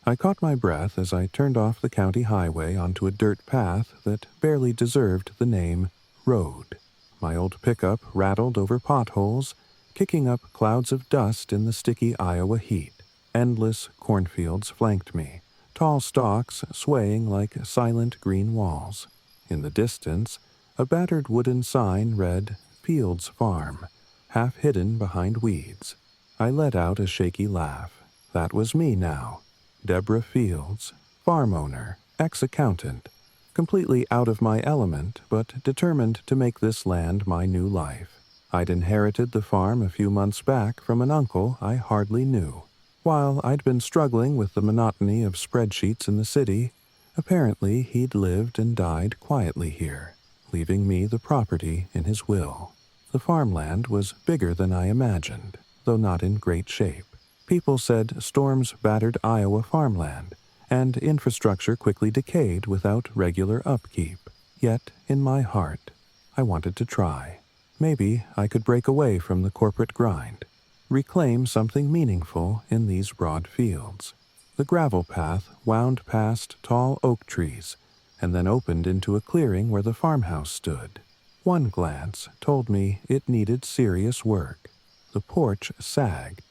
I caught my breath as I turned off the county highway onto a dirt path that barely deserved the name road. My old pickup rattled over potholes, kicking up clouds of dust in the sticky Iowa heat. Endless cornfields flanked me, tall stalks swaying like silent green walls. In the distance, a battered wooden sign read Fields Farm, half hidden behind weeds. I let out a shaky laugh. That was me now. Deborah Fields, farm owner, ex-accountant, completely out of my element, but determined to make this land my new life. I'd inherited the farm a few months back from an uncle I hardly knew. While I'd been struggling with the monotony of spreadsheets in the city, apparently he'd lived and died quietly here, leaving me the property in his will. The farmland was bigger than I imagined, though not in great shape. People said storms battered Iowa farmland, and infrastructure quickly decayed without regular upkeep. Yet, in my heart, I wanted to try. Maybe I could break away from the corporate grind, reclaim something meaningful in these broad fields. The gravel path wound past tall oak trees, and then opened into a clearing where the farmhouse stood. One glance told me it needed serious work. The porch sagged.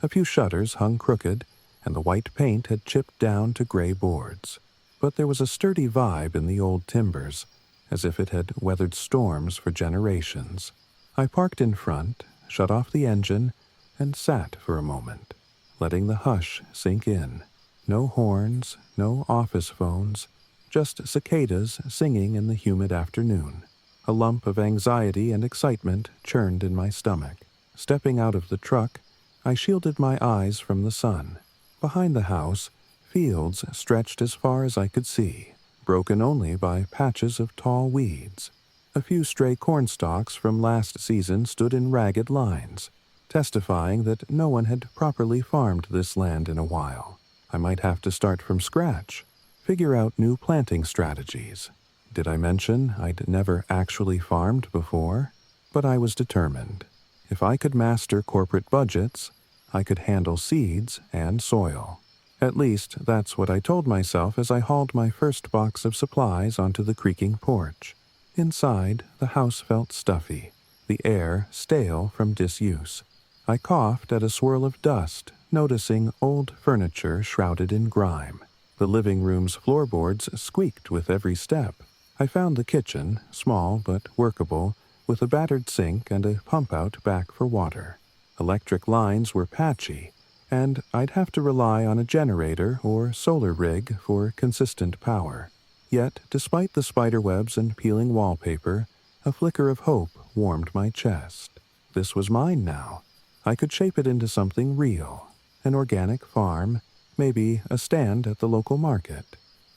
A few shutters hung crooked, and the white paint had chipped down to gray boards. But there was a sturdy vibe in the old timbers, as if it had weathered storms for generations. I parked in front, shut off the engine, and sat for a moment, letting the hush sink in. No horns, no office phones, just cicadas singing in the humid afternoon. A lump of anxiety and excitement churned in my stomach. Stepping out of the truck, I shielded my eyes from the sun. Behind the house, fields stretched as far as I could see, broken only by patches of tall weeds. A few stray cornstalks from last season stood in ragged lines, testifying that no one had properly farmed this land in a while. I might have to start from scratch, figure out new planting strategies. Did I mention I'd never actually farmed before? But I was determined. If I could master corporate budgets, I could handle seeds and soil. At least, that's what I told myself as I hauled my first box of supplies onto the creaking porch. Inside, the house felt stuffy, the air stale from disuse. I coughed at a swirl of dust, noticing old furniture shrouded in grime. The living room's floorboards squeaked with every step. I found the kitchen, small but workable, with a battered sink and a pump-out back for water. Electric lines were patchy, and I'd have to rely on a generator or solar rig for consistent power. Yet, despite the spiderwebs and peeling wallpaper, a flicker of hope warmed my chest. This was mine now. I could shape it into something real, an organic farm, maybe a stand at the local market,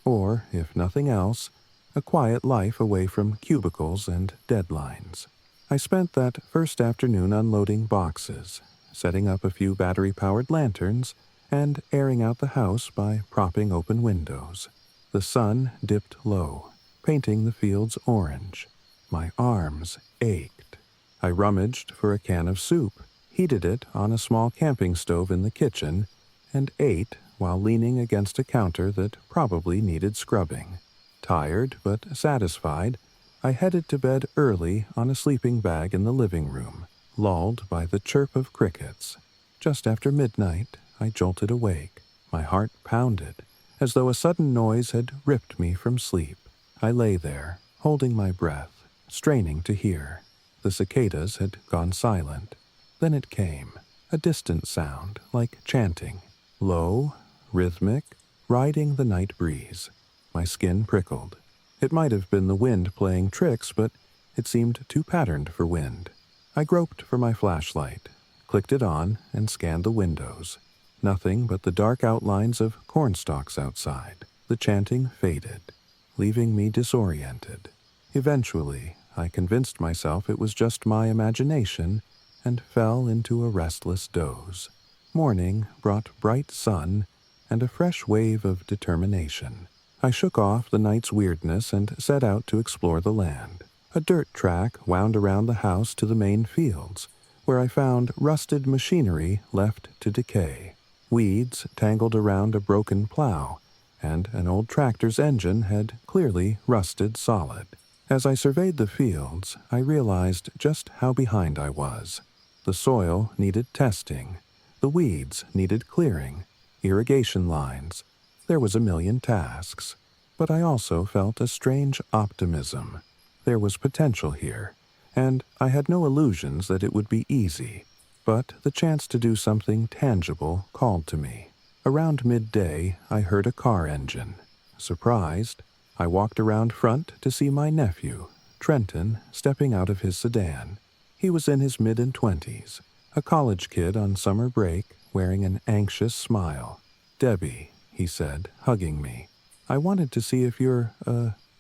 or, if nothing else, a quiet life away from cubicles and deadlines. I spent that first afternoon unloading boxes, setting up a few battery-powered lanterns, and airing out the house by propping open windows. The sun dipped low, painting the fields orange. My arms ached. I rummaged for a can of soup, heated it on a small camping stove in the kitchen, and ate while leaning against a counter that probably needed scrubbing. Tired but satisfied, I headed to bed early on a sleeping bag in the living room, lulled by the chirp of crickets. Just after midnight, I jolted awake. My heart pounded, as though a sudden noise had ripped me from sleep. I lay there, holding my breath, straining to hear. The cicadas had gone silent. Then it came, a distant sound, like chanting, low, rhythmic, riding the night breeze. My skin prickled. It might have been the wind playing tricks, but it seemed too patterned for wind. I groped for my flashlight, clicked it on, and scanned the windows. Nothing but the dark outlines of cornstalks outside. The chanting faded, leaving me disoriented. Eventually, I convinced myself it was just my imagination and fell into a restless doze. Morning brought bright sun and a fresh wave of determination. I shook off the night's weirdness and set out to explore the land. A dirt track wound around the house to the main fields, where I found rusted machinery left to decay. Weeds tangled around a broken plow, and an old tractor's engine had clearly rusted solid. As I surveyed the fields, I realized just how behind I was. The soil needed testing. The weeds needed clearing. Irrigation lines. There was a million tasks. But I also felt a strange optimism. There was potential here, and I had no illusions that it would be easy. But the chance to do something tangible called to me. Around midday, I heard a car engine. Surprised, I walked around front to see my nephew, Trenton, stepping out of his sedan. He was in his mid-20s, a college kid on summer break, wearing an anxious smile. "Debbie," he said, hugging me. "I wanted to see if you're,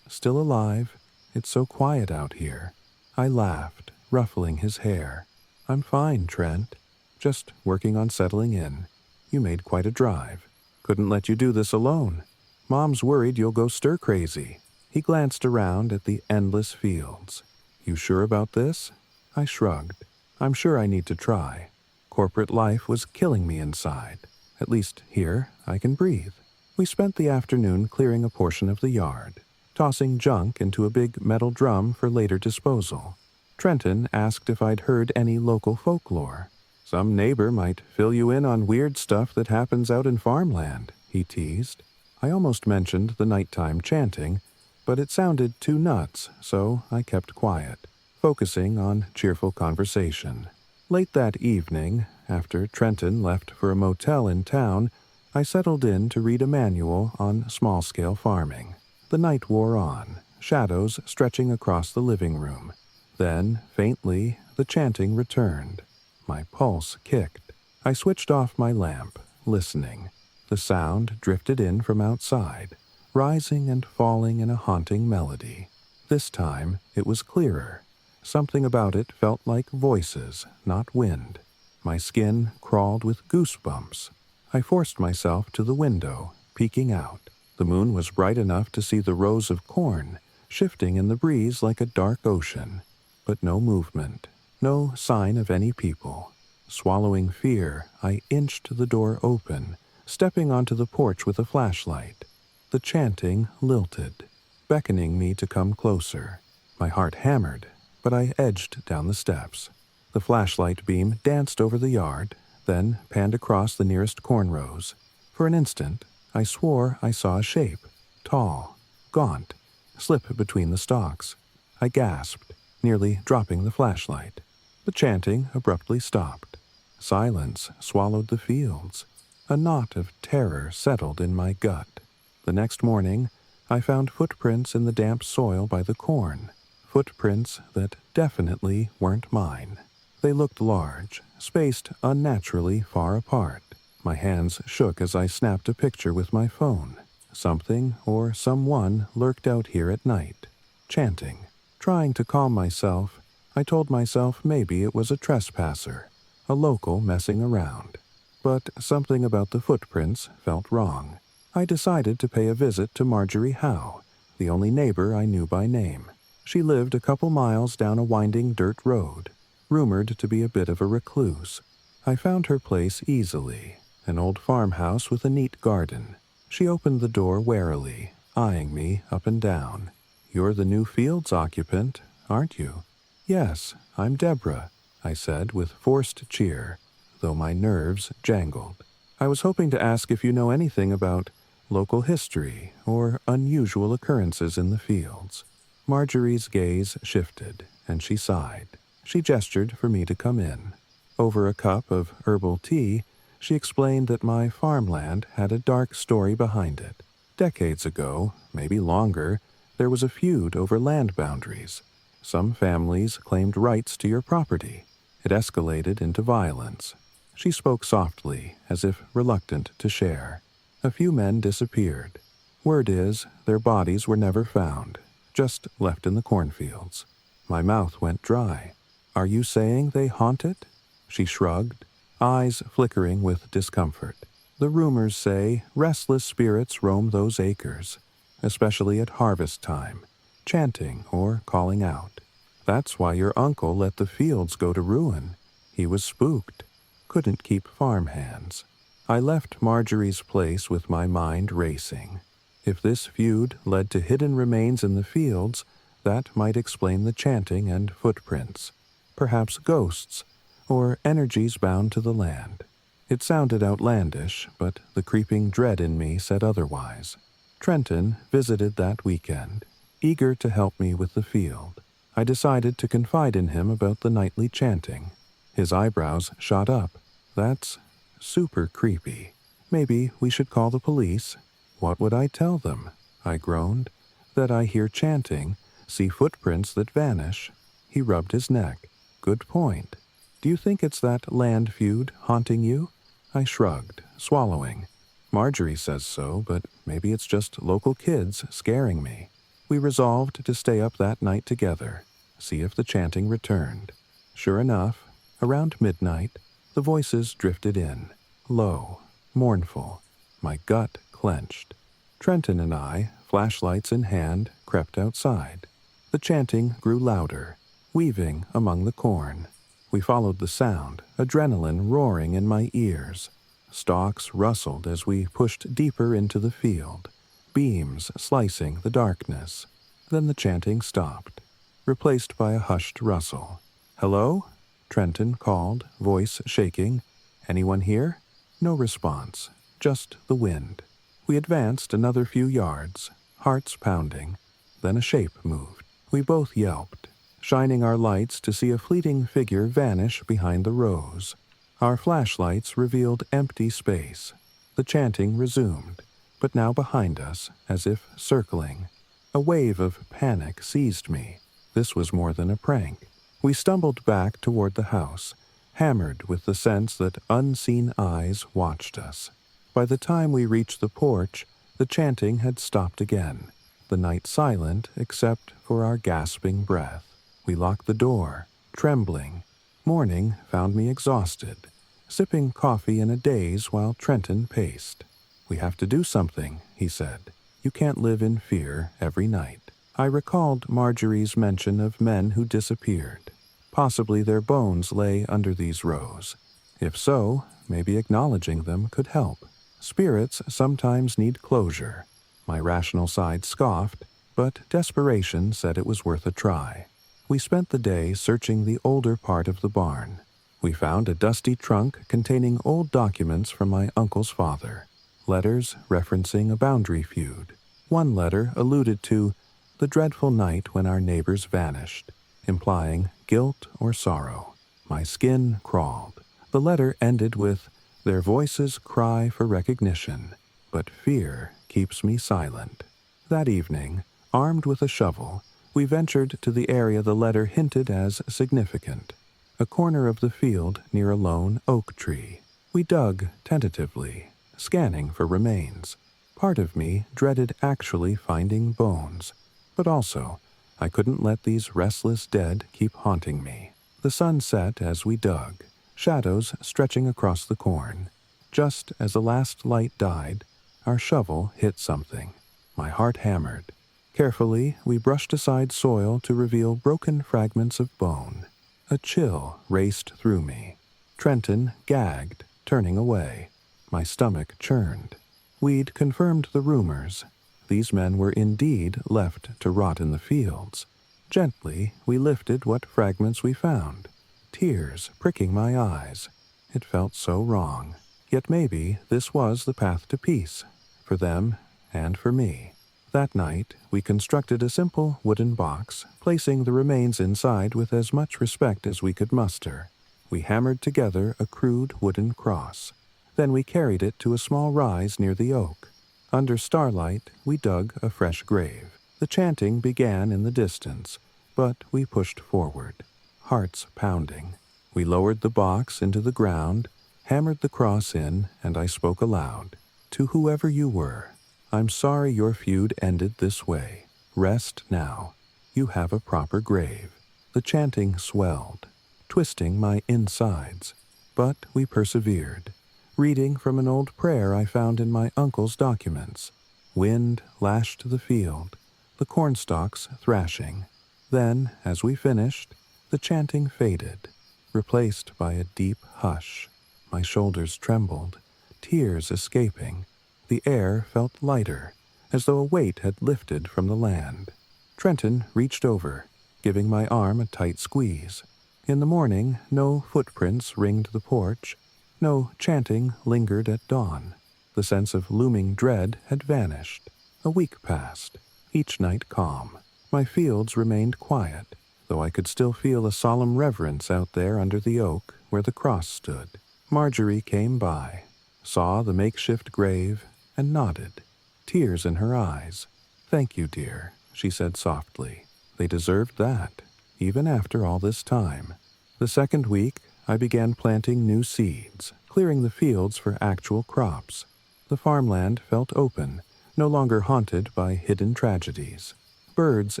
still alive. It's so quiet out here." I laughed, ruffling his hair. "I'm fine, Trent. Just working on settling in. You made quite a drive. Couldn't let you do this alone. Mom's worried you'll go stir-crazy." He glanced around at the endless fields. "You sure about this?" I shrugged. "I'm sure I need to try. Corporate life was killing me inside. At least here, I can breathe." We spent the afternoon clearing a portion of the yard, tossing junk into a big metal drum for later disposal. Trenton asked if I'd heard any local folklore. "Some neighbor might fill you in on weird stuff that happens out in farmland," he teased. I almost mentioned the nighttime chanting, but it sounded too nuts, so I kept quiet, focusing on cheerful conversation. Late that evening, after Trenton left for a motel in town, I settled in to read a manual on small-scale farming. The night wore on, shadows stretching across the living room. Then, faintly, the chanting returned. My pulse kicked. I switched off my lamp, listening. The sound drifted in from outside, rising and falling in a haunting melody. This time, it was clearer. Something about it felt like voices, not wind. My skin crawled with goosebumps. I forced myself to the window, peeking out. The moon was bright enough to see the rows of corn, shifting in the breeze like a dark ocean. But no movement, no sign of any people. Swallowing fear, I inched the door open, stepping onto the porch with a flashlight. The chanting lilted, beckoning me to come closer. My heart hammered, but I edged down the steps. The flashlight beam danced over the yard, then panned across the nearest corn rows. For an instant, I swore I saw a shape, tall, gaunt, slip between the stalks. I gasped, nearly dropping the flashlight. The chanting abruptly stopped. Silence swallowed the fields. A knot of terror settled in my gut. The next morning, I found footprints in the damp soil by the corn. Footprints that definitely weren't mine. They looked large, spaced unnaturally far apart. My hands shook as I snapped a picture with my phone. Something or someone lurked out here at night, chanting. Trying to calm myself, I told myself maybe it was a trespasser, a local messing around. But something about the footprints felt wrong. I decided to pay a visit to Marjorie Howe, the only neighbor I knew by name. She lived a couple miles down a winding dirt road, rumored to be a bit of a recluse. I found her place easily, an old farmhouse with a neat garden. She opened the door warily, eyeing me up and down. "You're the new fields occupant, aren't you?" "Yes, I'm Deborah," I said with forced cheer, though my nerves jangled. "I was hoping to ask if you know anything about local history or unusual occurrences in the fields." Marjorie's gaze shifted, and she sighed. She gestured for me to come in. Over a cup of herbal tea, she explained that my farmland had a dark story behind it. Decades ago, maybe longer, there was a feud over land boundaries. Some families claimed rights to your property. It escalated into violence. She spoke softly, as if reluctant to share. A few men disappeared. Word is, their bodies were never found, just left in the cornfields. My mouth went dry. "Are you saying they haunt it?" She shrugged, eyes flickering with discomfort. "The rumors say restless spirits roam those acres, especially at harvest time, chanting or calling out. That's why your uncle let the fields go to ruin. He was spooked. Couldn't keep farm hands." I left Marjorie's place with my mind racing. If this feud led to hidden remains in the fields, that might explain the chanting and footprints. Perhaps ghosts, or energies bound to the land. It sounded outlandish, but the creeping dread in me said otherwise. Trenton visited that weekend, eager to help me with the field. I decided to confide in him about the nightly chanting. His eyebrows shot up. That's super creepy. Maybe we should call the police. What would I tell them? I groaned. That I hear chanting, see footprints that vanish. He rubbed his neck. Good point. Do you think it's that land feud haunting you? I shrugged, swallowing. Marjorie says so, but maybe it's just local kids scaring me. We resolved to stay up that night together, see if the chanting returned. Sure enough, around midnight, the voices drifted in, low, mournful. My gut clenched. Trenton and I, flashlights in hand, crept outside. The chanting grew louder, weaving among the corn. We followed the sound, adrenaline roaring in my ears. Stalks rustled as we pushed deeper into the field, beams slicing the darkness. Then the chanting stopped, replaced by a hushed rustle. "Hello?" Trenton called, voice shaking. "Anyone here?" No response, just the wind. We advanced another few yards, hearts pounding. Then a shape moved. We both yelped, shining our lights to see a fleeting figure vanish behind the rows. Our flashlights revealed empty space. The chanting resumed, but now behind us, as if circling. A wave of panic seized me. This was more than a prank. We stumbled back toward the house, hammered with the sense that unseen eyes watched us. By the time we reached the porch, the chanting had stopped again, the night silent except for our gasping breath. We locked the door, trembling. Morning found me exhausted, sipping coffee in a daze while Trenton paced. "We have to do something," he said. "You can't live in fear every night." I recalled Marjorie's mention of men who disappeared. Possibly their bones lay under these rows. If so, maybe acknowledging them could help. Spirits sometimes need closure. My rational side scoffed, but desperation said it was worth a try. We spent the day searching the older part of the barn. We found a dusty trunk containing old documents from my uncle's father, letters referencing a boundary feud. One letter alluded to the dreadful night when our neighbors vanished, implying guilt or sorrow. My skin crawled. The letter ended with, "Their voices cry for recognition, but fear keeps me silent." That evening, armed with a shovel, we ventured to the area the letter hinted as significant, a corner of the field near a lone oak tree. We dug tentatively, scanning for remains. Part of me dreaded actually finding bones, but also I couldn't let these restless dead keep haunting me. The sun set as we dug, shadows stretching across the corn. Just as the last light died, our shovel hit something. My heart hammered. Carefully, we brushed aside soil to reveal broken fragments of bone. A chill raced through me. Trenton gagged, turning away. My stomach churned. We'd confirmed the rumors. These men were indeed left to rot in the fields. Gently, we lifted what fragments we found, tears pricking my eyes. It felt so wrong. Yet maybe this was the path to peace, for them and for me. That night, we constructed a simple wooden box, placing the remains inside with as much respect as we could muster. We hammered together a crude wooden cross. Then we carried it to a small rise near the oak. Under starlight, we dug a fresh grave. The chanting began in the distance, but we pushed forward, hearts pounding. We lowered the box into the ground, hammered the cross in, and I spoke aloud. "To whoever you were, I'm sorry your feud ended this way. Rest now. You have a proper grave." The chanting swelled, twisting my insides, but we persevered, reading from an old prayer I found in my uncle's documents. Wind lashed the field, the cornstalks thrashing. Then, as we finished, the chanting faded, replaced by a deep hush. My shoulders trembled, tears escaping. The air felt lighter, as though a weight had lifted from the land. Trenton reached over, giving my arm a tight squeeze. In the morning, no footprints ringed the porch. No chanting lingered at dawn. The sense of looming dread had vanished. A week passed, each night calm. My fields remained quiet, though I could still feel a solemn reverence out there under the oak where the cross stood. Marjorie came by, saw the makeshift grave, and nodded, tears in her eyes. "Thank you, dear," she said softly. "They deserved that, even after all this time." The second week, I began planting new seeds, clearing the fields for actual crops. The farmland felt open, no longer haunted by hidden tragedies. Birds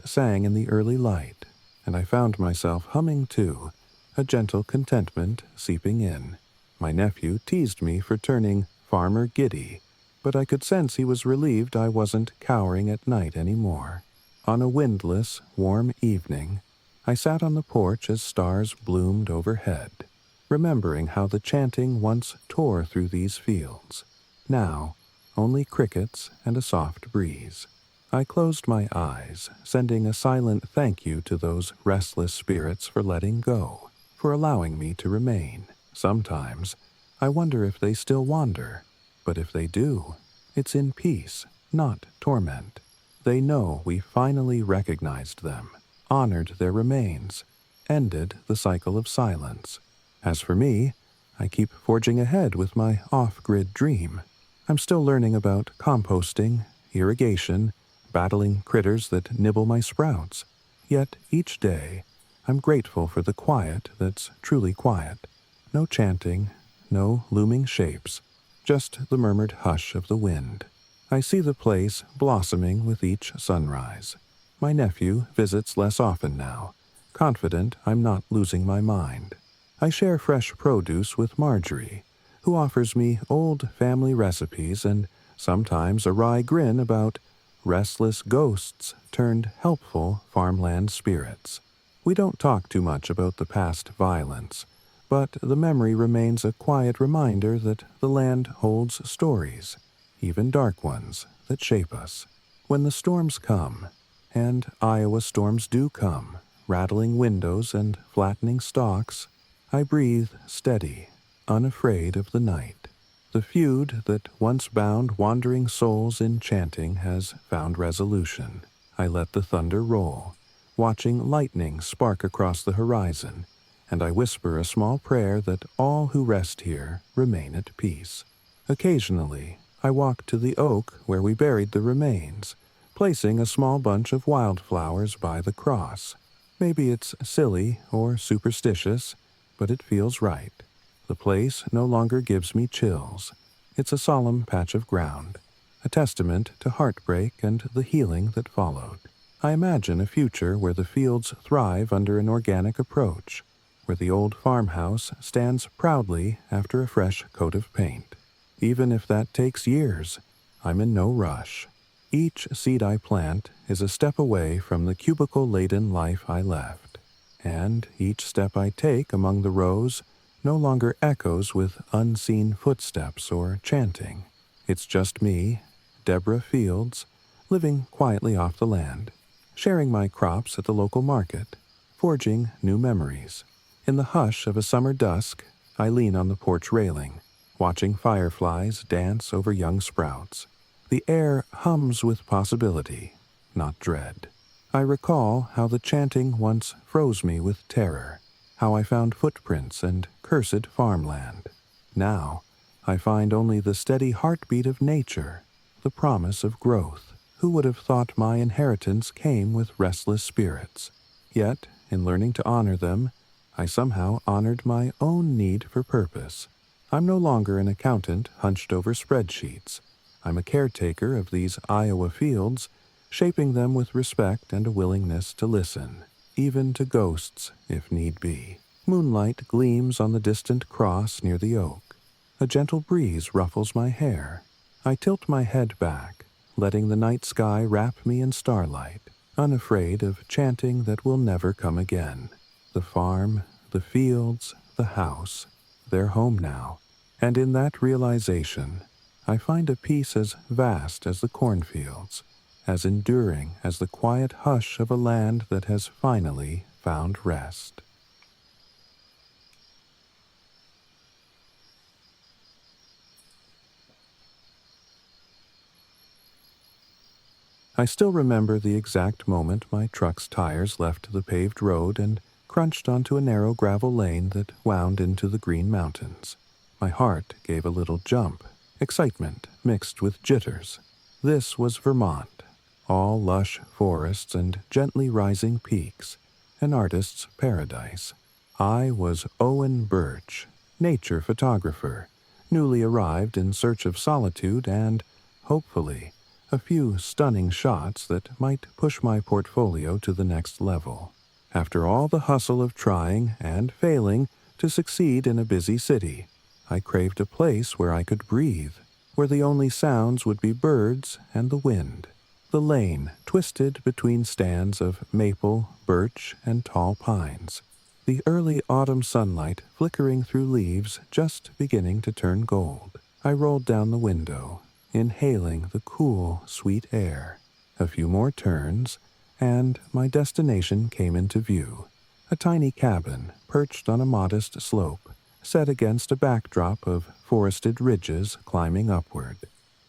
sang in the early light, and I found myself humming too, a gentle contentment seeping in. My nephew teased me for turning farmer giddy, but I could sense he was relieved I wasn't cowering at night anymore. On a windless, warm evening, I sat on the porch as stars bloomed overhead, remembering how the chanting once tore through these fields. Now, only crickets and a soft breeze. I closed my eyes, sending a silent thank you to those restless spirits for letting go, for allowing me to remain. Sometimes, I wonder if they still wander, but if they do, it's in peace, not torment. They know we finally recognized them, honored their remains, ended the cycle of silence. As for me, I keep forging ahead with my off-grid dream. I'm still learning about composting, irrigation, battling critters that nibble my sprouts. Yet each day, I'm grateful for the quiet that's truly quiet. No chanting, no looming shapes, just the murmured hush of the wind. I see the place blossoming with each sunrise. My nephew visits less often now, confident I'm not losing my mind. I share fresh produce with Marjorie, who offers me old family recipes and sometimes a wry grin about restless ghosts turned helpful farmland spirits. We don't talk too much about the past violence, but the memory remains a quiet reminder that the land holds stories, even dark ones, that shape us. When the storms come, and Iowa storms do come, rattling windows and flattening stalks, I breathe steady, unafraid of the night. The feud that once bound wandering souls in chanting has found resolution. I let the thunder roll, watching lightning spark across the horizon, and I whisper a small prayer that all who rest here remain at peace. Occasionally, I walk to the oak where we buried the remains, placing a small bunch of wildflowers by the cross. Maybe it's silly or superstitious, but it feels right. The place no longer gives me chills. It's a solemn patch of ground, a testament to heartbreak and the healing that followed. I imagine a future where the fields thrive under an organic approach, where the old farmhouse stands proudly after a fresh coat of paint. Even if that takes years, I'm in no rush. Each seed I plant is a step away from the cubicle-laden life I left, and each step I take among the rows no longer echoes with unseen footsteps or chanting. It's just me, Deborah Fields, living quietly off the land, sharing my crops at the local market, forging new memories. In the hush of a summer dusk, I lean on the porch railing, watching fireflies dance over young sprouts. The air hums with possibility, not dread. I recall how the chanting once froze me with terror, how I found footprints and cursed farmland. Now, I find only the steady heartbeat of nature, the promise of growth. Who would have thought my inheritance came with restless spirits? Yet, in learning to honor them, I somehow honored my own need for purpose. I'm no longer an accountant hunched over spreadsheets. I'm a caretaker of these Iowa fields, shaping them with respect and a willingness to listen, even to ghosts if need be. Moonlight gleams on the distant cross near the oak. A gentle breeze ruffles my hair. I tilt my head back, letting the night sky wrap me in starlight, unafraid of chanting that will never come again. The farm, the fields, the house, they're home now, And in that realization, I find a peace as vast as the cornfields, as enduring as the quiet hush of a land that has finally found rest. I still remember the exact moment my truck's tires left the paved road and crunched onto a narrow gravel lane that wound into the Green Mountains. My heart gave a little jump, excitement mixed with jitters. This was Vermont, all lush forests and gently rising peaks, an artist's paradise. I was Owen Birch, nature photographer, newly arrived in search of solitude and, hopefully, a few stunning shots that might push my portfolio to the next level. After all the hustle of trying and failing to succeed in a busy city, I craved a place where I could breathe, where the only sounds would be birds and the wind. The lane twisted between stands of maple, birch, and tall pines, the early autumn sunlight flickering through leaves just beginning to turn gold. I rolled down the window, inhaling the cool, sweet air. A few more turns, and my destination came into view. A tiny cabin perched on a modest slope, set against a backdrop of forested ridges climbing upward.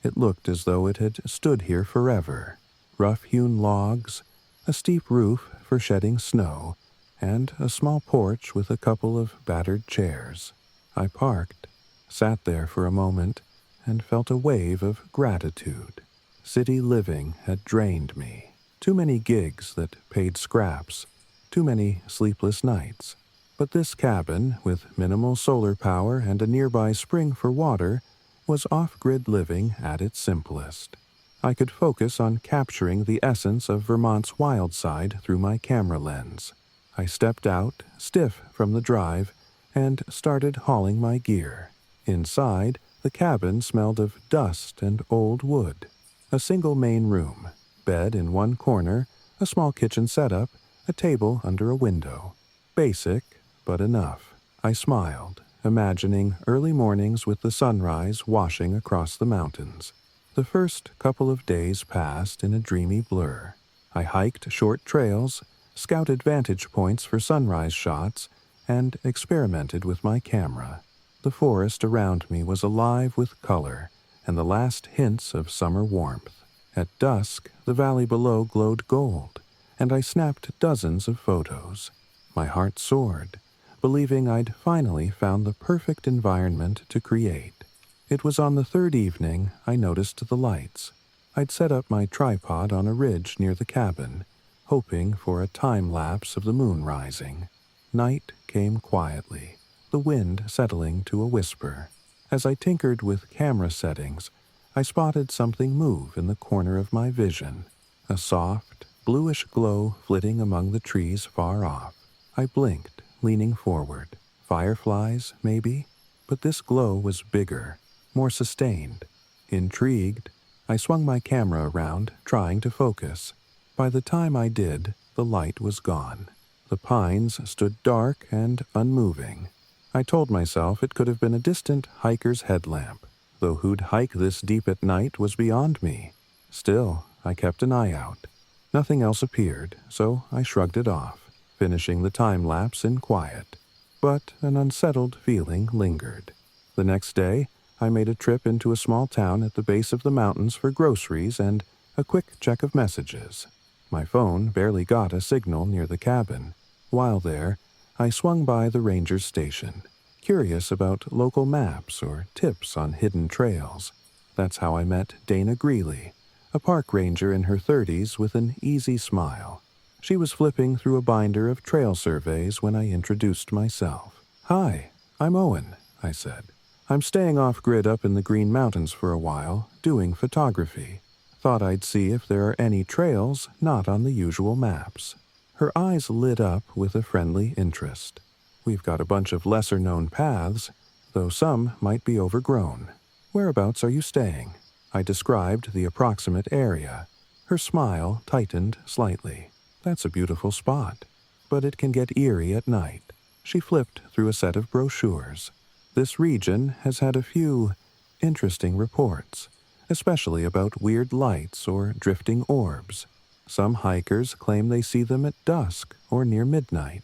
It looked as though it had stood here forever. Rough-hewn logs, a steep roof for shedding snow, and a small porch with a couple of battered chairs. I parked, sat there for a moment, and felt a wave of gratitude. City living had drained me. Too many gigs that paid scraps, too many sleepless nights. But this cabin, with minimal solar power and a nearby spring for water, was off-grid living at its simplest. I could focus on capturing the essence of Vermont's wild side through my camera lens. I stepped out, stiff from the drive, and started hauling my gear. Inside, the cabin smelled of dust and old wood. A single main room, bed in one corner, a small kitchen setup, a table under a window. Basic, but enough. I smiled, imagining early mornings with the sunrise washing across the mountains. The first couple of days passed in a dreamy blur. I hiked short trails, scouted vantage points for sunrise shots, and experimented with my camera. The forest around me was alive with color and the last hints of summer warmth. At dusk, the valley below glowed gold, and I snapped dozens of photos. My heart soared, believing I'd finally found the perfect environment to create. It was on the third evening I noticed the lights. I'd set up my tripod on a ridge near the cabin, hoping for a time lapse of the moon rising. Night came quietly, the wind settling to a whisper. As I tinkered with camera settings, I spotted something move in the corner of my vision, a soft, bluish glow flitting among the trees far off. I blinked, leaning forward. Fireflies, maybe? But this glow was bigger, more sustained. Intrigued, I swung my camera around, trying to focus. By the time I did, the light was gone. The pines stood dark and unmoving. I told myself it could have been a distant hiker's headlamp, though who'd hike this deep at night was beyond me. Still, I kept an eye out. Nothing else appeared, so I shrugged it off, finishing the time-lapse in quiet. But an unsettled feeling lingered. The next day, I made a trip into a small town at the base of the mountains for groceries and a quick check of messages. My phone barely got a signal near the cabin. While there, I swung by the ranger's station, curious about local maps or tips on hidden trails. That's how I met Dana Greeley, a park ranger in her 30s with an easy smile. She was flipping through a binder of trail surveys when I introduced myself. "Hi, I'm Owen," I said. "I'm staying off-grid up in the Green Mountains for a while, doing photography. Thought I'd see if there are any trails not on the usual maps." Her eyes lit up with a friendly interest. "We've got a bunch of lesser-known paths, though some might be overgrown. Whereabouts are you staying?" I described the approximate area. Her smile tightened slightly. "That's a beautiful spot, but it can get eerie at night." She flipped through a set of brochures. This region has had a few interesting reports, especially about weird lights or drifting orbs. Some hikers claim they see them at dusk or near midnight.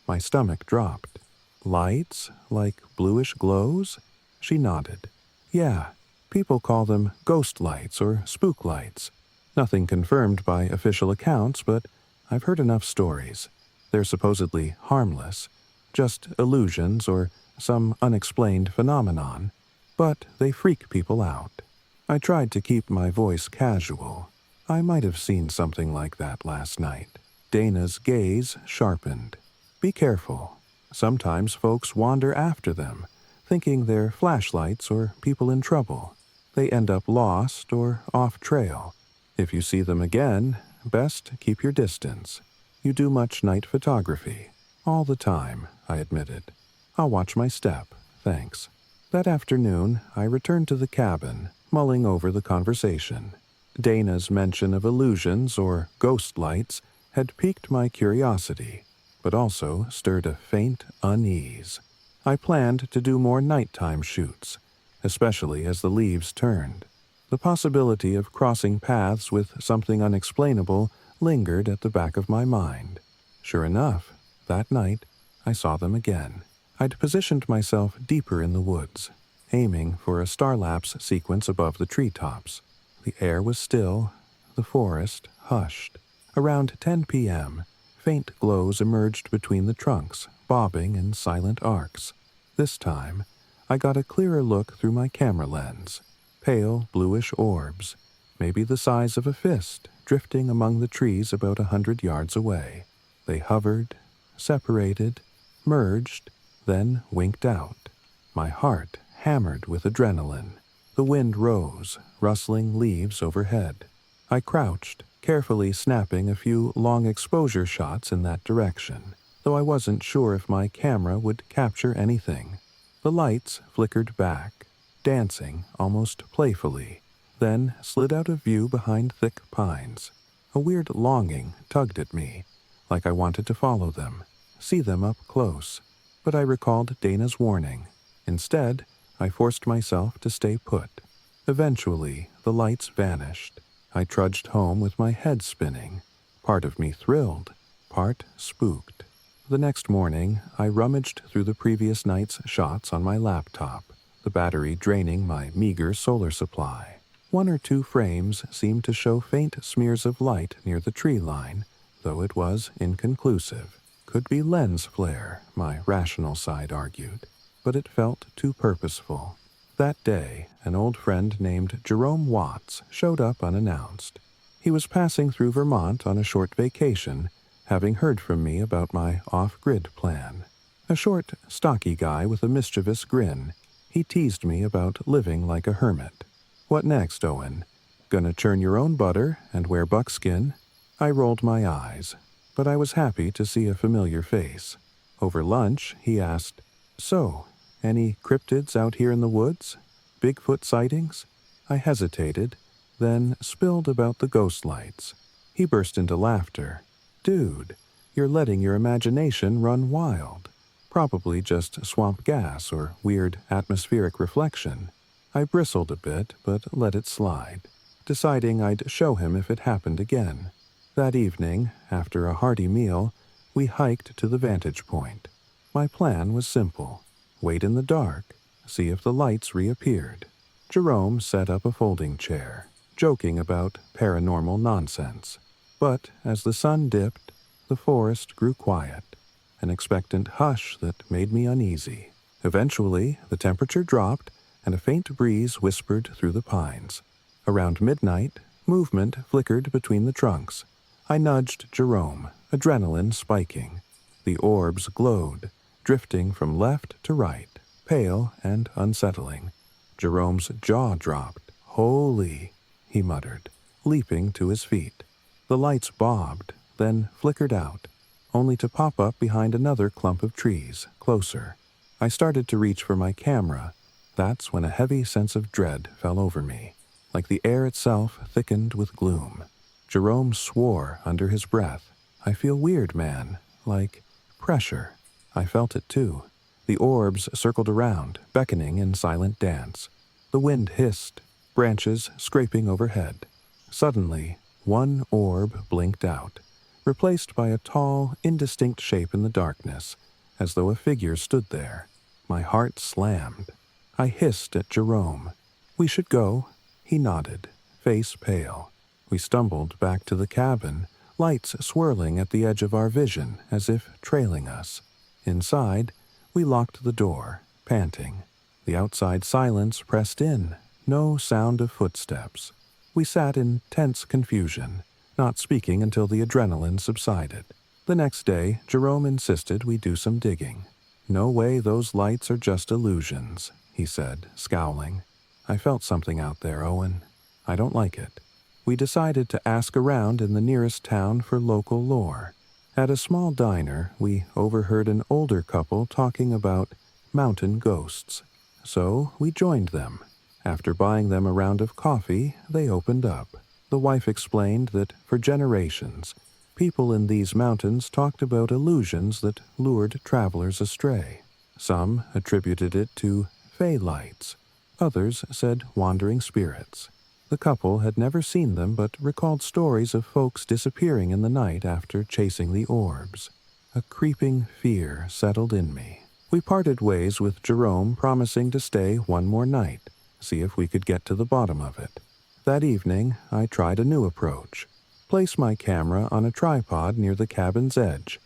My stomach dropped. Lights, like bluish glows? She nodded. Yeah, people call them ghost lights or spook lights. Nothing confirmed by official accounts, but I've heard enough stories. They're supposedly harmless, just illusions or some unexplained phenomenon, but they freak people out. I tried to keep my voice casual. I might have seen something like that last night. Dana's gaze sharpened. Be careful. Sometimes folks wander after them, thinking they're flashlights or people in trouble. They end up lost or off trail. If you see them again, best keep your distance. You do much night photography. All the time, I admitted. I'll watch my step, thanks. That afternoon, I returned to the cabin, mulling over the conversation. Dana's mention of illusions or ghost lights had piqued my curiosity, but also stirred a faint unease. I planned to do more nighttime shoots, especially as the leaves turned. The possibility of crossing paths with something unexplainable lingered at the back of my mind. Sure enough, that night, I saw them again. I'd positioned myself deeper in the woods, aiming for a star-lapse sequence above the treetops. The air was still, the forest hushed. Around 10 p.m., faint glows emerged between the trunks, bobbing in silent arcs. This time, I got a clearer look through my camera lens. Pale, bluish orbs, maybe the size of a fist, drifting among the trees about 100 yards away. They hovered, separated, merged, then winked out. My heart hammered with adrenaline. The wind rose, rustling leaves overhead. I crouched, carefully snapping a few long exposure shots in that direction, though I wasn't sure if my camera would capture anything. The lights flickered back, dancing almost playfully, then slid out of view behind thick pines. A weird longing tugged at me, like I wanted to follow them, see them up close. But I recalled Dana's warning. Instead, I forced myself to stay put. Eventually, the lights vanished. I trudged home with my head spinning, part of me thrilled, part spooked. The next morning, I rummaged through the previous night's shots on my laptop, the battery draining my meager solar supply. One or two frames seemed to show faint smears of light near the tree line, though it was inconclusive. Could be lens flare, my rational side argued, but it felt too purposeful. That day, an old friend named Jerome Watts showed up unannounced. He was passing through Vermont on a short vacation, having heard from me about my off-grid plan. A short, stocky guy with a mischievous grin, he teased me about living like a hermit. What next, Owen? Gonna churn your own butter and wear buckskin? I rolled my eyes, but I was happy to see a familiar face. Over lunch, he asked, "So, any cryptids out here in the woods? Bigfoot sightings?" I hesitated, then spilled about the ghost lights. He burst into laughter. "Dude, you're letting your imagination run wild. Probably just swamp gas or weird atmospheric reflection." I bristled a bit, but let it slide, deciding I'd show him if it happened again. That evening, after a hearty meal, we hiked to the vantage point. My plan was simple. Wait in the dark, see if the lights reappeared. Jerome set up a folding chair, joking about paranormal nonsense. But as the sun dipped, the forest grew quiet, an expectant hush that made me uneasy. Eventually, the temperature dropped, and a faint breeze whispered through the pines. Around midnight, movement flickered between the trunks. I nudged Jerome, adrenaline spiking. The orbs glowed, drifting from left to right, pale and unsettling. Jerome's jaw dropped. "Holy," he muttered, leaping to his feet. The lights bobbed, then flickered out, only to pop up behind another clump of trees, closer. I started to reach for my camera. That's when a heavy sense of dread fell over me, like the air itself thickened with gloom. Jerome swore under his breath. "I feel weird, man, like pressure." I felt it too. The orbs circled around, beckoning in silent dance. The wind hissed, branches scraping overhead. Suddenly, one orb blinked out, replaced by a tall, indistinct shape in the darkness, as though a figure stood there. My heart slammed. I hissed at Jerome. "We should go." He nodded, face pale. We stumbled back to the cabin, lights swirling at the edge of our vision as if trailing us. Inside, we locked the door, panting. The outside silence pressed in, no sound of footsteps. We sat in tense confusion, not speaking until the adrenaline subsided. The next day, Jerome insisted we do some digging. "No way those lights are just illusions," he said, scowling. "I felt something out there, Owen. I don't like it." We decided to ask around in the nearest town for local lore. At a small diner, we overheard an older couple talking about mountain ghosts. So we joined them. After buying them a round of coffee, they opened up. The wife explained that for generations, people in these mountains talked about illusions that lured travelers astray. Some attributed it to fey lights. Others said wandering spirits. The couple had never seen them but recalled stories of folks disappearing in the night after chasing the orbs. A creeping fear settled in me. We parted ways with Jerome, promising to stay one more night, see if we could get to the bottom of it. That evening, I tried a new approach. Place my camera on a tripod near the cabin's edge,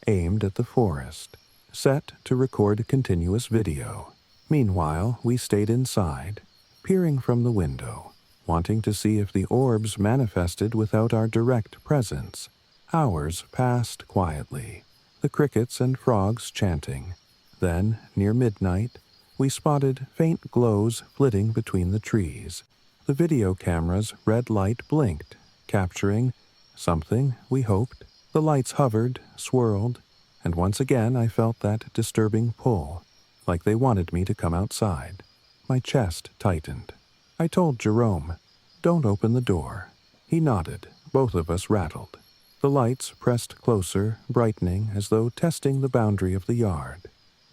aimed at the forest, set to record continuous video. Meanwhile, we stayed inside, peering from the window, wanting to see if the orbs manifested without our direct presence. Hours passed quietly, the crickets and frogs chanting. Then, near midnight, we spotted faint glows flitting between the trees. The video camera's red light blinked, capturing something, we hoped. The lights hovered, swirled, and once again I felt that disturbing pull, like they wanted me to come outside. My chest tightened. I told Jerome, "Don't open the door." He nodded. Both of us rattled. The lights pressed closer, brightening as though testing the boundary of the yard.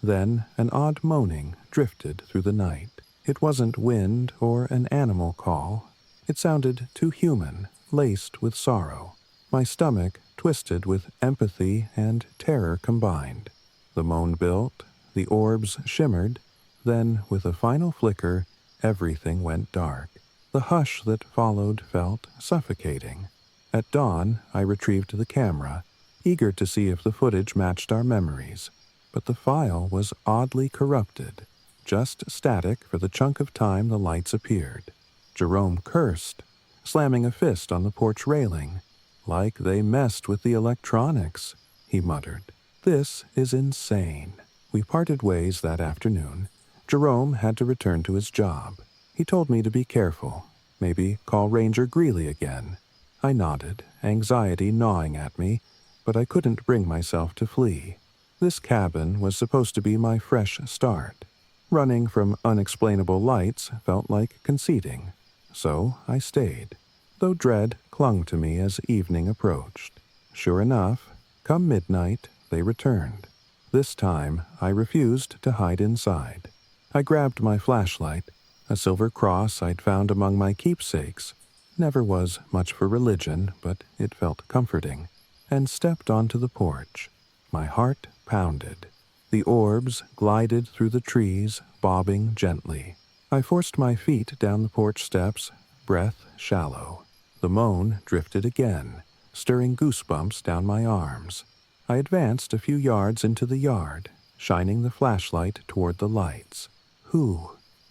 Then an odd moaning drifted through the night. It wasn't wind or an animal call. It sounded too human, laced with sorrow. My stomach twisted with empathy and terror combined. The moan built, the orbs shimmered, then, with a final flicker, everything went dark. The hush that followed felt suffocating. At dawn, I retrieved the camera, eager to see if the footage matched our memories. But the file was oddly corrupted, just static for the chunk of time the lights appeared. Jerome cursed, slamming a fist on the porch railing. "Like they messed with the electronics," he muttered. "This is insane." We parted ways that afternoon. Jerome had to return to his job. He told me to be careful, maybe call Ranger Greeley again. I nodded, anxiety gnawing at me, but I couldn't bring myself to flee. This cabin was supposed to be my fresh start. Running from unexplainable lights felt like conceding, so I stayed, though dread clung to me as evening approached. Sure enough, come midnight, they returned. This time, I refused to hide inside. I grabbed my flashlight, a silver cross I'd found among my keepsakes, never was much for religion, but it felt comforting, and stepped onto the porch. My heart pounded. The orbs glided through the trees, bobbing gently. I forced my feet down the porch steps, breath shallow. The moan drifted again, stirring goosebumps down my arms. I advanced a few yards into the yard, shining the flashlight toward the lights.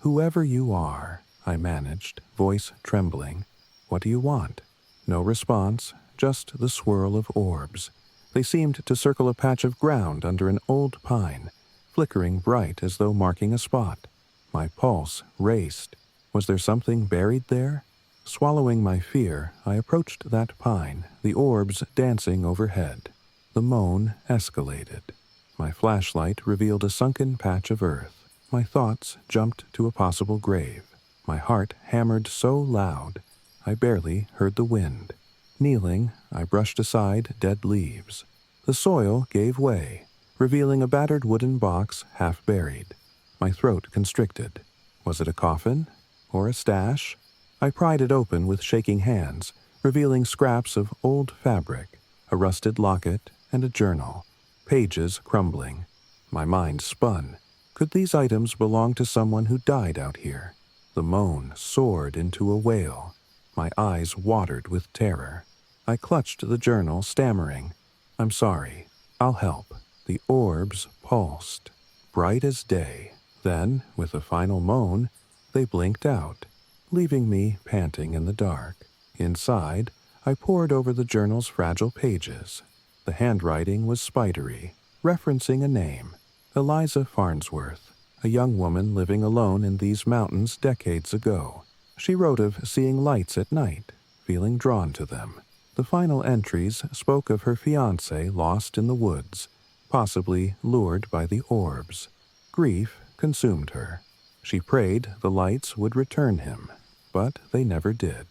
Whoever you are," I managed, voice trembling. "What do you want?" No response, just the swirl of orbs. They seemed to circle a patch of ground under an old pine, flickering bright as though marking a spot. My pulse raced. Was there something buried there? Swallowing my fear, I approached that pine, the orbs dancing overhead. The moan escalated. My flashlight revealed a sunken patch of earth. My thoughts jumped to a possible grave. My heart hammered so loud, I barely heard the wind. Kneeling, I brushed aside dead leaves. The soil gave way. revealing a battered wooden box half buried. My throat constricted. Was it a coffin? Or a stash? I pried it open with shaking hands, revealing scraps of old fabric, a rusted locket, and a journal, pages crumbling. My mind spun. Could these items belong to someone who died out here? The moan soared into a wail. My eyes watered with terror. I clutched the journal, stammering, "I'm sorry. I'll help." The orbs pulsed, bright as day. Then, with a final moan, they blinked out, leaving me panting in the dark. Inside, I pored over the journal's fragile pages. The handwriting was spidery, referencing a name, Eliza Farnsworth, a young woman living alone in these mountains decades ago. She wrote of seeing lights at night, feeling drawn to them. The final entries spoke of her fiancé lost in the woods, possibly lured by the orbs. Grief consumed her. She prayed the lights would return him, but they never did.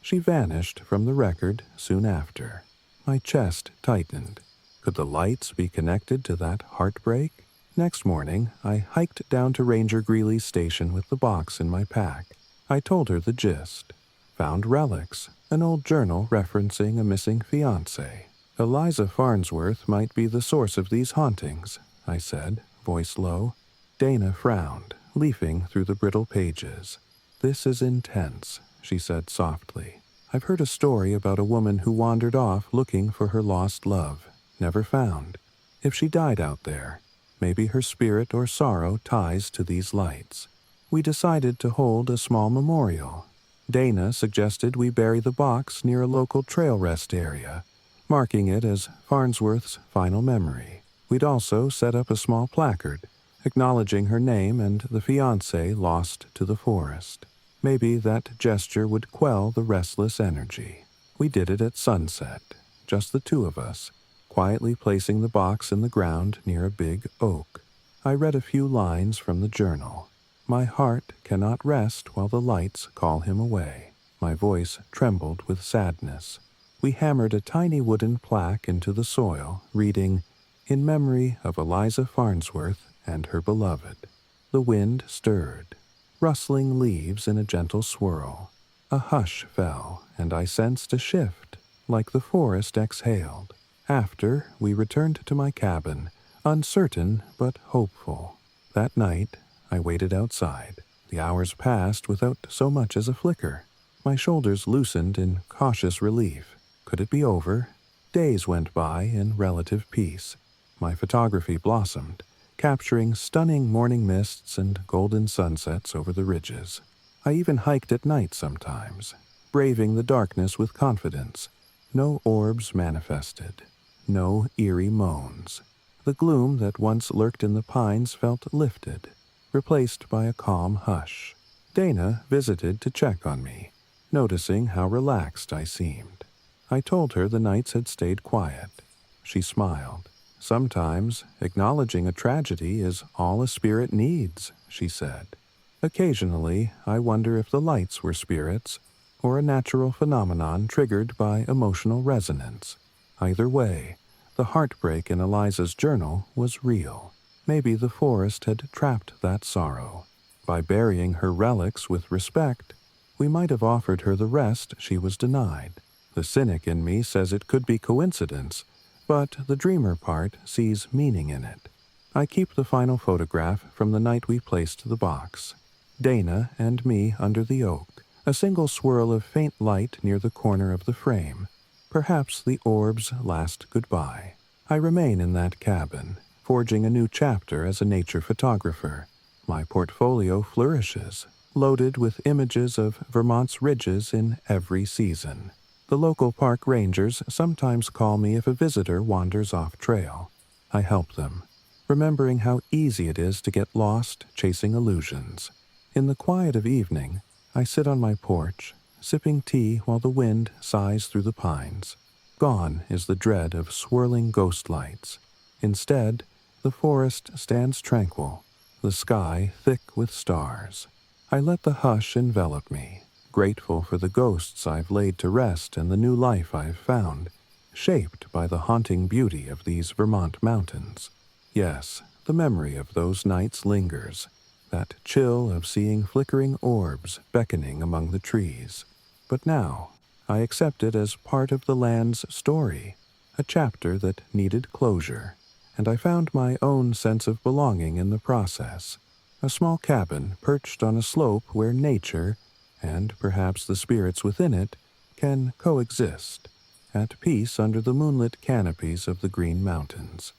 She vanished from the record soon after. My chest tightened. Could the lights be connected to that heartbreak? Next morning, I hiked down to Ranger Greeley's station with the box in my pack. I told her the gist. Found relics, an old journal referencing a missing fiancé. Eliza Farnsworth might be the source of these hauntings, I said, voice low. Dana frowned, leafing through the brittle pages. "This is intense," she said softly. "I've heard a story about a woman who wandered off looking for her lost love, never found. If she died out there, maybe her spirit or sorrow ties to these lights." We decided to hold a small memorial. Dana suggested we bury the box near a local trail rest area, marking it as Farnsworth's final memory. We'd also set up a small placard, acknowledging her name and the fiancé lost to the forest. Maybe that gesture would quell the restless energy. We did it at sunset, just the two of us, quietly placing the box in the ground near a big oak. I read a few lines from the journal. "My heart cannot rest while the lights call him away." My voice trembled with sadness. We hammered a tiny wooden plaque into the soil, reading, "In memory of Eliza Farnsworth and her beloved." The wind stirred, rustling leaves in a gentle swirl. A hush fell, and I sensed a shift, like the forest exhaled. After, we returned to my cabin, uncertain but hopeful. That night, I waited outside. The hours passed without so much as a flicker. My shoulders loosened in cautious relief. Could it be over? Days went by in relative peace. My photography blossomed, capturing stunning morning mists and golden sunsets over the ridges. I even hiked at night sometimes, braving the darkness with confidence. No orbs manifested. No eerie moans. The gloom that once lurked in the pines felt lifted, replaced by a calm hush. Dana visited to check on me, noticing how relaxed I seemed. I told her the nights had stayed quiet. She smiled. "Sometimes, acknowledging a tragedy is all a spirit needs," she said. Occasionally, I wonder if the lights were spirits, or a natural phenomenon triggered by emotional resonance. Either way, the heartbreak in Eliza's journal was real. Maybe the forest had trapped that sorrow. By burying her relics with respect, we might have offered her the rest she was denied. The cynic in me says it could be coincidence, but the dreamer part sees meaning in it. I keep the final photograph from the night we placed the box. Dana and me under the oak, a single swirl of faint light near the corner of the frame. Perhaps the orb's last goodbye. I remain in that cabin, forging a new chapter as a nature photographer. My portfolio flourishes, loaded with images of Vermont's ridges in every season. The local park rangers sometimes call me if a visitor wanders off trail. I help them, remembering how easy it is to get lost chasing illusions. In the quiet of evening, I sit on my porch, sipping tea while the wind sighs through the pines. Gone is the dread of swirling ghost lights. Instead, the forest stands tranquil, the sky thick with stars. I let the hush envelop me, grateful for the ghosts I've laid to rest and the new life I've found, shaped by the haunting beauty of these Vermont mountains. Yes, the memory of those nights lingers, that chill of seeing flickering orbs beckoning among the trees. But now, I accept it as part of the land's story, a chapter that needed closure, and I found my own sense of belonging in the process. A small cabin perched on a slope where nature, and perhaps the spirits within it, can coexist, at peace under the moonlit canopies of the Green Mountains.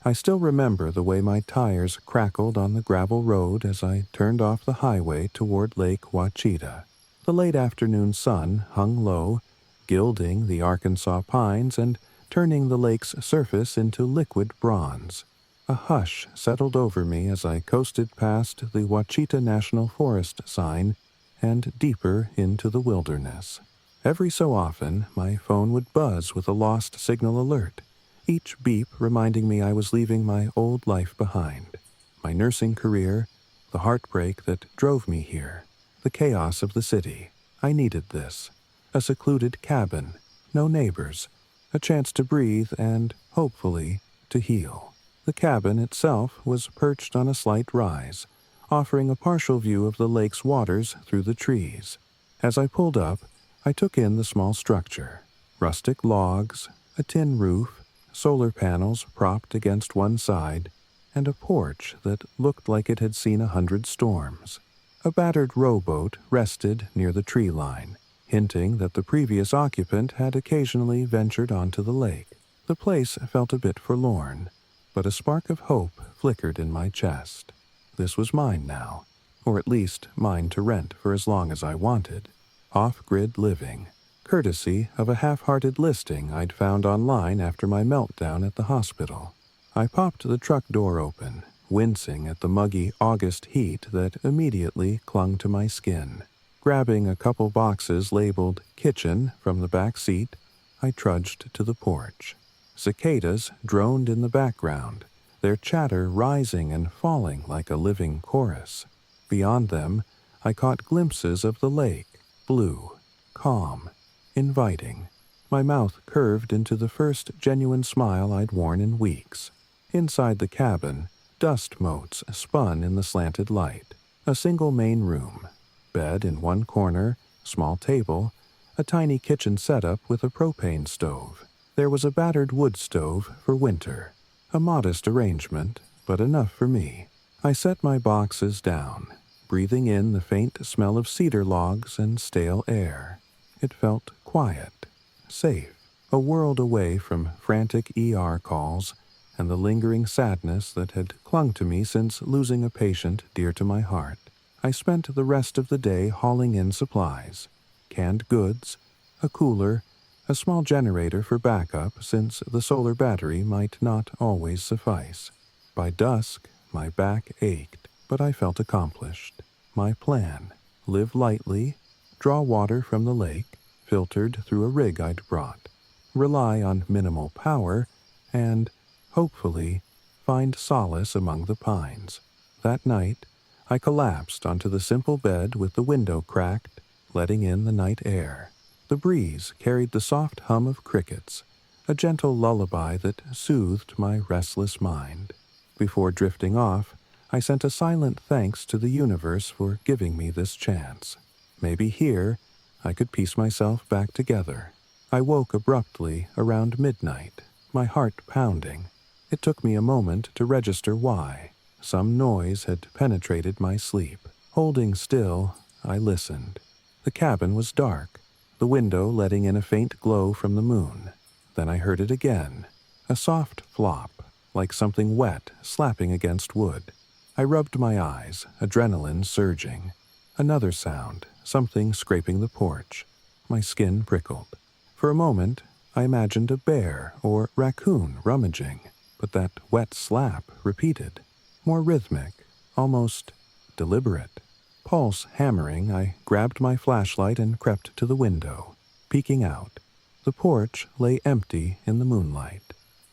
I still remember the way my tires crackled on the gravel road as I turned off the highway toward Lake Wachita. The late afternoon sun hung low, gilding the Arkansas pines and turning the lake's surface into liquid bronze. A hush settled over me as I coasted past the Wachita National Forest sign and deeper into the wilderness. Every so often, my phone would buzz with a lost signal alert, each beep reminding me I was leaving my old life behind. My nursing career, the heartbreak that drove me here, the chaos of the city. I needed this. A secluded cabin, no neighbors, a chance to breathe and, hopefully, to heal. The cabin itself was perched on a slight rise, offering a partial view of the lake's waters through the trees. As I pulled up, I took in the small structure. Rustic logs, a tin roof, solar panels propped against one side, and a porch that looked like it had seen 100 storms. A battered rowboat rested near the tree line, hinting that the previous occupant had occasionally ventured onto the lake. The place felt a bit forlorn, but a spark of hope flickered in my chest. This was mine now, or at least mine to rent for as long as I wanted. Off-grid living, courtesy of a half-hearted listing I'd found online after my meltdown at the hospital. I popped the truck door open, wincing at the muggy August heat that immediately clung to my skin. Grabbing a couple boxes labeled "Kitchen" from the back seat, I trudged to the porch. Cicadas droned in the background, their chatter rising and falling like a living chorus. Beyond them, I caught glimpses of the lake, blue, calm, inviting. My mouth curved into the first genuine smile I'd worn in weeks. Inside the cabin, dust motes spun in the slanted light. A single main room, bed in one corner, small table, a tiny kitchen setup with a propane stove. There was a battered wood stove for winter. A modest arrangement, but enough for me. I set my boxes down, breathing in the faint smell of cedar logs and stale air. It felt quiet, safe, a world away from frantic ER calls and the lingering sadness that had clung to me since losing a patient dear to my heart. I spent the rest of the day hauling in supplies, canned goods, a cooler, a small generator for backup since the solar battery might not always suffice. By dusk, my back ached, but I felt accomplished. My plan: live lightly, draw water from the lake, filtered through a rig I'd brought, rely on minimal power, and, hopefully, find solace among the pines. That night, I collapsed onto the simple bed with the window cracked, letting in the night air. The breeze carried the soft hum of crickets, a gentle lullaby that soothed my restless mind. Before drifting off, I sent a silent thanks to the universe for giving me this chance. Maybe here, I could piece myself back together. I woke abruptly around midnight, my heart pounding. It took me a moment to register why. Some noise had penetrated my sleep. Holding still, I listened. The cabin was dark, the window letting in a faint glow from the moon. Then I heard it again, a soft flop, like something wet slapping against wood. I rubbed my eyes, adrenaline surging. Another sound, something scraping the porch. My skin prickled. For a moment, I imagined a bear or raccoon rummaging, but that wet slap repeated, more rhythmic, almost deliberate. Pulse hammering, I grabbed my flashlight and crept to the window. Peeking out, the porch lay empty in the moonlight.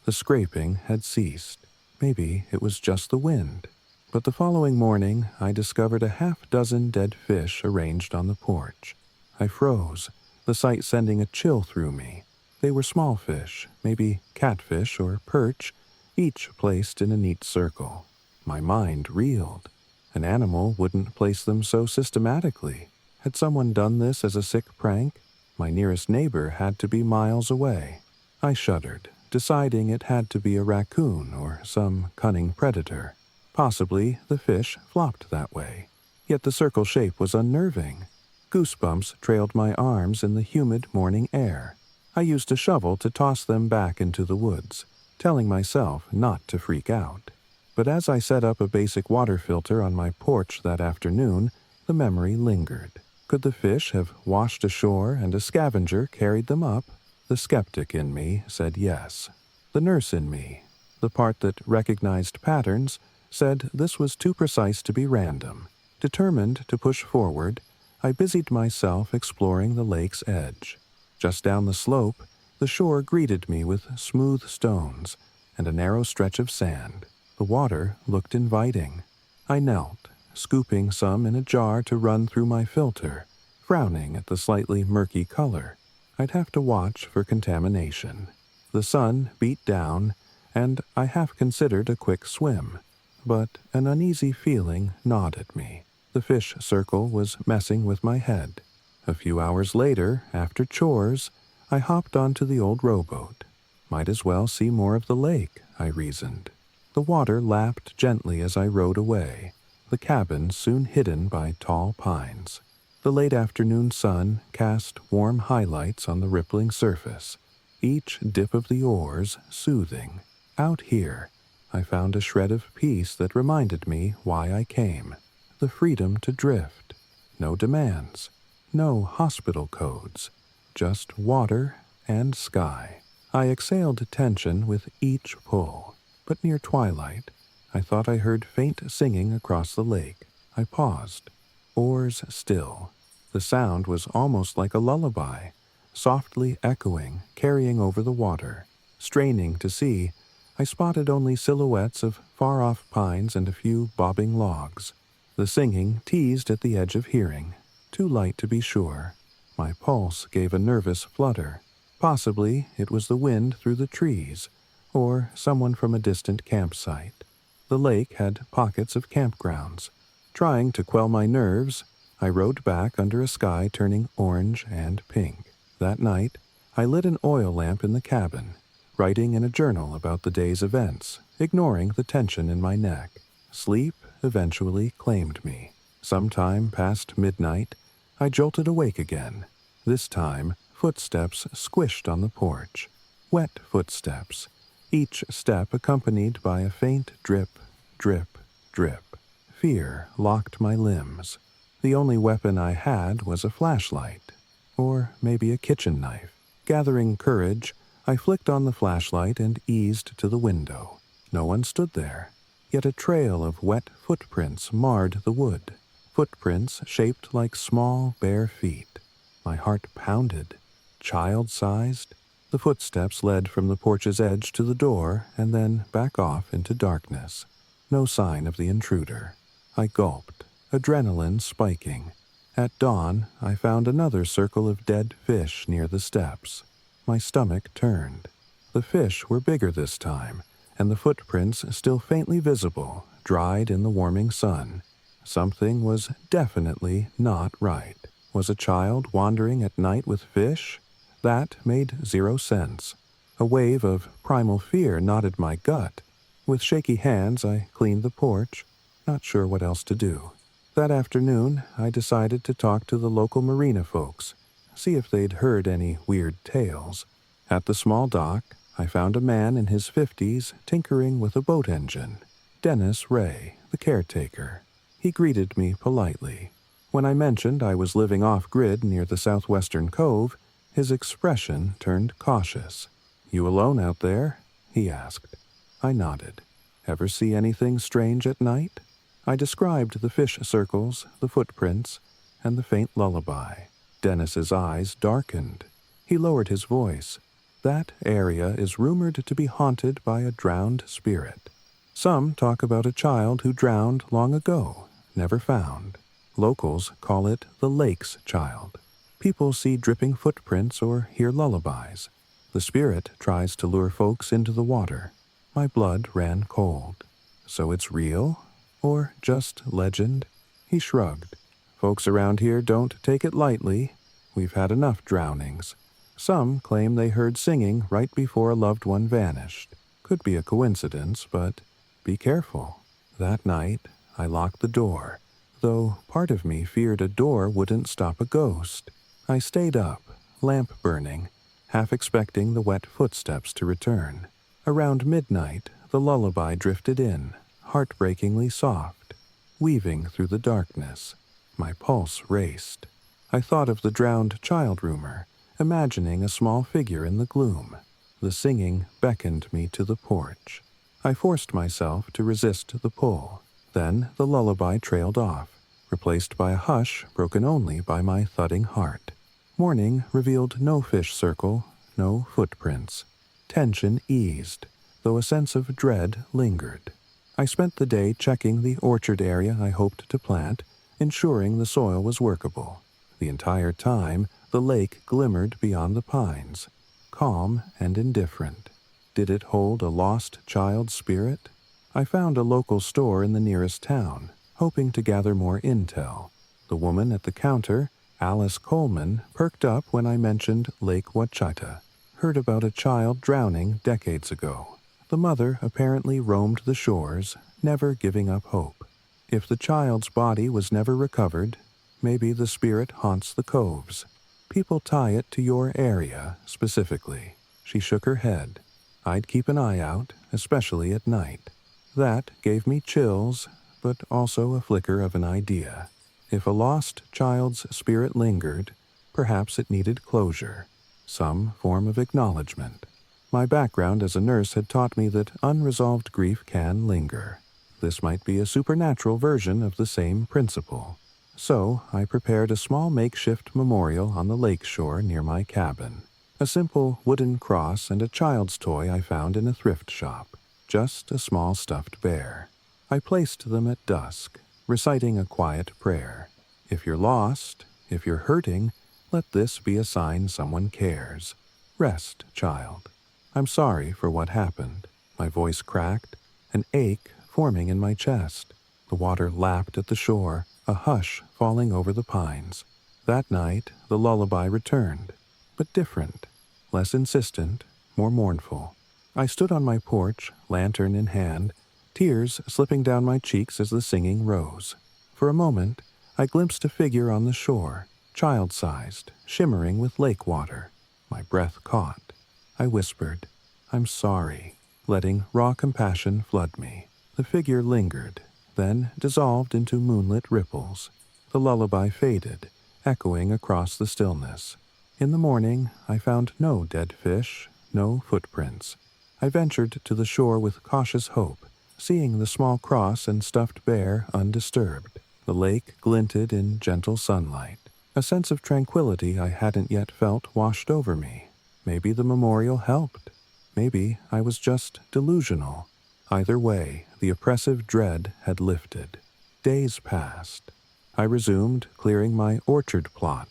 The scraping had ceased. Maybe it was just the wind. But the following morning, I discovered a half-dozen dead fish arranged on the porch. I froze, the sight sending a chill through me. They were small fish, maybe catfish or perch, each placed in a neat circle. My mind reeled. An animal wouldn't place them so systematically. Had someone done this as a sick prank? My nearest neighbor had to be miles away. I shuddered, deciding it had to be a raccoon or some cunning predator. Possibly the fish flopped that way. Yet the circle shape was unnerving. Goosebumps trailed my arms in the humid morning air. I used a shovel to toss them back into the woods, telling myself not to freak out. But as I set up a basic water filter on my porch that afternoon, the memory lingered. Could the fish have washed ashore and a scavenger carried them up? The skeptic in me said yes. The nurse in me, the part that recognized patterns, said this was too precise to be random. Determined to push forward, I busied myself exploring the lake's edge. Just down the slope, the shore greeted me with smooth stones and a narrow stretch of sand. The water looked inviting. I knelt, scooping some in a jar to run through my filter, frowning at the slightly murky color. I'd have to watch for contamination. The sun beat down, and I half considered a quick swim. But an uneasy feeling gnawed at me. The fish circle was messing with my head. A few hours later, after chores, I hopped onto the old rowboat. Might as well see more of the lake, I reasoned. The water lapped gently as I rowed away, the cabin soon hidden by tall pines. The late afternoon sun cast warm highlights on the rippling surface, each dip of the oars soothing. Out here, I found a shred of peace that reminded me why I came. The freedom to drift. No demands. No hospital codes. Just water and sky. I exhaled tension with each pull, but near twilight, I thought I heard faint singing across the lake. I paused. Oars still. The sound was almost like a lullaby, softly echoing, carrying over the water. Straining to see, I spotted only silhouettes of far-off pines and a few bobbing logs. The singing teased at the edge of hearing, too light to be sure. My pulse gave a nervous flutter. Possibly it was the wind through the trees, or someone from a distant campsite. The lake had pockets of campgrounds. Trying to quell my nerves, I rowed back under a sky turning orange and pink. That night, I lit an oil lamp in the cabin, writing in a journal about the day's events, ignoring the tension in my neck. Sleep eventually claimed me. Sometime past midnight, I jolted awake again. This time, footsteps squished on the porch. Wet footsteps, each step accompanied by a faint drip, drip, drip. Fear locked my limbs. The only weapon I had was a flashlight, or maybe a kitchen knife. Gathering courage, I flicked on the flashlight and eased to the window. No one stood there, yet a trail of wet footprints marred the wood. Footprints shaped like small, bare feet. My heart pounded. Child-sized? The footsteps led from the porch's edge to the door and then back off into darkness. No sign of the intruder. I gulped, adrenaline spiking. At dawn, I found another circle of dead fish near the steps. My stomach turned. The fish were bigger this time, and the footprints still faintly visible, dried in the warming sun. Something was definitely not right. Was a child wandering at night with fish? That made zero sense. A wave of primal fear knotted my gut. With shaky hands, I cleaned the porch, not sure what else to do. That afternoon, I decided to talk to the local marina folks, see if they'd heard any weird tales. At the small dock, I found a man in his 50s tinkering with a boat engine. Dennis Ray, the caretaker. He greeted me politely. When I mentioned I was living off-grid near the southwestern cove, his expression turned cautious. "You alone out there?" he asked. I nodded. "Ever see anything strange at night?" I described the fish circles, the footprints, and the faint lullaby. Dennis's eyes darkened. He lowered his voice. "That area is rumored to be haunted by a drowned spirit." Some talk about a child who drowned long ago, never found. Locals call it the lake's child. People see dripping footprints or hear lullabies. The spirit tries to lure folks into the water. My blood ran cold. So it's real? Or just legend? He shrugged. Folks around here don't take it lightly. We've had enough drownings. Some claim they heard singing right before a loved one vanished. Could be a coincidence, but be careful. That night, I locked the door, though part of me feared a door wouldn't stop a ghost. I stayed up, lamp burning, half expecting the wet footsteps to return. Around midnight, the lullaby drifted in, heartbreakingly soft, weaving through the darkness. My pulse raced. I thought of the drowned child rumor, imagining a small figure in the gloom. The singing beckoned me to the porch. I forced myself to resist the pull. Then the lullaby trailed off, replaced by a hush broken only by my thudding heart. Morning revealed no fish circle, no footprints. Tension eased, though a sense of dread lingered. I spent the day checking the orchard area I hoped to plant, ensuring the soil was workable. The entire time, the lake glimmered beyond the pines, calm and indifferent. Did it hold a lost child's spirit? I found a local store in the nearest town, hoping to gather more intel. The woman at the counter, Alice Coleman, perked up when I mentioned Lake Wachita. Heard about a child drowning decades ago. The mother apparently roamed the shores, never giving up hope. If the child's body was never recovered, maybe the spirit haunts the coves. People tie it to your area, specifically. She shook her head. I'd keep an eye out, especially at night. That gave me chills, but also a flicker of an idea. If a lost child's spirit lingered, perhaps it needed closure, some form of acknowledgement. My background as a nurse had taught me that unresolved grief can linger. This might be a supernatural version of the same principle. So I prepared a small makeshift memorial on the lake shore near my cabin. A simple wooden cross and a child's toy I found in a thrift shop. Just a small stuffed bear. I placed them at dusk, reciting a quiet prayer. If you're lost, if you're hurting, let this be a sign someone cares. Rest, child. I'm sorry for what happened. My voice cracked, an ache forming in my chest. The water lapped at the shore, a hush falling over the pines. That night, the lullaby returned, but different, less insistent, more mournful. I stood on my porch, lantern in hand, tears slipping down my cheeks as the singing rose. For a moment, I glimpsed a figure on the shore, child-sized, shimmering with lake water. My breath caught. I whispered, "I'm sorry," letting raw compassion flood me. The figure lingered, then dissolved into moonlit ripples. The lullaby faded, echoing across the stillness. In the morning, I found no dead fish, no footprints. I ventured to the shore with cautious hope, seeing the small cross and stuffed bear undisturbed. The lake glinted in gentle sunlight. A sense of tranquility I hadn't yet felt washed over me. Maybe the memorial helped. Maybe I was just delusional. Either way, the oppressive dread had lifted. Days passed. I resumed clearing my orchard plot,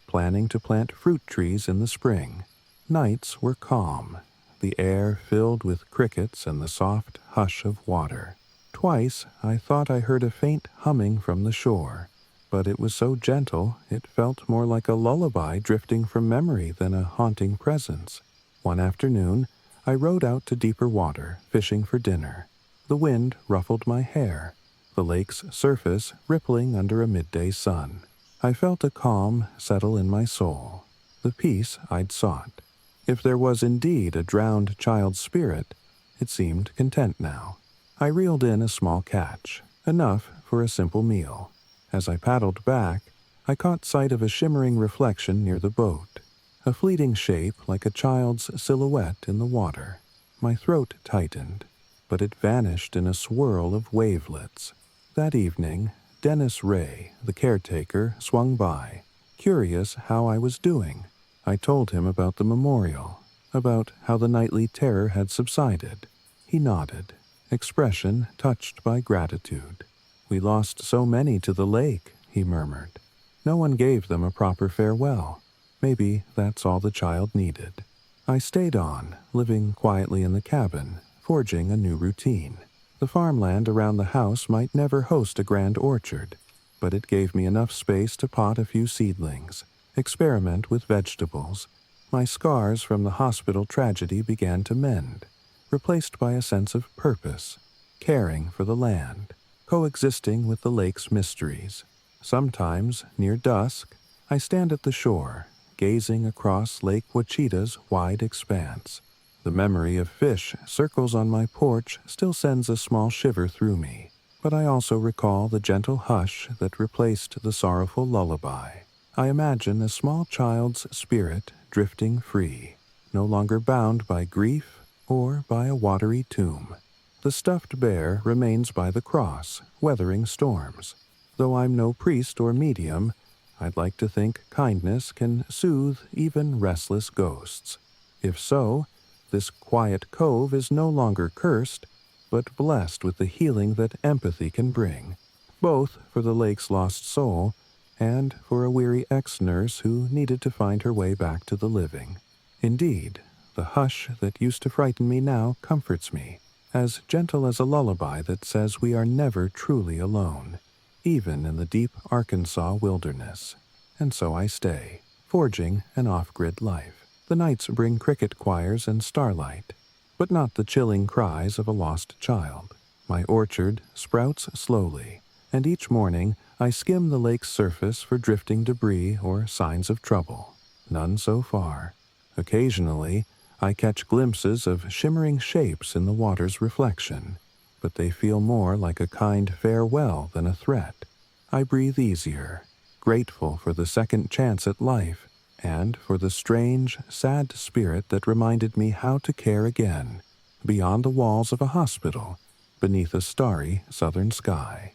planning to plant fruit trees in the spring. Nights were calm, the air filled with crickets and the soft hush of water. Twice I thought I heard a faint humming from the shore, but it was so gentle it felt more like a lullaby drifting from memory than a haunting presence. One afternoon, I rowed out to deeper water, fishing for dinner. The wind ruffled my hair, the lake's surface rippling under a midday sun. I felt a calm settle in my soul, the peace I'd sought. If there was indeed a drowned child's spirit, it seemed content now. I reeled in a small catch, enough for a simple meal. As I paddled back, I caught sight of a shimmering reflection near the boat, a fleeting shape like a child's silhouette in the water. My throat tightened, but it vanished in a swirl of wavelets. That evening, Dennis Ray, the caretaker, swung by, curious how I was doing. I told him about the memorial, about how the nightly terror had subsided. He nodded. expression touched by gratitude. "We lost so many to the lake," he murmured. "No one gave them a proper farewell. Maybe that's all the child needed." I stayed on, living quietly in the cabin, forging a new routine. The farmland around the house might never host a grand orchard, but it gave me enough space to pot a few seedlings, experiment with vegetables. My scars from the hospital tragedy began to mend, replaced by a sense of purpose, caring for the land, coexisting with the lake's mysteries. Sometimes, near dusk, I stand at the shore, gazing across Lake Wachita's wide expanse. The memory of fish circles on my porch still sends a small shiver through me, but I also recall the gentle hush that replaced the sorrowful lullaby. I imagine a small child's spirit drifting free, no longer bound by grief or by a watery tomb. The stuffed bear remains by the cross, weathering storms. Though I'm no priest or medium, I'd like to think kindness can soothe even restless ghosts. If so, this quiet cove is no longer cursed, but blessed with the healing that empathy can bring, both for the lake's lost soul and for a weary ex-nurse who needed to find her way back to the living. Indeed, the hush that used to frighten me now comforts me, as gentle as a lullaby that says we are never truly alone, even in the deep Arkansas wilderness. And so I stay, forging an off-grid life. The nights bring cricket choirs and starlight, but not the chilling cries of a lost child. My orchard sprouts slowly, and each morning I skim the lake's surface for drifting debris or signs of trouble. None so far. Occasionally, I catch glimpses of shimmering shapes in the water's reflection, but they feel more like a kind farewell than a threat. I breathe easier, grateful for the second chance at life, and for the strange, sad spirit that reminded me how to care again, beyond the walls of a hospital, beneath a starry southern sky.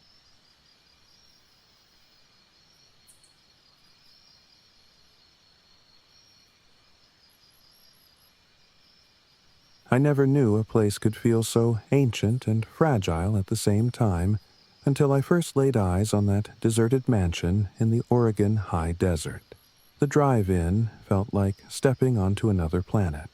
I never knew a place could feel so ancient and fragile at the same time until I first laid eyes on that deserted mansion in the Oregon high desert. The drive-in felt like stepping onto another planet.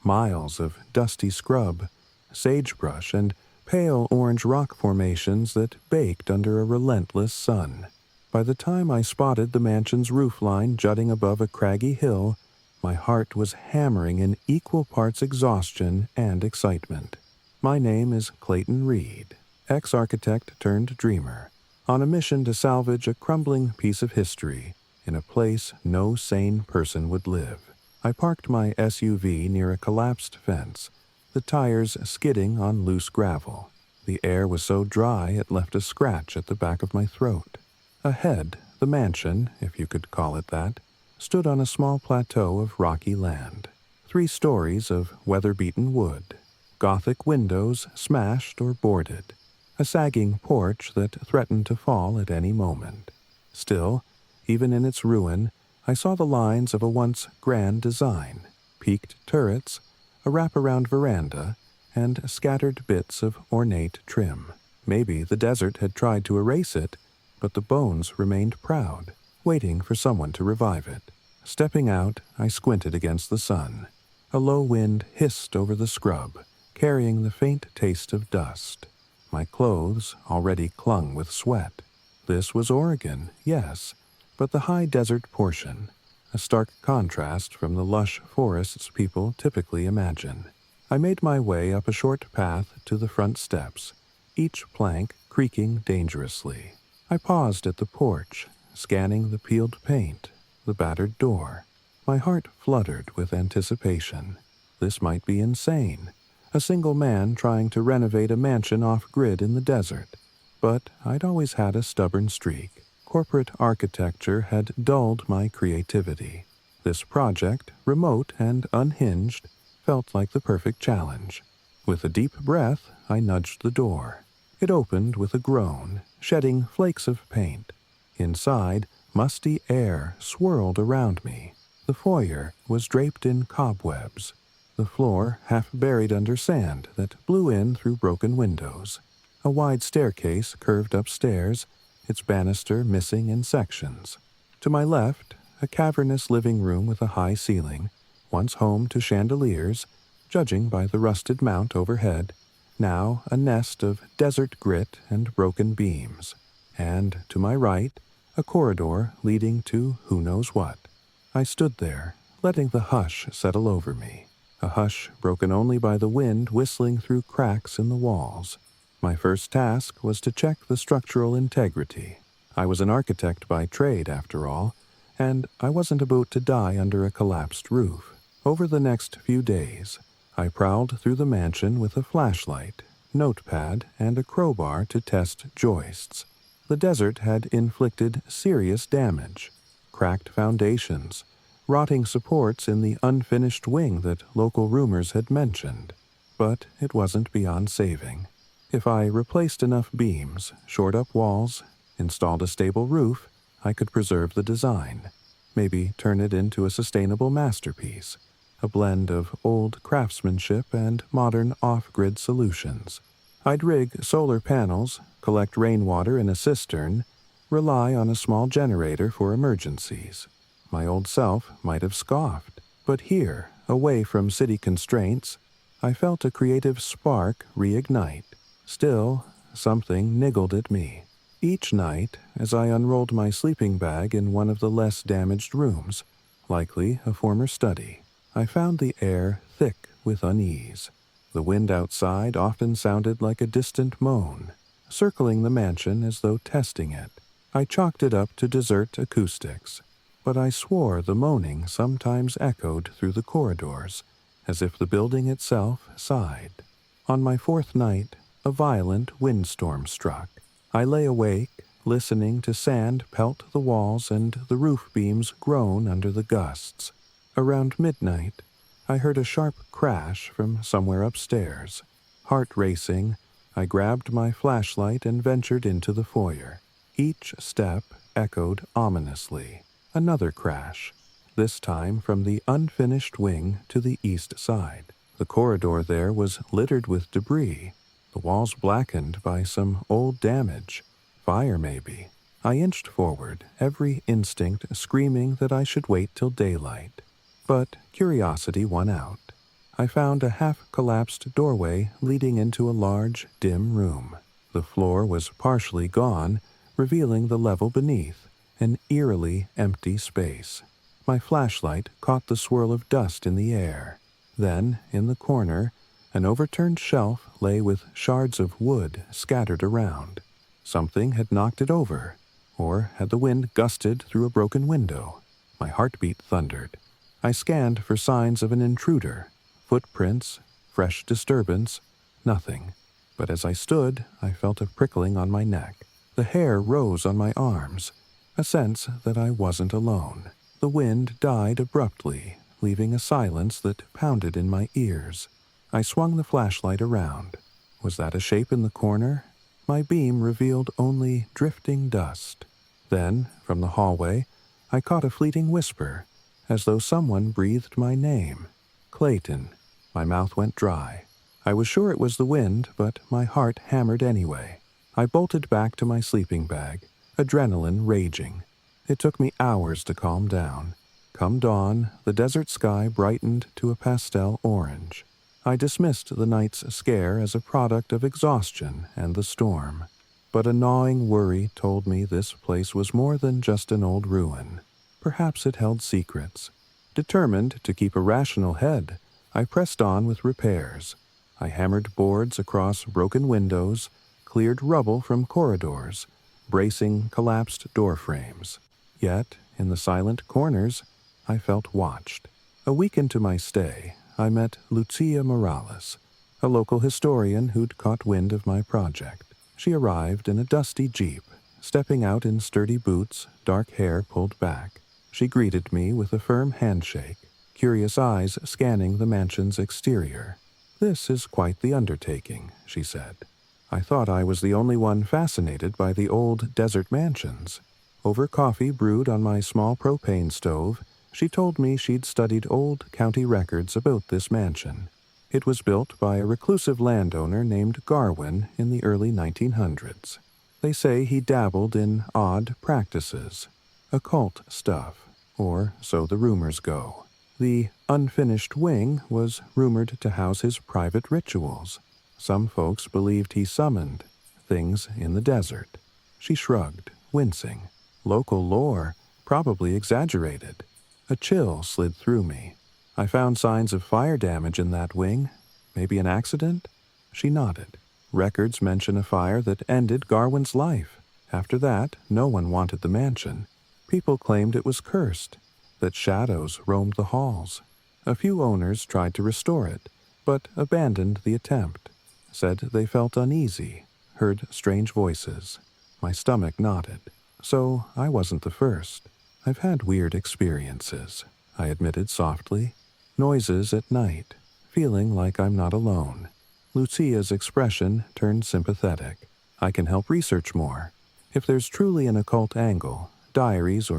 Miles of dusty scrub, sagebrush, and pale orange rock formations that baked under a relentless sun. By the time I spotted the mansion's roofline jutting above a craggy hill, my heart was hammering in equal parts exhaustion and excitement. My name is Clayton Reed, ex-architect turned dreamer, on a mission to salvage a crumbling piece of history in a place no sane person would live. I parked my SUV near a collapsed fence, the tires skidding on loose gravel. The air was so dry it left a scratch at the back of my throat. Ahead, the mansion, if you could call it that, stood on a small plateau of rocky land. 3 stories of weather-beaten wood, Gothic windows smashed or boarded, a sagging porch that threatened to fall at any moment. Still, even in its ruin, I saw the lines of a once grand design, peaked turrets, a wraparound veranda, and scattered bits of ornate trim. Maybe the desert had tried to erase it, but the bones remained proud, waiting for someone to revive it. Stepping out, I squinted against the sun. A low wind hissed over the scrub, carrying the faint taste of dust. My clothes already clung with sweat. This was Oregon, yes, but the high desert portion, a stark contrast from the lush forests people typically imagine. I made my way up a short path to the front steps, each plank creaking dangerously. I paused at the porch, scanning the peeled paint, the battered door. My heart fluttered with anticipation. This might be insane, a single man trying to renovate a mansion off-grid in the desert. But I'd always had a stubborn streak. Corporate architecture had dulled my creativity. This project, remote and unhinged, felt like the perfect challenge. With a deep breath, I nudged the door. It opened with a groan, shedding flakes of paint. Inside, musty air swirled around me. The foyer was draped in cobwebs. The the floor half buried under sand that blew in through broken windows. A wide staircase curved upstairs, its banister missing in sections. To my left, a cavernous living room with a high ceiling, once home to chandeliers, judging by the rusted mount overhead, now a nest of desert grit and broken beams. And to my right, a corridor leading to who knows what. I stood there, letting the hush settle over me, a hush broken only by the wind whistling through cracks in the walls. My first task was to check the structural integrity. I was an architect by trade, after all, and I wasn't about to die under a collapsed roof. Over the next few days, I prowled through the mansion with a flashlight, notepad, and a crowbar to test joists. The desert had inflicted serious damage, cracked foundations, rotting supports in the unfinished wing that local rumors had mentioned. But it wasn't beyond saving. If I replaced enough beams, shored up walls, installed a stable roof, I could preserve the design, maybe turn it into a sustainable masterpiece, a blend of old craftsmanship and modern off-grid solutions. I'd rig solar panels, collect rainwater in a cistern, rely on a small generator for emergencies. My old self might have scoffed, but here, away from city constraints, I felt a creative spark reignite. Still, something niggled at me. Each night, as I unrolled my sleeping bag in one of the less damaged rooms, likely a former study, I found the air thick with unease. The wind outside often sounded like a distant moan, circling the mansion as though testing it. I chalked it up to desert acoustics, but I swore the moaning sometimes echoed through the corridors, as if the building itself sighed. On my fourth night, a violent windstorm struck. I lay awake, listening to sand pelt the walls and the roof beams groan under the gusts. Around midnight, I heard a sharp crash from somewhere upstairs. Heart racing, I grabbed my flashlight and ventured into the foyer. Each step echoed ominously. Another crash, this time from the unfinished wing to the east side. The corridor there was littered with debris, the walls blackened by some old damage. Fire, maybe. I inched forward, every instinct screaming that I should wait till daylight. But curiosity won out. I found a half-collapsed doorway leading into a large, dim room. The floor was partially gone, revealing the level beneath, an eerily empty space. My flashlight caught the swirl of dust in the air. Then, in the corner, an overturned shelf lay with shards of wood scattered around. Something had knocked it over, or had the wind gusted through a broken window. My heartbeat thundered. I scanned for signs of an intruder. Footprints, fresh disturbance, nothing. But as I stood, I felt a prickling on my neck. The hair rose on my arms, a sense that I wasn't alone. The wind died abruptly, leaving a silence that pounded in my ears. I swung the flashlight around. Was that a shape in the corner? My beam revealed only drifting dust. Then, from the hallway, I caught a fleeting whisper, as though someone breathed my name. Clayton. My mouth went dry. I was sure it was the wind, but my heart hammered anyway. I bolted back to my sleeping bag, adrenaline raging. It took me hours to calm down. Come dawn, the desert sky brightened to a pastel orange. I dismissed the night's scare as a product of exhaustion and the storm. But a gnawing worry told me this place was more than just an old ruin. Perhaps it held secrets. Determined to keep a rational head, I pressed on with repairs. I hammered boards across broken windows, cleared rubble from corridors, bracing collapsed door frames. Yet, in the silent corners, I felt watched. A week into my stay, I met Lucia Morales, a local historian who'd caught wind of my project. She arrived in a dusty jeep, stepping out in sturdy boots, dark hair pulled back. She greeted me with a firm handshake, curious eyes scanning the mansion's exterior. "This is quite the undertaking," she said. I thought I was the only one fascinated by the old desert mansions. Over coffee brewed on my small propane stove, She told me she'd studied old county records about this mansion. It was built by a reclusive landowner named Garwin in the early 1900s. They say he dabbled in odd practices, occult stuff, or so the rumors go. The unfinished wing was rumored to house his private rituals. Some folks believed he summoned things in the desert. She shrugged, wincing. Local lore, probably exaggerated. A chill slid through me. I found signs of fire damage in that wing. Maybe an accident? She nodded. Records mention a fire that ended Garwin's life. After that, no one wanted the mansion. People claimed it was cursed, that shadows roamed the halls. A few owners tried to restore it, but abandoned the attempt. Said they felt uneasy, heard strange voices. My stomach knotted. So I wasn't the first. I've had weird experiences, I admitted softly. Noises at night, feeling like I'm not alone. Lucia's expression turned sympathetic. I can help research more. If there's truly an occult angle, diaries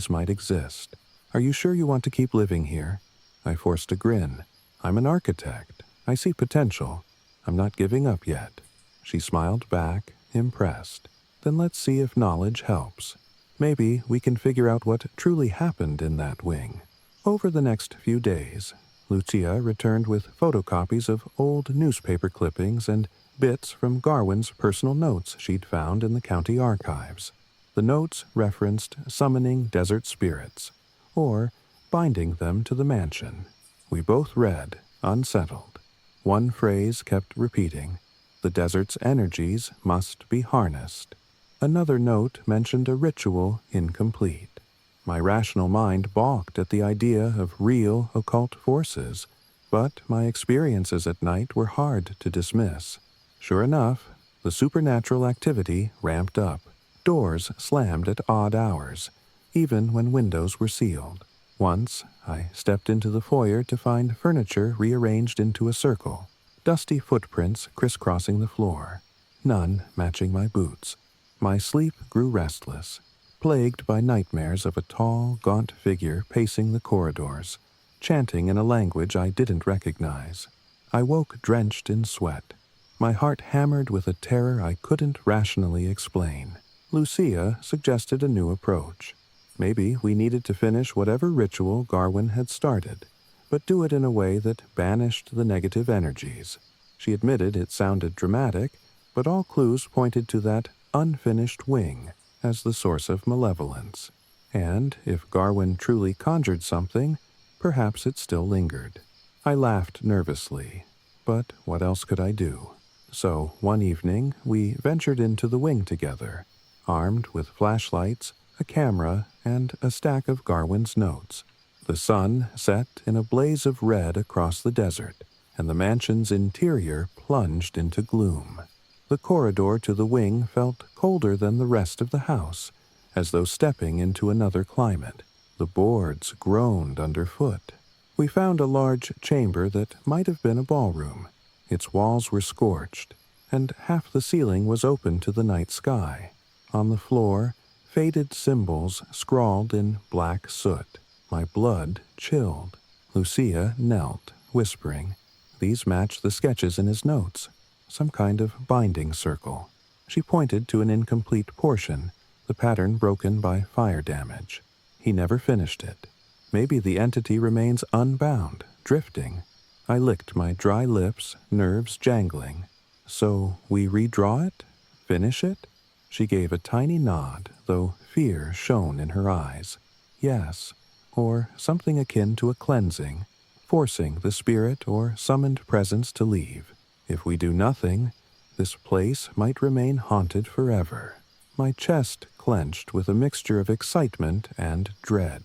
might exist. Are you sure you want to keep living here? I forced a grin. I'm an architect. I see potential. I'm not giving up yet. She smiled back, impressed. Then let's see if knowledge helps. Maybe we can figure out what truly happened in that wing. Over the next few days, Lucia returned with photocopies of old newspaper clippings and bits from Garwin's personal notes she'd found in the county archives. The notes referenced summoning desert spirits, or binding them to the mansion. We both read, unsettled. One phrase kept repeating, the desert's energies must be harnessed. Another note mentioned a ritual incomplete. My rational mind balked at the idea of real occult forces, but my experiences at night were hard to dismiss. Sure enough, the supernatural activity ramped up. Doors slammed at odd hours, even when windows were sealed. Once, I stepped into the foyer to find furniture rearranged into a circle, dusty footprints crisscrossing the floor, none matching my boots. My sleep grew restless, plagued by nightmares of a tall, gaunt figure pacing the corridors, chanting in a language I didn't recognize. I woke drenched in sweat, my heart hammered with a terror I couldn't rationally explain. Lucia suggested a new approach. Maybe we needed to finish whatever ritual Garwin had started, but do it in a way that banished the negative energies. She admitted it sounded dramatic, but all clues pointed to that unfinished wing as the source of malevolence. And if Garwin truly conjured something, perhaps it still lingered. I laughed nervously, but what else could I do? So one evening, we ventured into the wing together, armed with flashlights, a camera, and a stack of Garwin's notes. The sun set in a blaze of red across the desert, and the mansion's interior plunged into gloom. The corridor to the wing felt colder than the rest of the house, as though stepping into another climate. The boards groaned underfoot. We found a large chamber that might have been a ballroom. Its walls were scorched, and half the ceiling was open to the night sky. On the floor, faded symbols scrawled in black soot. My blood chilled. Lucia knelt, whispering, "These match the sketches in his notes. Some kind of binding circle." She pointed to an incomplete portion, the pattern broken by fire damage. He never finished it. Maybe the entity remains unbound, drifting. I licked my dry lips, nerves jangling. So we redraw it? Finish it? She gave a tiny nod, though fear shone in her eyes. Yes, or something akin to a cleansing, forcing the spirit or summoned presence to leave. If we do nothing, this place might remain haunted forever. My chest clenched with a mixture of excitement and dread.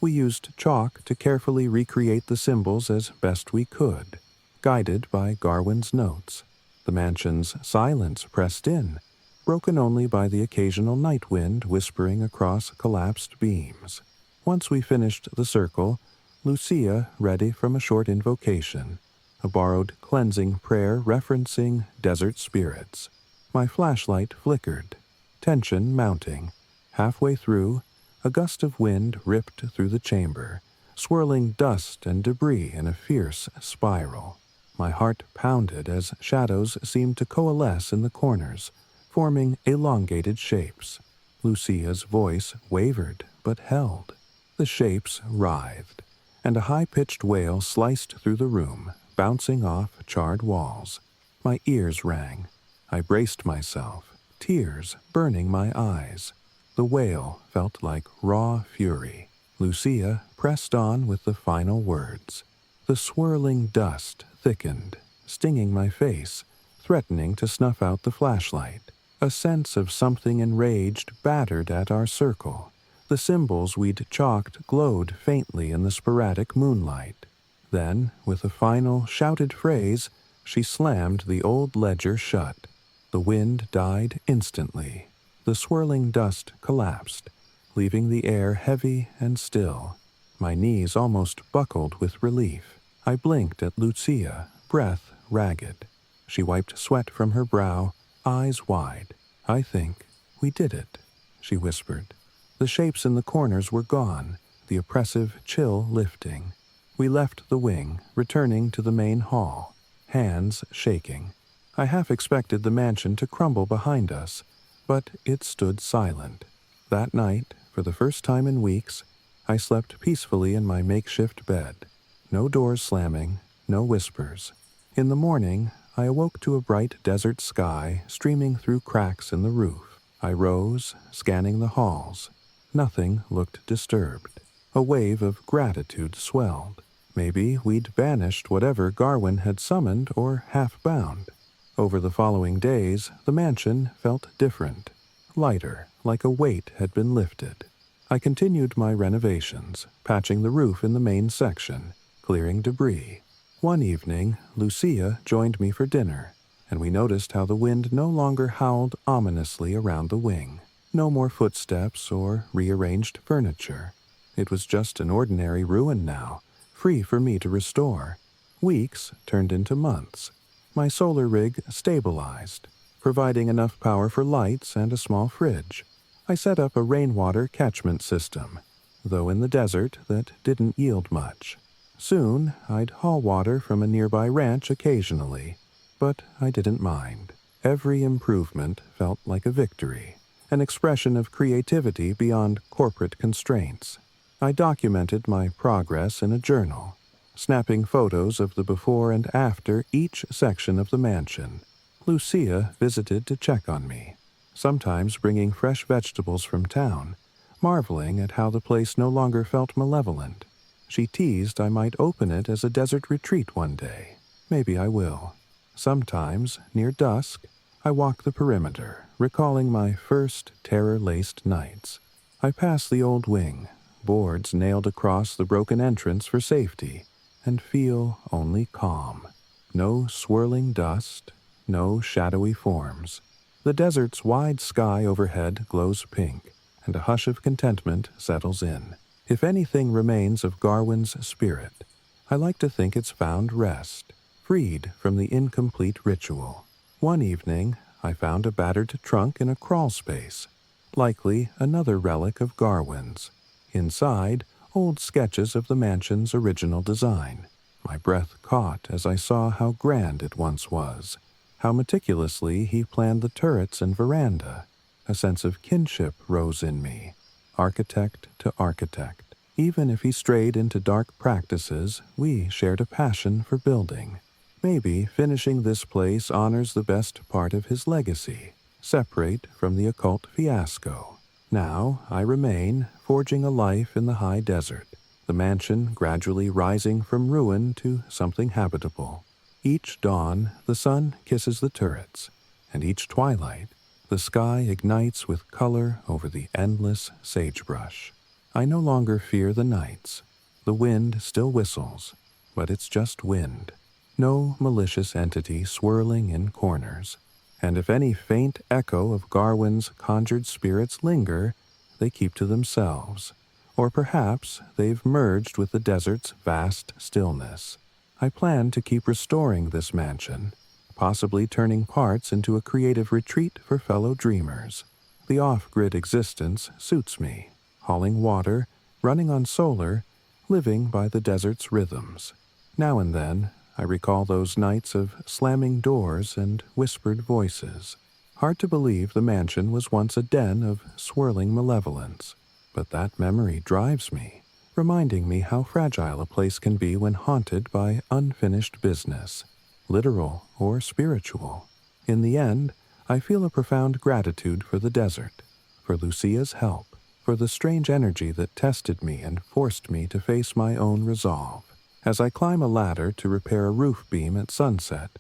We used chalk to carefully recreate the symbols as best we could, guided by Garwin's notes. The mansion's silence pressed in, broken only by the occasional night wind whispering across collapsed beams. Once we finished the circle, Lucia read from a short invocation, a borrowed cleansing prayer referencing desert spirits. My flashlight flickered, tension mounting. Halfway through, A gust of wind ripped through the chamber, swirling dust and debris in a fierce spiral. My heart pounded as shadows seemed to coalesce in the corners, forming elongated shapes. Lucia's voice wavered but held. The shapes writhed, and a high-pitched wail sliced through the room, bouncing off charred walls. My ears rang. I braced myself, tears burning my eyes. The wail felt like raw fury. Lucia pressed on with the final words. The swirling dust thickened, stinging my face, threatening to snuff out the flashlight. A sense of something enraged battered at our circle. The symbols we'd chalked glowed faintly in the sporadic moonlight. Then, with a final shouted phrase, she slammed the old ledger shut. The wind died instantly. The swirling dust collapsed, leaving the air heavy and still. My knees almost buckled with relief. I blinked at Lucia, breath ragged. She wiped sweat from her brow, eyes wide. "I think we did it," she whispered. The shapes in the corners were gone, the oppressive chill lifting. We left the wing, returning to the main hall, hands shaking. I half expected the mansion to crumble behind us, but it stood silent. That night, for the first time in weeks, I slept peacefully in my makeshift bed. No doors slamming, no whispers. In the morning, I awoke to a bright desert sky streaming through cracks in the roof. I rose, scanning the halls. Nothing looked disturbed. A wave of gratitude swelled. Maybe we'd banished whatever Garwin had summoned or half-bound. Over the following days, the mansion felt different, lighter, like a weight had been lifted. I continued my renovations, patching the roof in the main section, clearing debris. One evening, Lucia joined me for dinner, and we noticed how the wind no longer howled ominously around the wing. No more footsteps or rearranged furniture. It was just an ordinary ruin now, free for me to restore. Weeks turned into months. My solar rig stabilized, providing enough power for lights and a small fridge. I set up a rainwater catchment system, though in the desert that didn't yield much. Soon, I'd haul water from a nearby ranch occasionally, but I didn't mind. Every improvement felt like a victory, an expression of creativity beyond corporate constraints. I documented my progress in a journal, snapping photos of the before and after each section of the mansion. Lucia visited to check on me, sometimes bringing fresh vegetables from town, marveling at how the place no longer felt malevolent. She teased I might open it as a desert retreat one day. Maybe I will. Sometimes, near dusk, I walk the perimeter, recalling my first terror-laced nights. I pass the old wing, boards nailed across the broken entrance for safety, and feel only calm. No swirling dust, no shadowy forms. The desert's wide sky overhead glows pink, and a hush of contentment settles in. If anything remains of Garwin's spirit, I like to think it's found rest, freed from the incomplete ritual. One evening, I found a battered trunk in a crawl space, likely another relic of Garwin's. Inside, old sketches of the mansion's original design. My breath caught as I saw how grand it once was, how meticulously he planned the turrets and veranda. A sense of kinship rose in me, architect to architect. Even if he strayed into dark practices, we shared a passion for building. Maybe finishing this place honors the best part of his legacy, separate from the occult fiasco. Now I remain, forging a life in the high desert, the mansion gradually rising from ruin to something habitable. Each dawn, the sun kisses the turrets, and each twilight, the sky ignites with color over the endless sagebrush. I no longer fear the nights. The wind still whistles, but it's just wind. No malicious entity swirling in corners. And if any faint echo of Garwin's conjured spirits linger, they keep to themselves. Or perhaps they've merged with the desert's vast stillness. I plan to keep restoring this mansion, possibly turning parts into a creative retreat for fellow dreamers. The off-grid existence suits me. hauling water, running on solar, living by the desert's rhythms. Now and then, I recall those nights of slamming doors and whispered voices. Hard to believe the mansion was once a den of swirling malevolence, but that memory drives me, reminding me how fragile a place can be when haunted by unfinished business, literal or spiritual. In the end, I feel a profound gratitude for the desert, for Lucia's help, for the strange energy that tested me and forced me to face my own resolve. As I climb a ladder to repair a roof beam at sunset,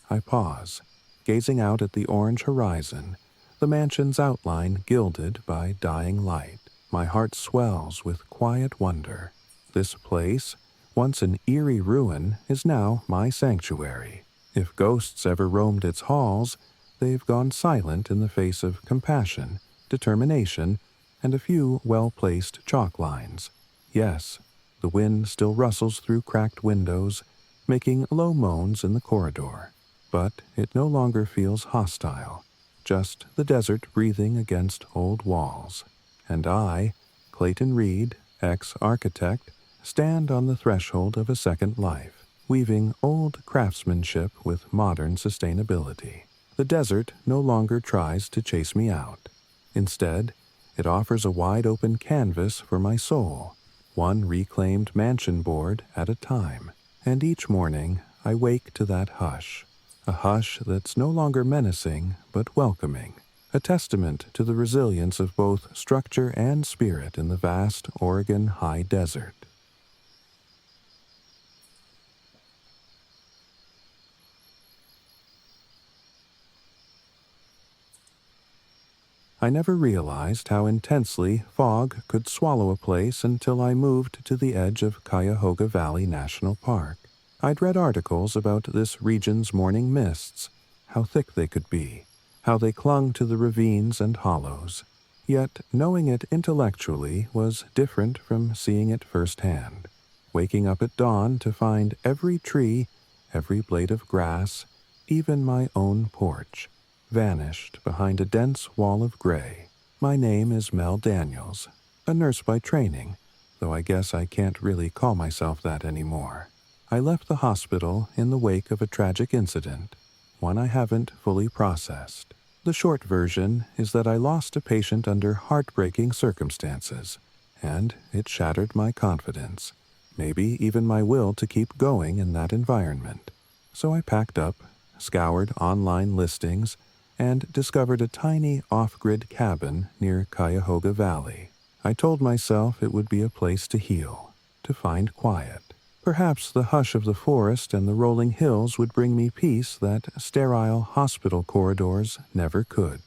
I pause, gazing out at the orange horizon, the mansion's outline gilded by dying light. My heart swells with quiet wonder. This place, once an eerie ruin, is now my sanctuary. If ghosts ever roamed its halls, they've gone silent in the face of compassion, determination, and a few well-placed chalk lines. Yes, the wind still rustles through cracked windows, making low moans in the corridor. But it no longer feels hostile, just the desert breathing against old walls. And I, Clayton Reed, ex-architect, stand on the threshold of a second life, weaving old craftsmanship with modern sustainability. The desert no longer tries to chase me out. Instead, it offers a wide-open canvas for my soul, one reclaimed mansion board at a time. And each morning, I wake to that hush, a hush that's no longer menacing but welcoming, a testament to the resilience of both structure and spirit in the vast Oregon high desert. I never realized how intensely fog could swallow a place until I moved to the edge of Cuyahoga Valley National Park. I'd read articles about this region's morning mists, how thick they could be, how they clung to the ravines and hollows. Yet knowing it intellectually was different from seeing it firsthand. Waking up at dawn to find every tree, every blade of grass, even my own porch, vanished behind a dense wall of gray. My name is Mel Daniels, a nurse by training, though I guess I can't really call myself that anymore. I left the hospital in the wake of a tragic incident, one I haven't fully processed. The short version is that I lost a patient under heartbreaking circumstances, and it shattered my confidence, maybe even my will to keep going in that environment. So I packed up, scoured online listings, and discovered a tiny off-grid cabin near Cuyahoga Valley. I told myself it would be a place to heal, to find quiet. Perhaps the hush of the forest and the rolling hills would bring me peace that sterile hospital corridors never could.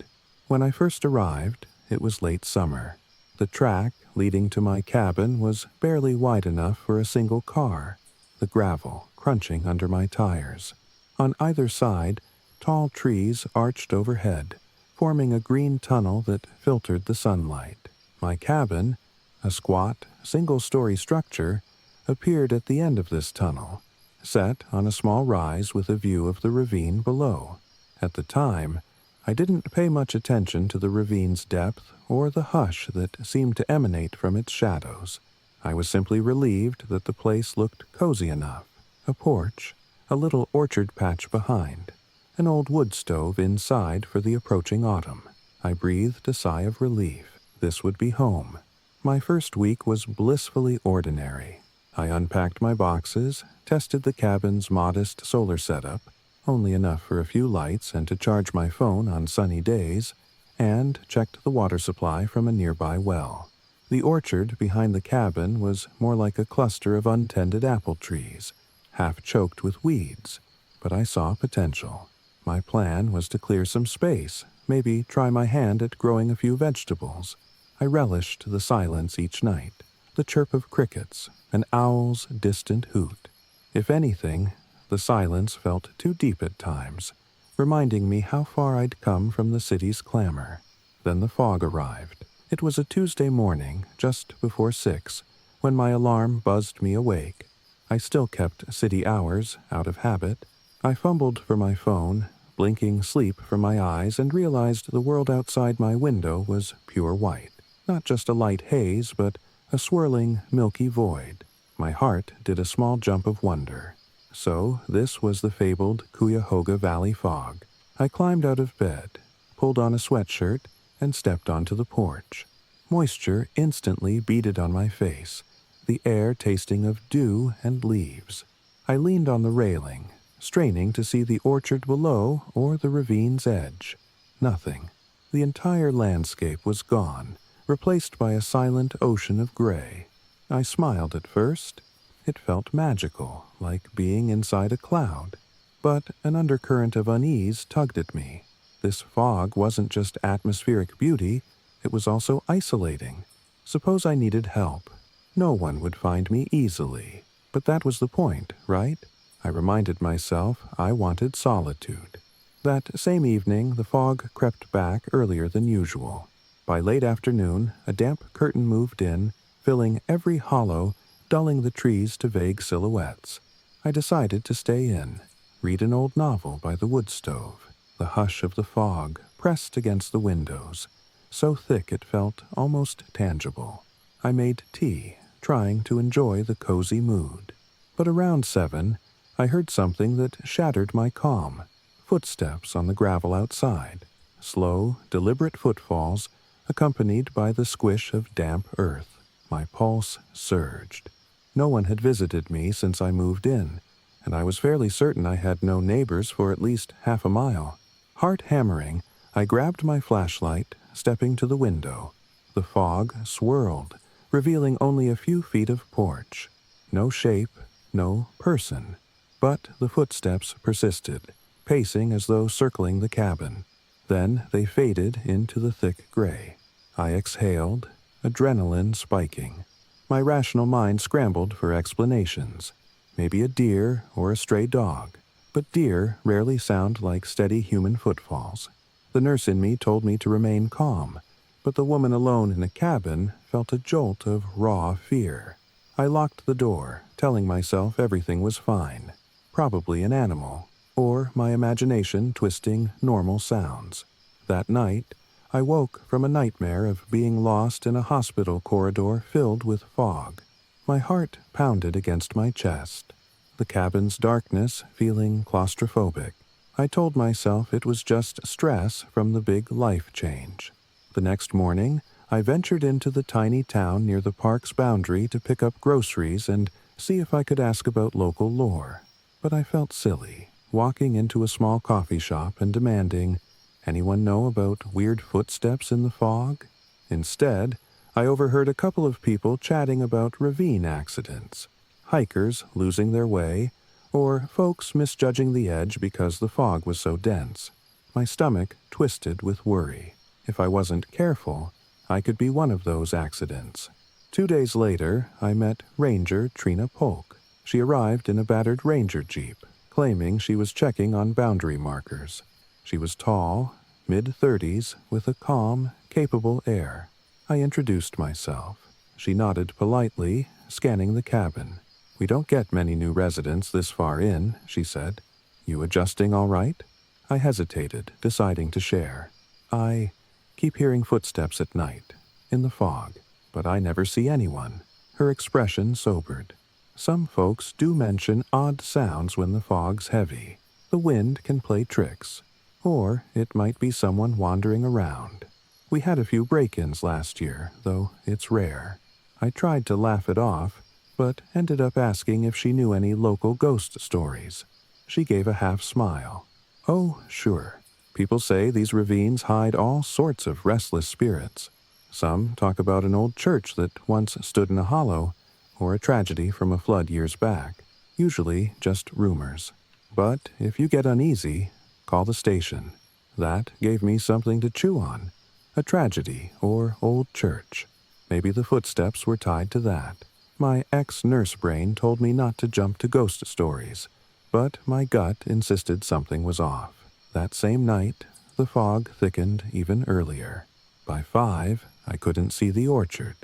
When I first arrived, it was late summer. The track leading to my cabin was barely wide enough for a single car, the gravel crunching under my tires. On either side, tall trees arched overhead, forming a green tunnel that filtered the sunlight. My cabin, a squat, single-story structure, appeared at the end of this tunnel, set on a small rise with a view of the ravine below. At the time, I didn't pay much attention to the ravine's depth or the hush that seemed to emanate from its shadows. I was simply relieved that the place looked cozy enough. A porch, a little orchard patch behind, an old wood stove inside for the approaching autumn. I breathed a sigh of relief. This would be home. My first week was blissfully ordinary. I unpacked my boxes, tested the cabin's modest solar setup, only enough for a few lights and to charge my phone on sunny days, and checked the water supply from a nearby well. The orchard behind the cabin was more like a cluster of untended apple trees, half choked with weeds, but I saw potential. My plan was to clear some space, maybe try my hand at growing a few vegetables. I relished the silence each night, the chirp of crickets, an owl's distant hoot. If anything, the silence felt too deep at times, reminding me how far I'd come from the city's clamor. Then the fog arrived. It was a Tuesday morning, just before 6, when my alarm buzzed me awake. I still kept city hours out of habit. I fumbled for my phone, blinking sleep from my eyes, and realized the world outside my window was pure white. Not just a light haze, but a swirling, milky void. My heart did a small jump of wonder. So this was the fabled Cuyahoga Valley fog. I climbed out of bed, pulled on a sweatshirt, and stepped onto the porch. Moisture instantly beaded on my face, the air tasting of dew and leaves. I leaned on the railing, straining to see the orchard below or the ravine's edge. Nothing. The entire landscape was gone, replaced by a silent ocean of gray. I smiled at first. It felt magical, like being inside a cloud. But an undercurrent of unease tugged at me. This fog wasn't just atmospheric beauty, it was also isolating. Suppose I needed help. No one would find me easily. But that was the point, right? I reminded myself I wanted solitude. That same evening, the fog crept back earlier than usual. By late afternoon, a damp curtain moved in, filling every hollow, dulling the trees to vague silhouettes. I decided to stay in, read an old novel by the wood stove. The hush of the fog pressed against the windows, so thick it felt almost tangible. I made tea, trying to enjoy the cozy mood. But around 7, I heard something that shattered my calm. Footsteps on the gravel outside. Slow, deliberate footfalls, accompanied by the squish of damp earth. My pulse surged. No one had visited me since I moved in, and I was fairly certain I had no neighbors for at least half a mile. Heart hammering, I grabbed my flashlight, stepping to the window. The fog swirled, revealing only a few feet of porch. No shape, no person. But the footsteps persisted, pacing as though circling the cabin. Then they faded into the thick gray. I exhaled, adrenaline spiking. My rational mind scrambled for explanations. Maybe a deer or a stray dog. But deer rarely sound like steady human footfalls. The nurse in me told me to remain calm, but the woman alone in a cabin felt a jolt of raw fear. I locked the door, telling myself everything was fine. Probably an animal, or my imagination twisting normal sounds. That night, I woke from a nightmare of being lost in a hospital corridor filled with fog. My heart pounded against my chest. The cabin's darkness feeling claustrophobic. I told myself it was just stress from the big life change. The next morning, I ventured into the tiny town near the park's boundary to pick up groceries and see if I could ask about local lore. But I felt silly, walking into a small coffee shop and demanding, "Anyone know about weird footsteps in the fog?" Instead, I overheard a couple of people chatting about ravine accidents, hikers losing their way, or folks misjudging the edge because the fog was so dense. My stomach twisted with worry. If I wasn't careful, I could be one of those accidents. 2 days later, I met Ranger Trina Polk. She arrived in a battered Ranger Jeep, claiming she was checking on boundary markers. She was tall, mid-30s, with a calm, capable air. I introduced myself. She nodded politely, scanning the cabin. "We don't get many new residents this far in," she said. "You adjusting all right?" I hesitated, deciding to share. "I keep hearing footsteps at night, in the fog, but I never see anyone." Her expression sobered. "Some folks do mention odd sounds when the fog's heavy. The wind can play tricks. Or it might be someone wandering around. We had a few break-ins last year, though it's rare." I tried to laugh it off, but ended up asking if she knew any local ghost stories. She gave a half-smile. "Oh, sure. People say these ravines hide all sorts of restless spirits. Some talk about an old church that once stood in a hollow, or a tragedy from a flood years back. Usually just rumors. But if you get uneasy, call the station." That gave me something to chew on. A tragedy or old church. Maybe the footsteps were tied to that. My ex-nurse brain told me not to jump to ghost stories, but my gut insisted something was off. That same night, the fog thickened even earlier. By 5, I couldn't see the orchard.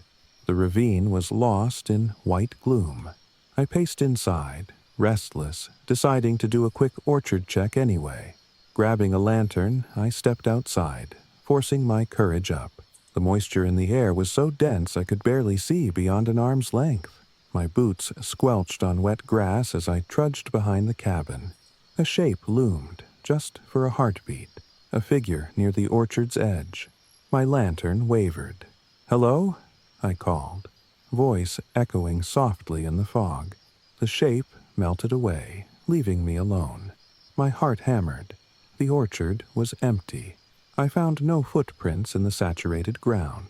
The ravine was lost in white gloom. I paced inside, restless, deciding to do a quick orchard check anyway. Grabbing a lantern, I stepped outside, forcing my courage up. The moisture in the air was so dense I could barely see beyond an arm's length. My boots squelched on wet grass as I trudged behind the cabin. A shape loomed, just for a heartbeat, a figure near the orchard's edge. My lantern wavered. "Hello?" I called, voice echoing softly in the fog. The shape melted away, leaving me alone. My heart hammered. The orchard was empty. I found no footprints in the saturated ground.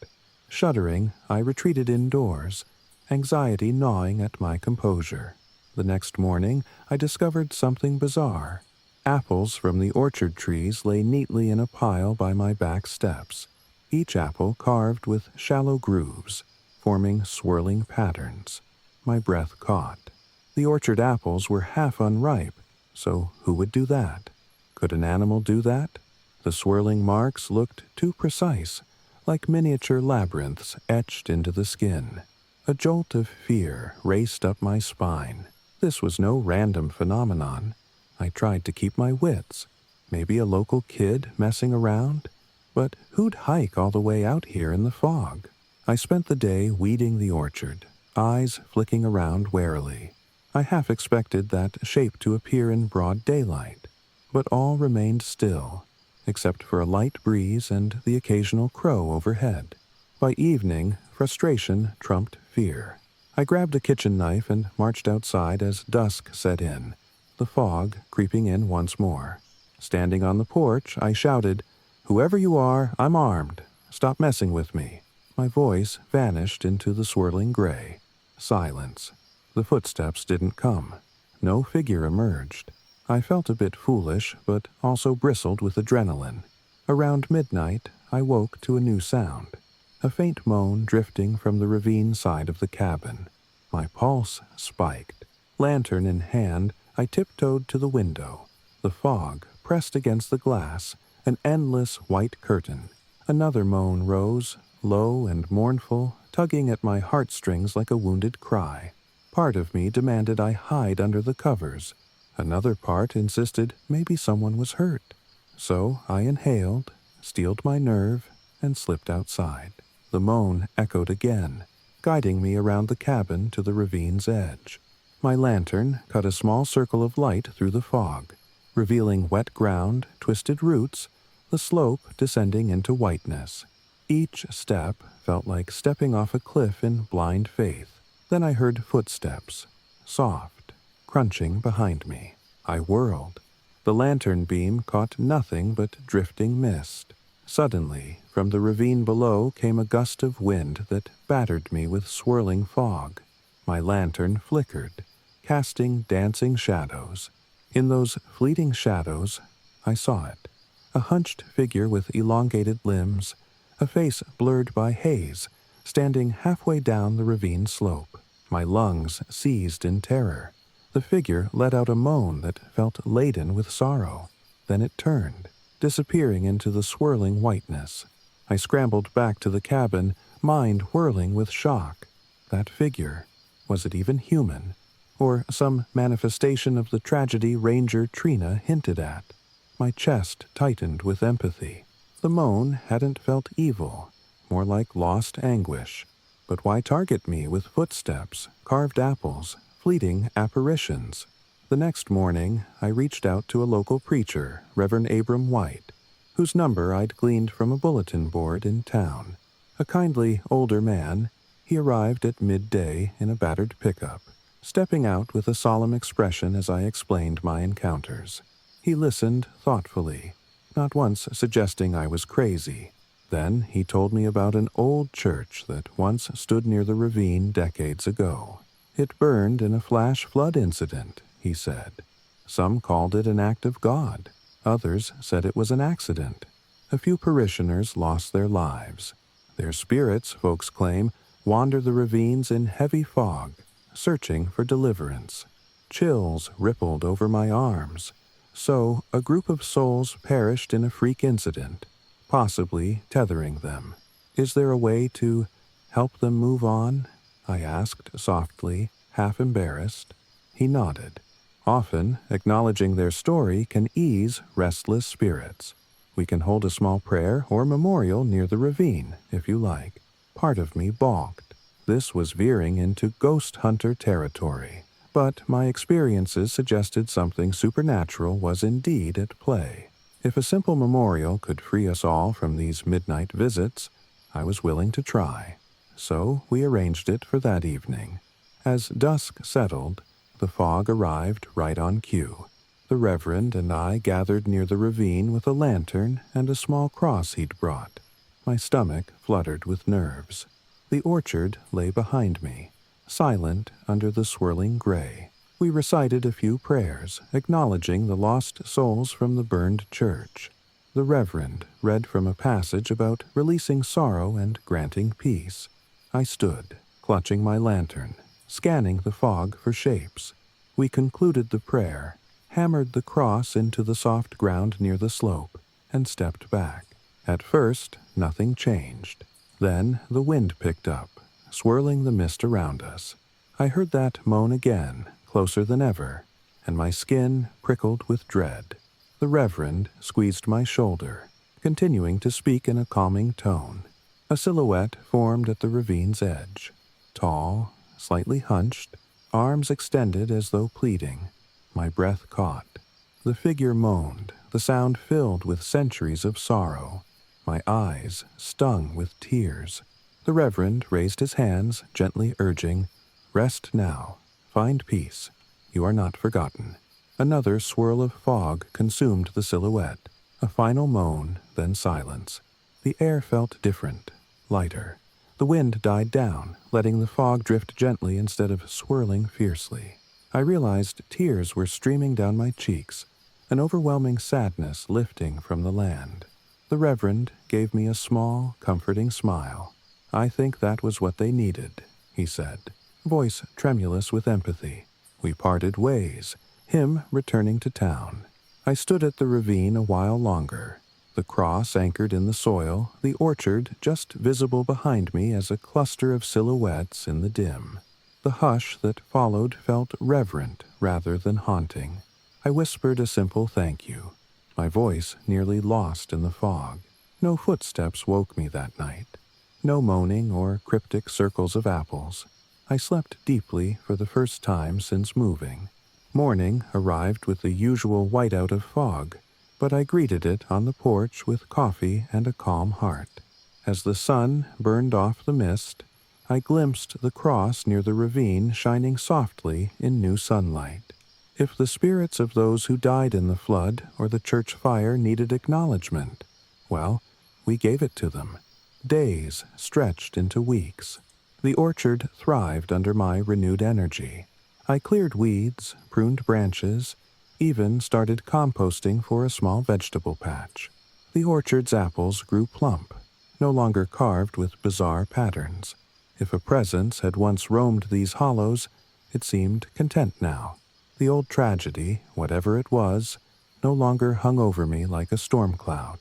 Shuddering, I retreated indoors, anxiety gnawing at my composure. The next morning, I discovered something bizarre. Apples from the orchard trees lay neatly in a pile by my back steps, each apple carved with shallow grooves, forming swirling patterns. My breath caught. The orchard apples were half unripe, so who would do that? Could an animal do that? The swirling marks looked too precise, like miniature labyrinths etched into the skin. A jolt of fear raced up my spine. This was no random phenomenon. I tried to keep my wits. Maybe a local kid messing around? But who'd hike all the way out here in the fog? I spent the day weeding the orchard, eyes flicking around warily. I half expected that shape to appear in broad daylight, but all remained still, except for a light breeze and the occasional crow overhead. By evening, frustration trumped fear. I grabbed a kitchen knife and marched outside as dusk set in, the fog creeping in once more. Standing on the porch, I shouted, "Whoever you are, I'm armed. Stop messing with me." My voice vanished into the swirling gray. Silence. The footsteps didn't come. No figure emerged. I felt a bit foolish, but also bristled with adrenaline. Around midnight, I woke to a new sound. A faint moan drifting from the ravine side of the cabin. My pulse spiked. Lantern in hand, I tiptoed to the window. The fog pressed against the glass, an endless white curtain. Another moan rose, low and mournful, tugging at my heartstrings like a wounded cry. Part of me demanded I hide under the covers. Another part insisted maybe someone was hurt. So I inhaled, steeled my nerve, and slipped outside. The moan echoed again, guiding me around the cabin to the ravine's edge. My lantern cut a small circle of light through the fog, revealing wet ground, twisted roots, the slope descending into whiteness. Each step felt like stepping off a cliff in blind faith. Then I heard footsteps, soft, crunching behind me. I whirled. The lantern beam caught nothing but drifting mist. Suddenly, from the ravine below came a gust of wind that battered me with swirling fog. My lantern flickered, casting dancing shadows. In those fleeting shadows, I saw it. A hunched figure with elongated limbs, a face blurred by haze, standing halfway down the ravine slope. My lungs seized in terror. The figure let out a moan that felt laden with sorrow. Then it turned, disappearing into the swirling whiteness. I scrambled back to the cabin, mind whirling with shock. That figure, was it even human? Or some manifestation of the tragedy Ranger Trina hinted at? My chest tightened with empathy. The moan hadn't felt evil, more like lost anguish. But why target me with footsteps, carved apples, fleeting apparitions? The next morning, I reached out to a local preacher, Reverend Abram White, whose number I'd gleaned from a bulletin board in town. A kindly older man, he arrived at midday in a battered pickup, stepping out with a solemn expression as I explained my encounters. He listened thoughtfully, not once suggesting I was crazy. Then he told me about an old church that once stood near the ravine decades ago. It burned in a flash flood incident, he said. Some called it an act of God. Others said it was an accident. A few parishioners lost their lives. Their spirits, folks claim, wander the ravines in heavy fog, searching for deliverance. Chills rippled over my arms. So, a group of souls perished in a freak incident, possibly tethering them. Is there a way to help them move on? I asked softly, half embarrassed. He nodded. Often, acknowledging their story can ease restless spirits. We can hold a small prayer or memorial near the ravine, if you like." Part of me balked. This was veering into ghost hunter territory, but my experiences suggested something supernatural was indeed at play. If a simple memorial could free us all from these midnight visits, I was willing to try. So we arranged it for that evening. As dusk settled, the fog arrived right on cue. The Reverend and I gathered near the ravine with a lantern and a small cross he'd brought. My stomach fluttered with nerves. The orchard lay behind me, silent under the swirling gray. We recited a few prayers, acknowledging the lost souls from the burned church. The Reverend read from a passage about releasing sorrow and granting peace. I stood, clutching my lantern, scanning the fog for shapes. We concluded the prayer, hammered the cross into the soft ground near the slope, and stepped back. At first, nothing changed. Then the wind picked up, swirling the mist around us. I heard that moan again, closer than ever, and my skin prickled with dread. The Reverend squeezed my shoulder, continuing to speak in a calming tone. A silhouette formed at the ravine's edge. Tall, slightly hunched, arms extended as though pleading. My breath caught. The figure moaned, the sound filled with centuries of sorrow. My eyes stung with tears. The Reverend raised his hands, gently urging, "Rest now. Find peace. You are not forgotten." Another swirl of fog consumed the silhouette. A final moan, then silence. The air felt different, lighter. The wind died down, letting the fog drift gently instead of swirling fiercely. I realized tears were streaming down my cheeks, an overwhelming sadness lifting from the land. The Reverend gave me a small, comforting smile. "I think that was what they needed," he said, voice tremulous with empathy. We parted ways, him returning to town. I stood at the ravine a while longer, the cross anchored in the soil, the orchard just visible behind me as a cluster of silhouettes in the dim. The hush that followed felt reverent rather than haunting. I whispered a simple thank you, my voice nearly lost in the fog. No footsteps woke me that night. No moaning or cryptic circles of apples. I slept deeply for the first time since moving. Morning arrived with the usual whiteout of fog, but I greeted it on the porch with coffee and a calm heart. As the sun burned off the mist, I glimpsed the cross near the ravine shining softly in new sunlight. If the spirits of those who died in the flood or the church fire needed acknowledgement, well, we gave it to them. Days stretched into weeks. The orchard thrived under my renewed energy. I cleared weeds, pruned branches, even started composting for a small vegetable patch. The orchard's apples grew plump, no longer carved with bizarre patterns. If a presence had once roamed these hollows, it seemed content now. The old tragedy, whatever it was, no longer hung over me like a storm cloud.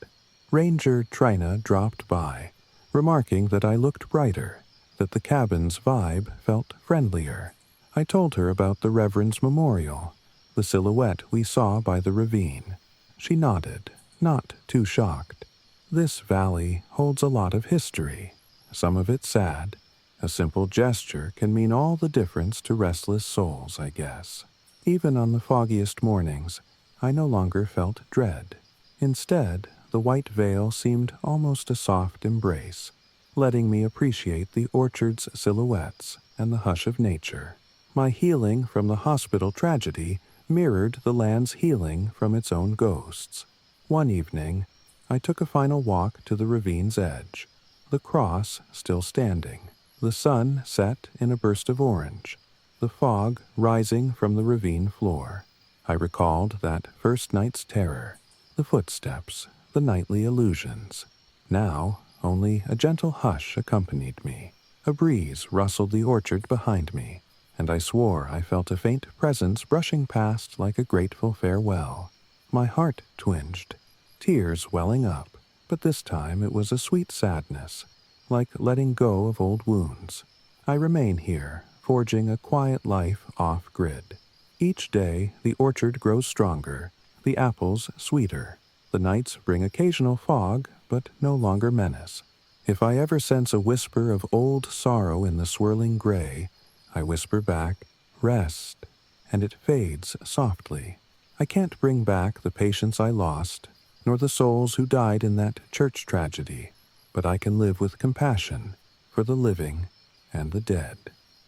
Ranger Trina dropped by, remarking that I looked brighter, that the cabin's vibe felt friendlier. I told her about the Reverend's memorial, the silhouette we saw by the ravine. She nodded, not too shocked. This valley holds a lot of history, some of it sad. A simple gesture can mean all the difference to restless souls, I guess. Even on the foggiest mornings, I no longer felt dread. Instead, the white veil seemed almost a soft embrace, letting me appreciate the orchard's silhouettes and the hush of nature. My healing from the hospital tragedy mirrored the land's healing from its own ghosts. One evening, I took a final walk to the ravine's edge, the cross still standing. The sun set in a burst of orange, the fog rising from the ravine floor. I recalled that first night's terror, the footsteps, the nightly illusions. Now, only a gentle hush accompanied me. A breeze rustled the orchard behind me, and I swore I felt a faint presence brushing past like a grateful farewell. My heart twinged, tears welling up, but this time it was a sweet sadness, like letting go of old wounds. I remain here, forging a quiet life off-grid. Each day, the orchard grows stronger, the apples sweeter. The nights bring occasional fog, but no longer menace. If I ever sense a whisper of old sorrow in the swirling gray, I whisper back, "Rest," and it fades softly. I can't bring back the patients I lost, nor the souls who died in that church tragedy, but I can live with compassion for the living and the dead.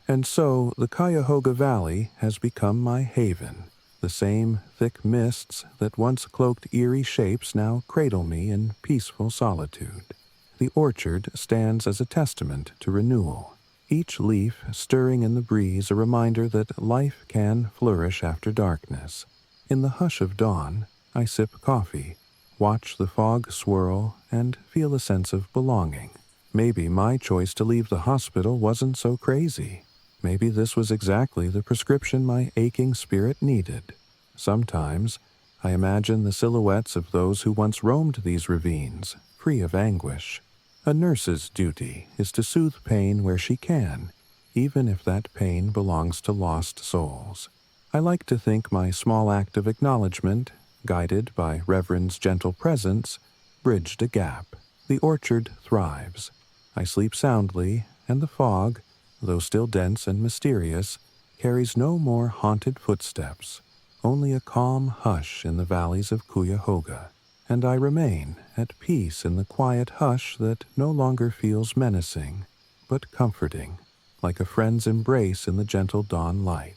And so the Cuyahoga Valley has become my haven. The same thick mists that once cloaked eerie shapes now cradle me in peaceful solitude. The orchard stands as a testament to renewal, each leaf stirring in the breeze a reminder that life can flourish after darkness. In the hush of dawn, I sip coffee, watch the fog swirl, and feel a sense of belonging. Maybe my choice to leave the hospital wasn't so crazy. Maybe this was exactly the prescription my aching spirit needed. Sometimes, I imagine the silhouettes of those who once roamed these ravines, free of anguish. A nurse's duty is to soothe pain where she can, even if that pain belongs to lost souls. I like to think my small act of acknowledgement, guided by Reverend's gentle presence, bridged a gap. The orchard thrives. I sleep soundly, and the fog, though still dense and mysterious, carries no more haunted footsteps, only a calm hush in the valleys of Cuyahoga. And I remain at peace in the quiet hush that no longer feels menacing, but comforting, like a friend's embrace in the gentle dawn light.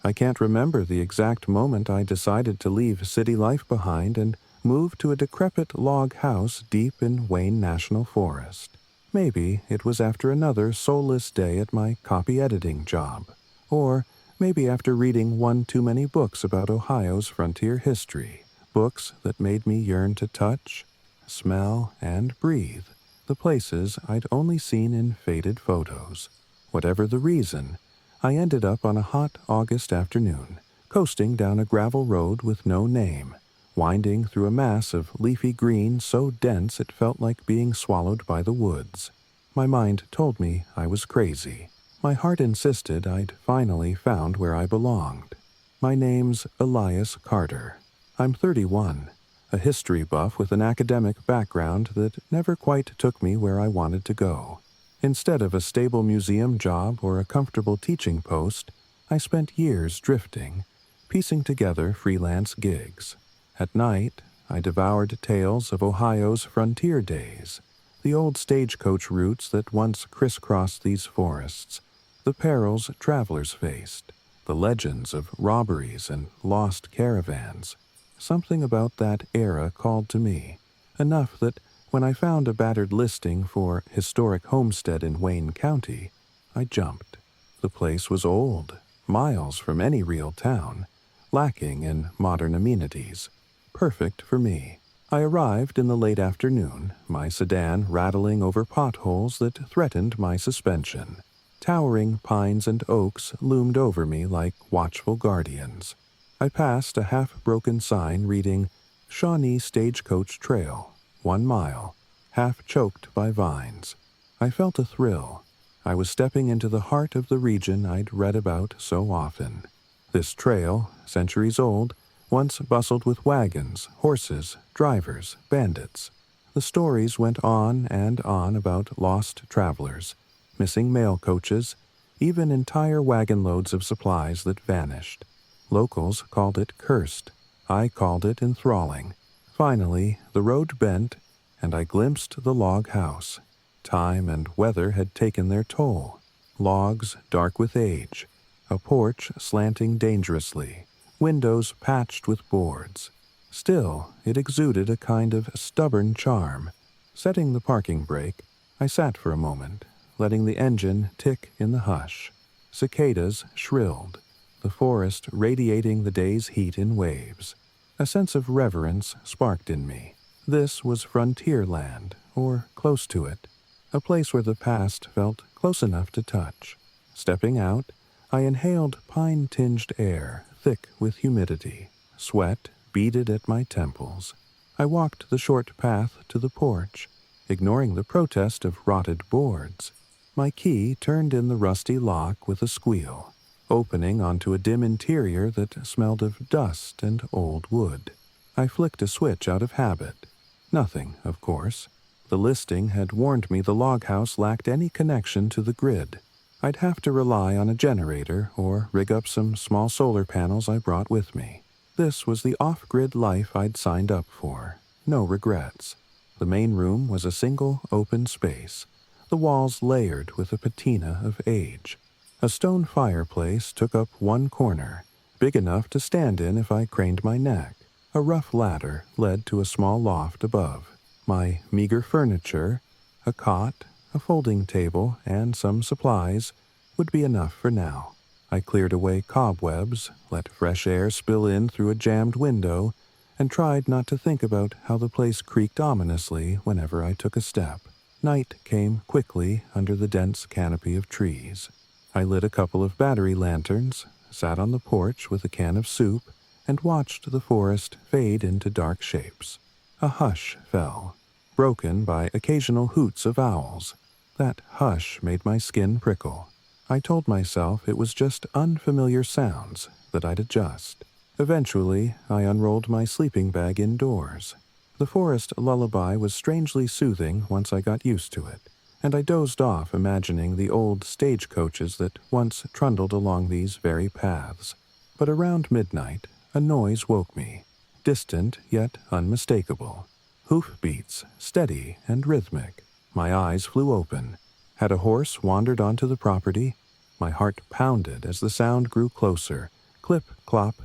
I can't remember the exact moment I decided to leave city life behind and move to a decrepit log house deep in Wayne National Forest. Maybe it was after another soulless day at my copy editing job, or maybe after reading one too many books about Ohio's frontier history, books that made me yearn to touch, smell, and breathe the places I'd only seen in faded photos. Whatever the reason, I ended up on a hot August afternoon, coasting down a gravel road with no name, winding through a mass of leafy green so dense it felt like being swallowed by the woods. My mind told me I was crazy. My heart insisted I'd finally found where I belonged. My name's Elias Carter. I'm 31, a history buff with an academic background that never quite took me where I wanted to go. Instead of a stable museum job or a comfortable teaching post, I spent years drifting, piecing together freelance gigs. At night, I devoured tales of Ohio's frontier days, the old stagecoach routes that once crisscrossed these forests, the perils travelers faced, the legends of robberies and lost caravans. Something about that era called to me, enough that when I found a battered listing for historic homestead in Wayne County, I jumped. The place was old, miles from any real town, lacking in modern amenities. Perfect for me. I arrived in the late afternoon, my sedan rattling over potholes that threatened my suspension. Towering pines and oaks loomed over me like watchful guardians. I passed a half-broken sign reading, "Shawnee Stagecoach Trail, 1 mile, half choked by vines." I felt a thrill. I was stepping into the heart of the region I'd read about so often. This trail, centuries old, once bustled with wagons, horses, drivers, bandits. The stories went on and on about lost travelers, missing mail coaches, even entire wagon loads of supplies that vanished. Locals called it cursed. I called it enthralling. Finally, the road bent, and I glimpsed the log house. Time and weather had taken their toll. Logs dark with age, a porch slanting dangerously, windows patched with boards. Still, it exuded a kind of stubborn charm. Setting the parking brake, I sat for a moment, letting the engine tick in the hush. Cicadas shrilled, the forest radiating the day's heat in waves. A sense of reverence sparked in me. This was frontier land, or close to it, a place where the past felt close enough to touch. Stepping out, I inhaled pine-tinged air, thick with humidity. Sweat beaded at my temples. I walked the short path to the porch, ignoring the protest of rotted boards. My key turned in the rusty lock with a squeal, opening onto a dim interior that smelled of dust and old wood. I flicked a switch out of habit. Nothing, of course. The listing had warned me the log house lacked any connection to the grid. I'd have to rely on a generator or rig up some small solar panels I brought with me. This was the off-grid life I'd signed up for. No regrets. The main room was a single open space, the walls layered with a patina of age. A stone fireplace took up one corner, big enough to stand in if I craned my neck. A rough ladder led to a small loft above. My meager furniture, a cot, a folding table, and some supplies would be enough for now. I cleared away cobwebs, let fresh air spill in through a jammed window, and tried not to think about how the place creaked ominously whenever I took a step. Night came quickly under the dense canopy of trees. I lit a couple of battery lanterns, sat on the porch with a can of soup, and watched the forest fade into dark shapes. A hush fell, broken by occasional hoots of owls. That hush made my skin prickle. I told myself it was just unfamiliar sounds that I'd adjust. Eventually, I unrolled my sleeping bag indoors. The forest lullaby was strangely soothing once I got used to it, and I dozed off imagining the old stagecoaches that once trundled along these very paths. But around midnight, a noise woke me, distant yet unmistakable. Hoofbeats, steady and rhythmic. My eyes flew open. Had a horse wandered onto the property? My heart pounded as the sound grew closer, clip-clop,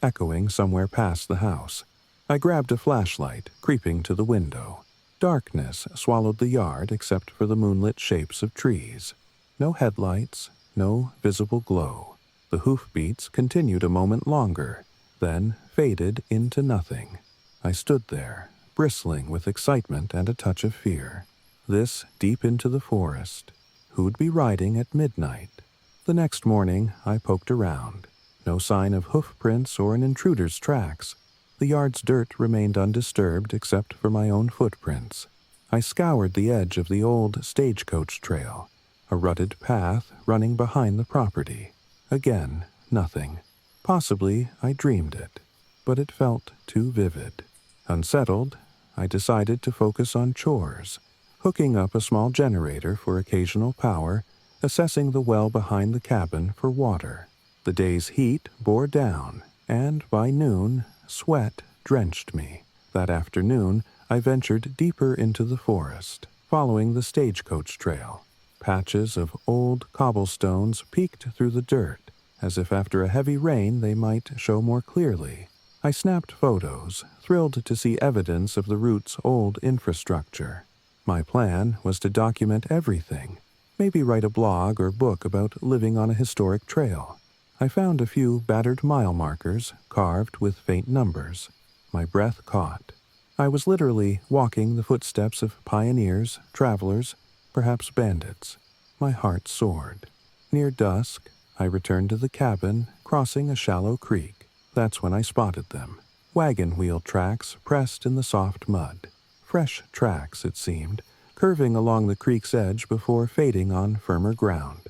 echoing somewhere past the house. I grabbed a flashlight, creeping to the window. Darkness swallowed the yard except for the moonlit shapes of trees. No headlights, no visible glow. The hoofbeats continued a moment longer, then faded into nothing. I stood there, bristling with excitement and a touch of fear. This deep into the forest. Who'd be riding at midnight? The next morning, I poked around. No sign of hoof prints or an intruder's tracks. The yard's dirt remained undisturbed except for my own footprints. I scoured the edge of the old stagecoach trail, a rutted path running behind the property. Again, nothing. Possibly I dreamed it, but it felt too vivid. Unsettled, I decided to focus on chores, hooking up a small generator for occasional power, assessing the well behind the cabin for water. The day's heat bore down, and by noon, sweat drenched me. That afternoon, I ventured deeper into the forest, following the stagecoach trail. Patches of old cobblestones peeked through the dirt, as if after a heavy rain they might show more clearly. I snapped photos, thrilled to see evidence of the route's old infrastructure. My plan was to document everything, maybe write a blog or book about living on a historic trail. I found a few battered mile markers carved with faint numbers. My breath caught. I was literally walking the footsteps of pioneers, travelers, perhaps bandits. My heart soared. Near dusk, I returned to the cabin, crossing a shallow creek. That's when I spotted them. Wagon wheel tracks pressed in the soft mud. Fresh tracks, it seemed, curving along the creek's edge before fading on firmer ground.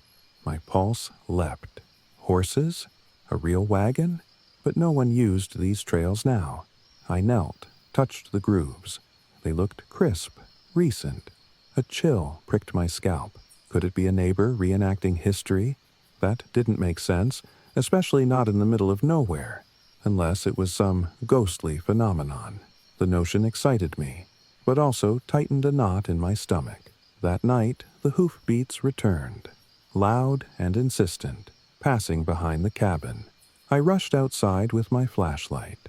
My pulse leapt. Horses? A real wagon? But no one used these trails now. I knelt, touched the grooves. They looked crisp, recent. A chill pricked my scalp. Could it be a neighbor reenacting history? That didn't make sense, especially not in the middle of nowhere, unless it was some ghostly phenomenon. The notion excited me, but also tightened a knot in my stomach. That night, the hoofbeats returned, loud and insistent, passing behind the cabin. I rushed outside with my flashlight.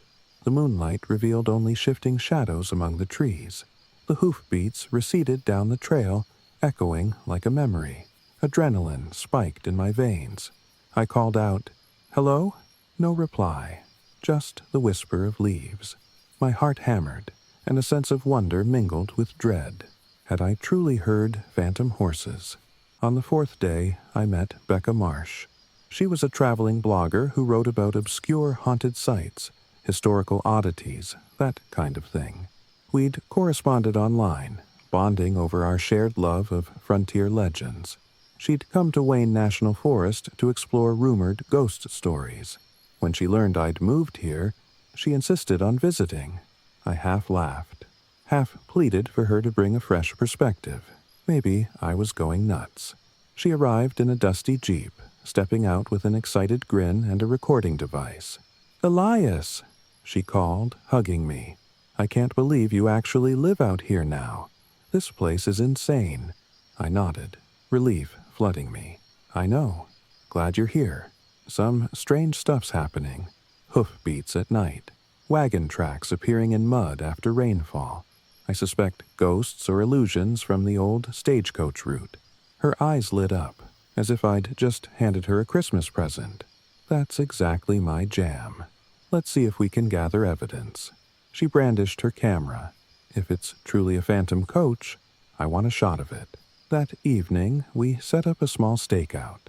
The moonlight revealed only shifting shadows among the trees. The hoofbeats receded down the trail, echoing like a memory. Adrenaline spiked in my veins. I called out, "Hello?" No reply, just the whisper of leaves. My heart hammered, and a sense of wonder mingled with dread. Had I truly heard phantom horses? On the fourth day, I met Becca Marsh. She was a traveling blogger who wrote about obscure haunted sites, historical oddities, that kind of thing. We'd corresponded online, bonding over our shared love of frontier legends. She'd come to Wayne National Forest to explore rumored ghost stories. When she learned I'd moved here, she insisted on visiting. I half laughed, half pleaded for her to bring a fresh perspective. Maybe I was going nuts. She arrived in a dusty Jeep, stepping out with an excited grin and a recording device. "Elias!" she called, hugging me. "I can't believe you actually live out here now. This place is insane." I nodded, relief flooding me. "I know. Glad you're here. Some strange stuff's happening. Hoofbeats at night. Wagon tracks appearing in mud after rainfall. I suspect ghosts or illusions from the old stagecoach route." Her eyes lit up, as if I'd just handed her a Christmas present. That's exactly my jam. Let's see if we can gather evidence. She brandished her camera. If it's truly a phantom coach, I want a shot of it. That evening, we set up a small stakeout.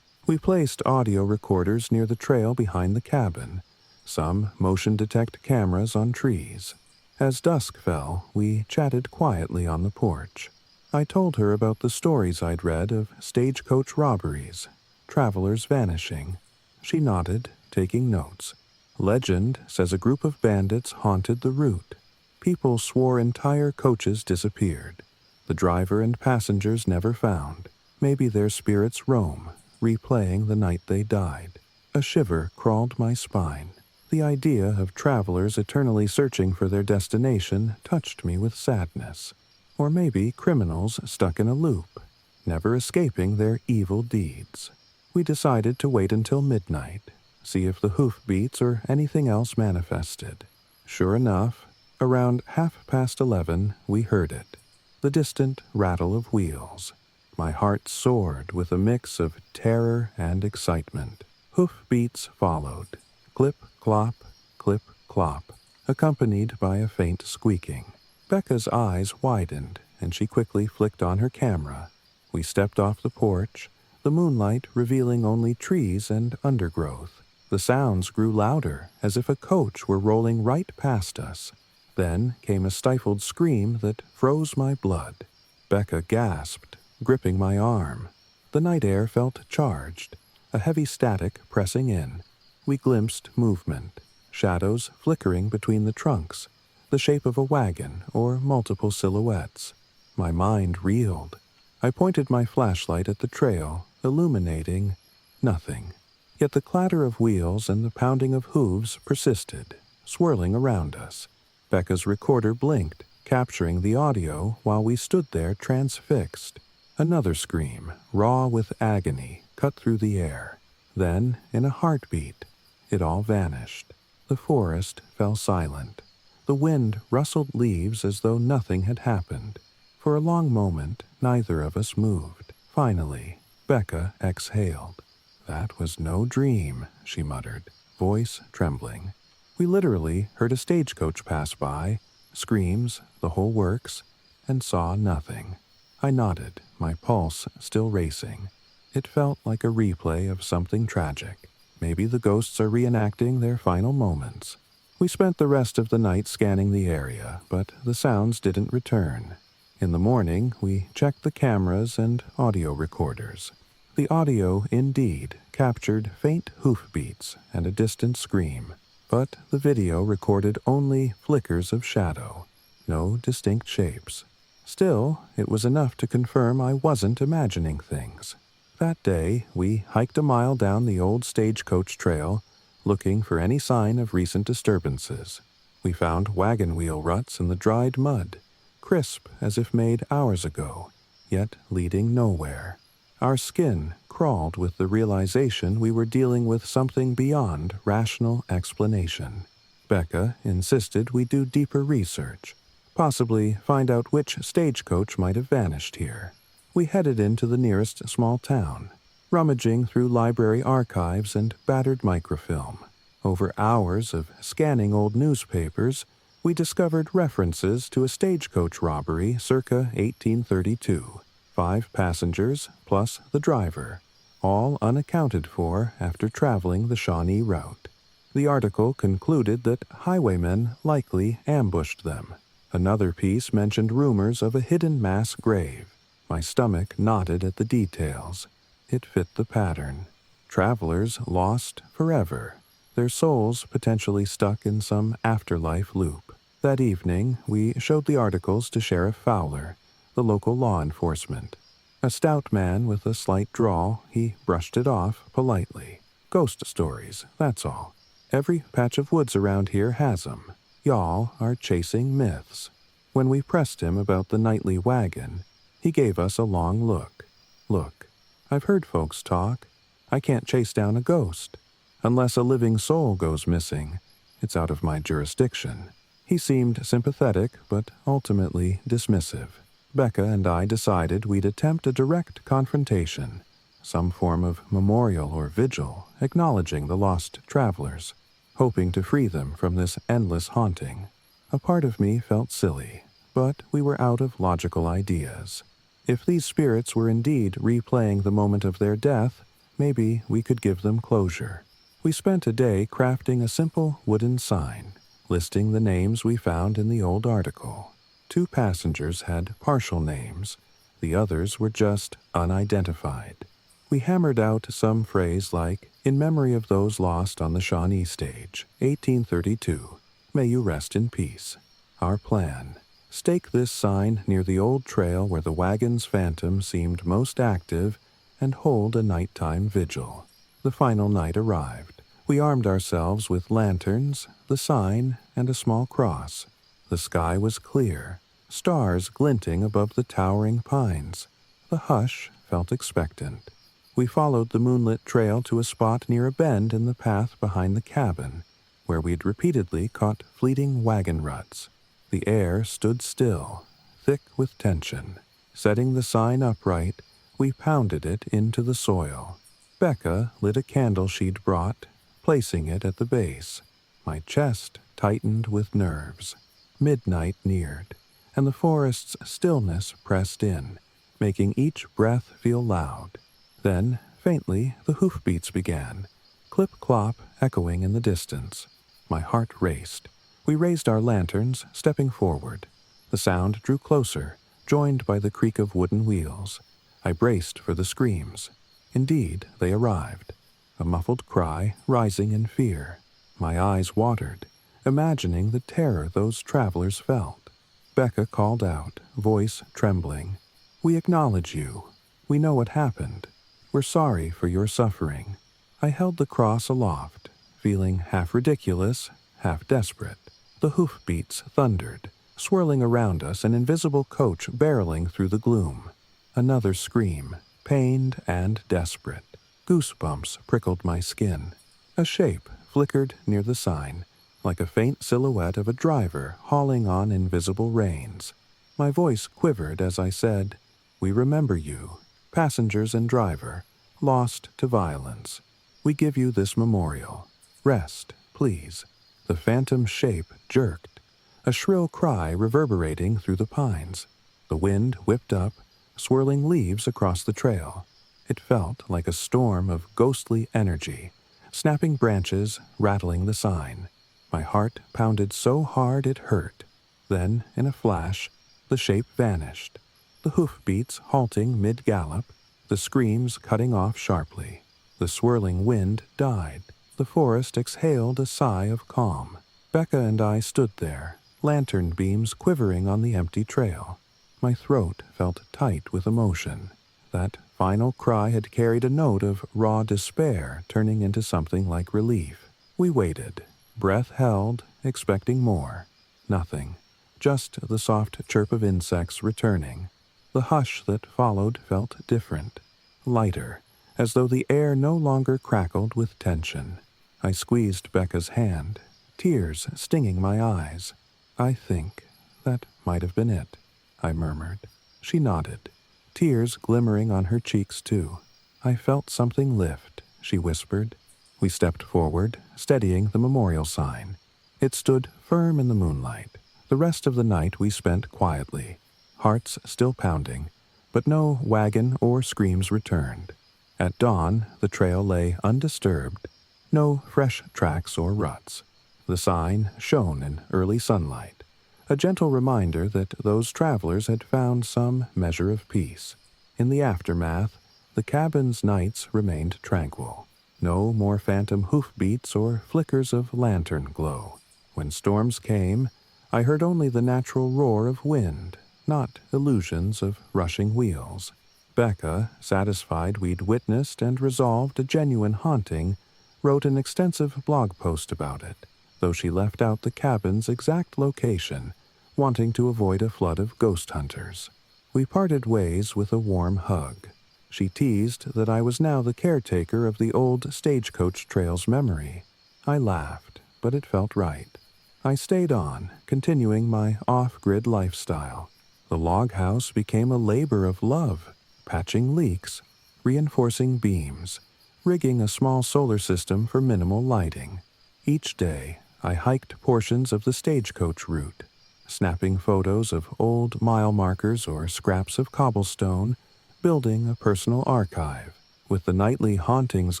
We placed audio recorders near the trail behind the cabin, some motion-detect cameras on trees. As dusk fell, we chatted quietly on the porch. I told her about the stories I'd read of stagecoach robberies, travelers vanishing. She nodded, taking notes. Legend says a group of bandits haunted the route. People swore entire coaches disappeared. The driver and passengers never found. Maybe their spirits roam, replaying the night they died. A shiver crawled my spine. The idea of travelers eternally searching for their destination touched me with sadness. Or maybe criminals stuck in a loop, never escaping their evil deeds. We decided to wait until midnight, see if the hoofbeats or anything else manifested. Sure enough, around 11:30, we heard it. The distant rattle of wheels. My heart soared with a mix of terror and excitement. Hoofbeats followed. Clip-clop, clip-clop, accompanied by a faint squeaking. Becca's eyes widened, and she quickly flicked on her camera. We stepped off the porch, the moonlight revealing only trees and undergrowth. The sounds grew louder, as if a coach were rolling right past us. Then came a stifled scream that froze my blood. Becca gasped, gripping my arm. The night air felt charged, a heavy static pressing in. We glimpsed movement, shadows flickering between the trunks, the shape of a wagon or multiple silhouettes. My mind reeled. I pointed my flashlight at the trail, illuminating nothing. Yet the clatter of wheels and the pounding of hooves persisted, swirling around us. Becca's recorder blinked, capturing the audio while we stood there transfixed. Another scream, raw with agony, cut through the air. Then, in a heartbeat, it all vanished. The forest fell silent. The wind rustled leaves as though nothing had happened. For a long moment, neither of us moved. Finally, Becca exhaled. "That was no dream," she muttered, voice trembling. We literally heard a stagecoach pass by, screams, the whole works, and saw nothing. I nodded, my pulse still racing. It felt like a replay of something tragic. Maybe the ghosts are reenacting their final moments. We spent the rest of the night scanning the area, but the sounds didn't return. In the morning, we checked the cameras and audio recorders. The audio, indeed, captured faint hoofbeats and a distant scream, but the video recorded only flickers of shadow, no distinct shapes. Still, it was enough to confirm I wasn't imagining things. That day, we hiked a mile down the old stagecoach trail, looking for any sign of recent disturbances. We found wagon wheel ruts in the dried mud, crisp as if made hours ago, yet leading nowhere. Our skin crawled with the realization we were dealing with something beyond rational explanation. Becca insisted we do deeper research, possibly find out which stagecoach might have vanished here. We headed into the nearest small town, rummaging through library archives and battered microfilm. Over hours of scanning old newspapers, we discovered references to a stagecoach robbery circa 1832. 5 passengers plus the driver, all unaccounted for after traveling the Shawnee route. The article concluded that highwaymen likely ambushed them. Another piece mentioned rumors of a hidden mass grave. My stomach knotted at the details. It fit the pattern. Travelers lost forever, their souls potentially stuck in some afterlife loop. That evening, we showed the articles to Sheriff Fowler, the local law enforcement. A stout man with a slight drawl, he brushed it off politely. Ghost stories, that's all. Every patch of woods around here has 'em. Y'all are chasing myths. When we pressed him about the nightly wagon, he gave us a long look. Look, I've heard folks talk. I can't chase down a ghost. Unless a living soul goes missing, it's out of my jurisdiction. He seemed sympathetic, but ultimately dismissive. Becca and I decided we'd attempt a direct confrontation, some form of memorial or vigil acknowledging the lost travelers, hoping to free them from this endless haunting. A part of me felt silly, but we were out of logical ideas. If these spirits were indeed replaying the moment of their death, maybe we could give them closure. We spent a day crafting a simple wooden sign, listing the names we found in the old article. 2 passengers had partial names. The others were just unidentified. We hammered out some phrase like, "In memory of those lost on the Shawnee stage, 1832. May you rest in peace." Our plan: stake this sign near the old trail where the wagon's phantom seemed most active and hold a nighttime vigil. The final night arrived. We armed ourselves with lanterns, the sign, and a small cross. The sky was clear, stars glinting above the towering pines. The hush felt expectant. We followed the moonlit trail to a spot near a bend in the path behind the cabin, where we'd repeatedly caught fleeting wagon ruts. The air stood still, thick with tension. Setting the sign upright, we pounded it into the soil. Becca lit a candle she'd brought, placing it at the base. My chest tightened with nerves. Midnight neared, and the forest's stillness pressed in, making each breath feel loud. Then, faintly, the hoofbeats began, clip-clop echoing in the distance. My heart raced. We raised our lanterns, stepping forward. The sound drew closer, joined by the creak of wooden wheels. I braced for the screams. Indeed, they arrived. A muffled cry, rising in fear. My eyes watered, imagining the terror those travelers felt. Becca called out, voice trembling. "We acknowledge you. We know what happened. We're sorry for your suffering." I held the cross aloft, feeling half ridiculous, half desperate. The hoofbeats thundered, swirling around us, an invisible coach barreling through the gloom. Another scream, pained and desperate. Goosebumps prickled my skin. A shape flickered near the sign, like a faint silhouette of a driver hauling on invisible reins. My voice quivered as I said, "We remember you, passengers and driver, lost to violence. We give you this memorial. Rest, please." The phantom shape jerked, a shrill cry reverberating through the pines. The wind whipped up, swirling leaves across the trail. It felt like a storm of ghostly energy, snapping branches, rattling the sign. My heart pounded so hard it hurt. Then, in a flash, the shape vanished, the hoofbeats halting mid-gallop, the screams cutting off sharply. The swirling wind died. The forest exhaled a sigh of calm. Becca and I stood there, lantern beams quivering on the empty trail. My throat felt tight with emotion. That final cry had carried a note of raw despair turning into something like relief. We waited, breath held, expecting more. Nothing. Just the soft chirp of insects returning. The hush that followed felt different, lighter, as though the air no longer crackled with tension. I squeezed Becca's hand, tears stinging my eyes. "I think that might have been it," I murmured. She nodded, tears glimmering on her cheeks too. "I felt something lift," she whispered. We stepped forward, steadying the memorial sign. It stood firm in the moonlight. The rest of the night we spent quietly, hearts still pounding, but no wagon or screams returned. At dawn, the trail lay undisturbed, no fresh tracks or ruts. The sign shone in early sunlight, a gentle reminder that those travelers had found some measure of peace. In the aftermath, the cabin's nights remained tranquil. No more phantom hoofbeats or flickers of lantern glow. When storms came, I heard only the natural roar of wind, not illusions of rushing wheels. Becca, satisfied we'd witnessed and resolved a genuine haunting, wrote an extensive blog post about it, though she left out the cabin's exact location, wanting to avoid a flood of ghost hunters. We parted ways with a warm hug. She teased that I was now the caretaker of the old stagecoach trail's memory. I laughed, but it felt right. I stayed on, continuing my off-grid lifestyle. The log house became a labor of love, patching leaks, reinforcing beams, rigging a small solar system for minimal lighting. Each day, I hiked portions of the stagecoach route, snapping photos of old mile markers or scraps of cobblestone, building a personal archive. With the nightly hauntings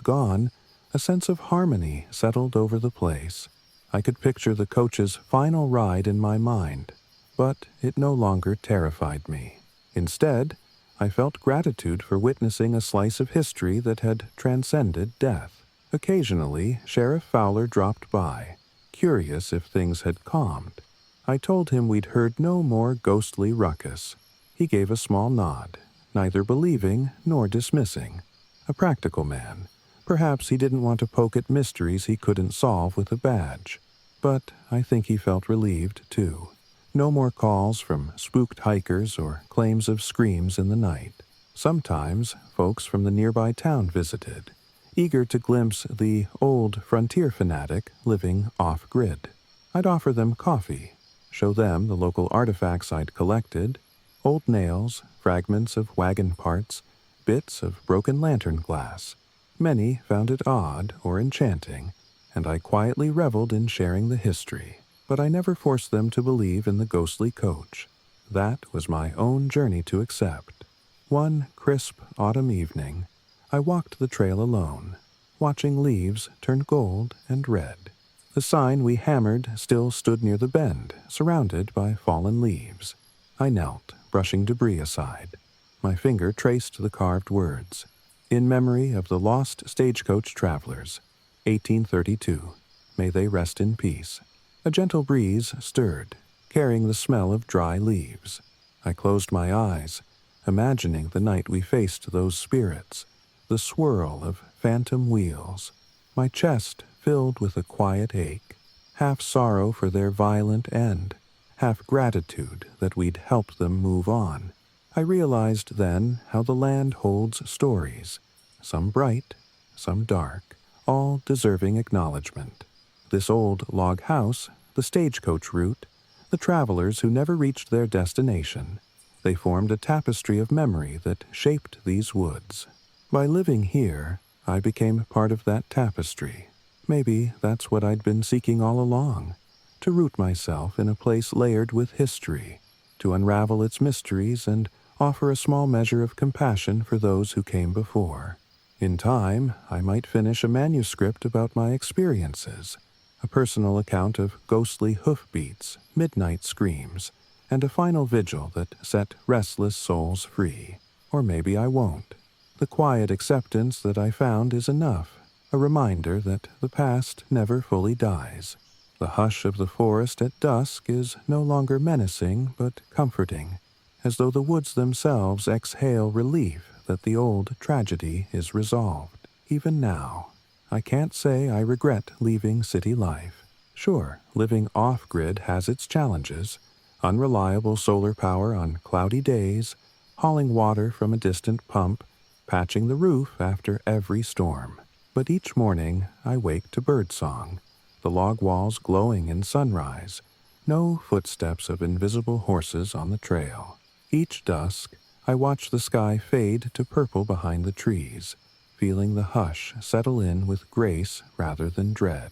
gone, a sense of harmony settled over the place. I could picture the coach's final ride in my mind, but it no longer terrified me. Instead, I felt gratitude for witnessing a slice of history that had transcended death. Occasionally, Sheriff Fowler dropped by, curious if things had calmed. I told him we'd heard no more ghostly ruckus. He gave a small nod, neither believing nor dismissing. A practical man. Perhaps he didn't want to poke at mysteries he couldn't solve with a badge. But I think he felt relieved, too. No more calls from spooked hikers or claims of screams in the night. Sometimes, folks from the nearby town visited, eager to glimpse the old frontier fanatic living off-grid. I'd offer them coffee, show them the local artifacts I'd collected, old nails, fragments of wagon parts, bits of broken lantern glass. Many found it odd or enchanting, and I quietly reveled in sharing the history. But I never forced them to believe in the ghostly coach. That was my own journey to accept. One crisp autumn evening, I walked the trail alone, watching leaves turn gold and red. The sign we hammered still stood near the bend, surrounded by fallen leaves. I knelt, brushing debris aside. My finger traced the carved words. In memory of the lost stagecoach travelers, 1832. May they rest in peace. A gentle breeze stirred, carrying the smell of dry leaves. I closed my eyes, imagining the night we faced those spirits, the swirl of phantom wheels. My chest filled with a quiet ache, half sorrow for their violent end, half gratitude that we'd helped them move on. I realized then how the land holds stories, some bright, some dark, all deserving acknowledgement. This old log house, the stagecoach route, the travelers who never reached their destination, they formed a tapestry of memory that shaped these woods. By living here, I became part of that tapestry. Maybe that's what I'd been seeking all along, to root myself in a place layered with history, to unravel its mysteries and offer a small measure of compassion for those who came before. In time, I might finish a manuscript about my experiences, a personal account of ghostly hoofbeats, midnight screams, and a final vigil that set restless souls free. Or maybe I won't. The quiet acceptance that I found is enough, a reminder that the past never fully dies. The hush of the forest at dusk is no longer menacing but comforting, as though the woods themselves exhale relief that the old tragedy is resolved. Even now, I can't say I regret leaving city life. Sure, living off-grid has its challenges. Unreliable solar power on cloudy days, hauling water from a distant pump, patching the roof after every storm. But each morning I wake to birdsong, the log walls glowing in sunrise, no footsteps of invisible horses on the trail. Each dusk, I watch the sky fade to purple behind the trees, feeling the hush settle in with grace rather than dread.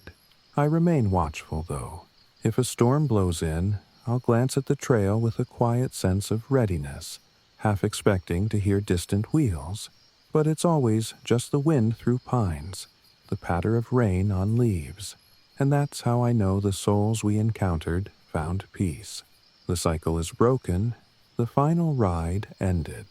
I remain watchful, though. If a storm blows in, I'll glance at the trail with a quiet sense of readiness, half expecting to hear distant wheels. But it's always just the wind through pines, the patter of rain on leaves, and that's how I know the souls we encountered found peace. The cycle is broken, the final ride ended.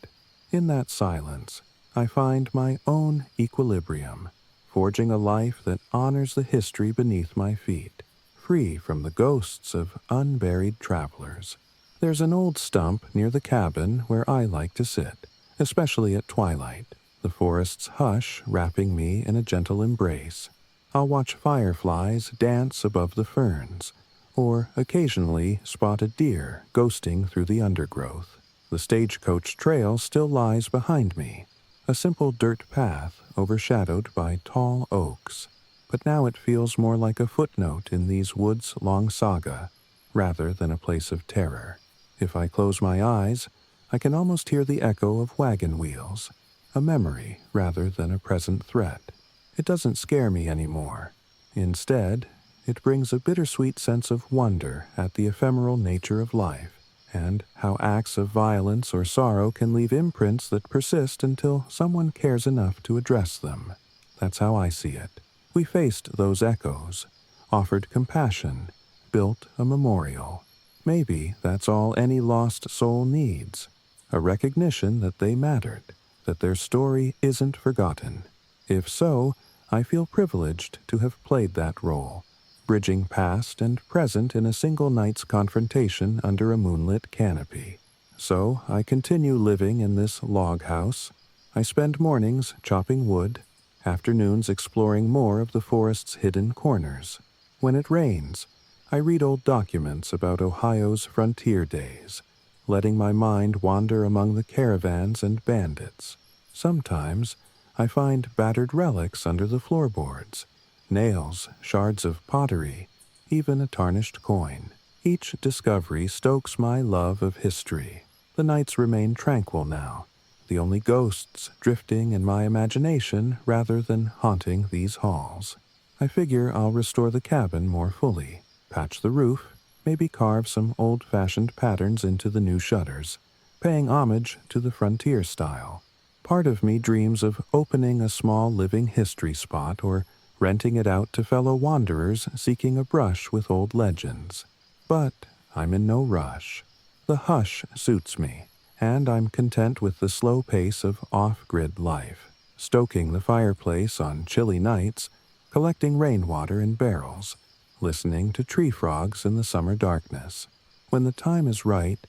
In that silence, I find my own equilibrium, forging a life that honors the history beneath my feet, free from the ghosts of unburied travelers. There's an old stump near the cabin where I like to sit, especially at twilight, the forest's hush wrapping me in a gentle embrace. I'll watch fireflies dance above the ferns, or occasionally spot a deer ghosting through the undergrowth. The stagecoach trail still lies behind me, a simple dirt path overshadowed by tall oaks, but now it feels more like a footnote in these woods' long saga, rather than a place of terror. If I close my eyes, I can almost hear the echo of wagon wheels, a memory rather than a present threat. It doesn't scare me anymore. Instead, it brings a bittersweet sense of wonder at the ephemeral nature of life, and how acts of violence or sorrow can leave imprints that persist until someone cares enough to address them. That's how I see it. We faced those echoes, offered compassion, built a memorial. Maybe that's all any lost soul needs, a recognition that they mattered, that their story isn't forgotten. If so, I feel privileged to have played that role, bridging past and present in a single night's confrontation under a moonlit canopy. So I continue living in this log house. I spend mornings chopping wood, afternoons exploring more of the forest's hidden corners. When it rains, I read old documents about Ohio's frontier days, letting my mind wander among the caravans and bandits. Sometimes I find battered relics under the floorboards, nails, shards of pottery, even a tarnished coin. Each discovery stokes my love of history. The nights remain tranquil now, the only ghosts drifting in my imagination rather than haunting these halls. I figure I'll restore the cabin more fully, patch the roof, maybe carve some old-fashioned patterns into the new shutters, paying homage to the frontier style. Part of me dreams of opening a small living history spot or renting it out to fellow wanderers seeking a brush with old legends. But I'm in no rush. The hush suits me, and I'm content with the slow pace of off-grid life, stoking the fireplace on chilly nights, collecting rainwater in barrels, listening to tree frogs in the summer darkness. When the time is right,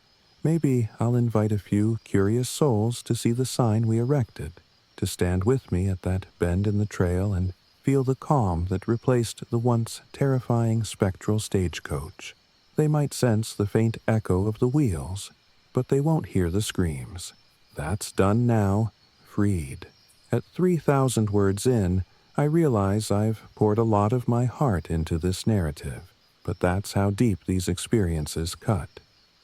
maybe I'll invite a few curious souls to see the sign we erected, to stand with me at that bend in the trail and feel the calm that replaced the once terrifying spectral stagecoach. They might sense the faint echo of the wheels, but they won't hear the screams. That's done now, freed. At 3,000 words in, I realize I've poured a lot of my heart into this narrative, but that's how deep these experiences cut.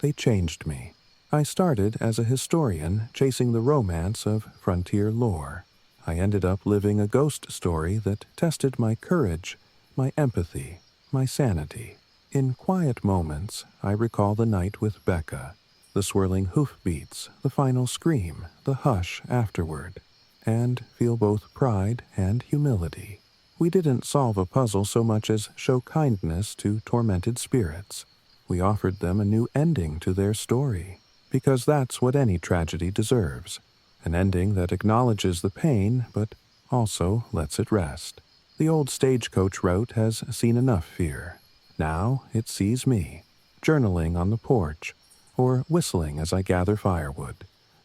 They changed me. I started as a historian chasing the romance of frontier lore. I ended up living a ghost story that tested my courage, my empathy, my sanity. In quiet moments, I recall the night with Becca, the swirling hoofbeats, the final scream, the hush afterward, and feel both pride and humility. We didn't solve a puzzle so much as show kindness to tormented spirits. We offered them a new ending to their story, because that's what any tragedy deserves, an ending that acknowledges the pain but also lets it rest. The old stagecoach route has seen enough fear. Now it sees me, journaling on the porch, or whistling as I gather firewood,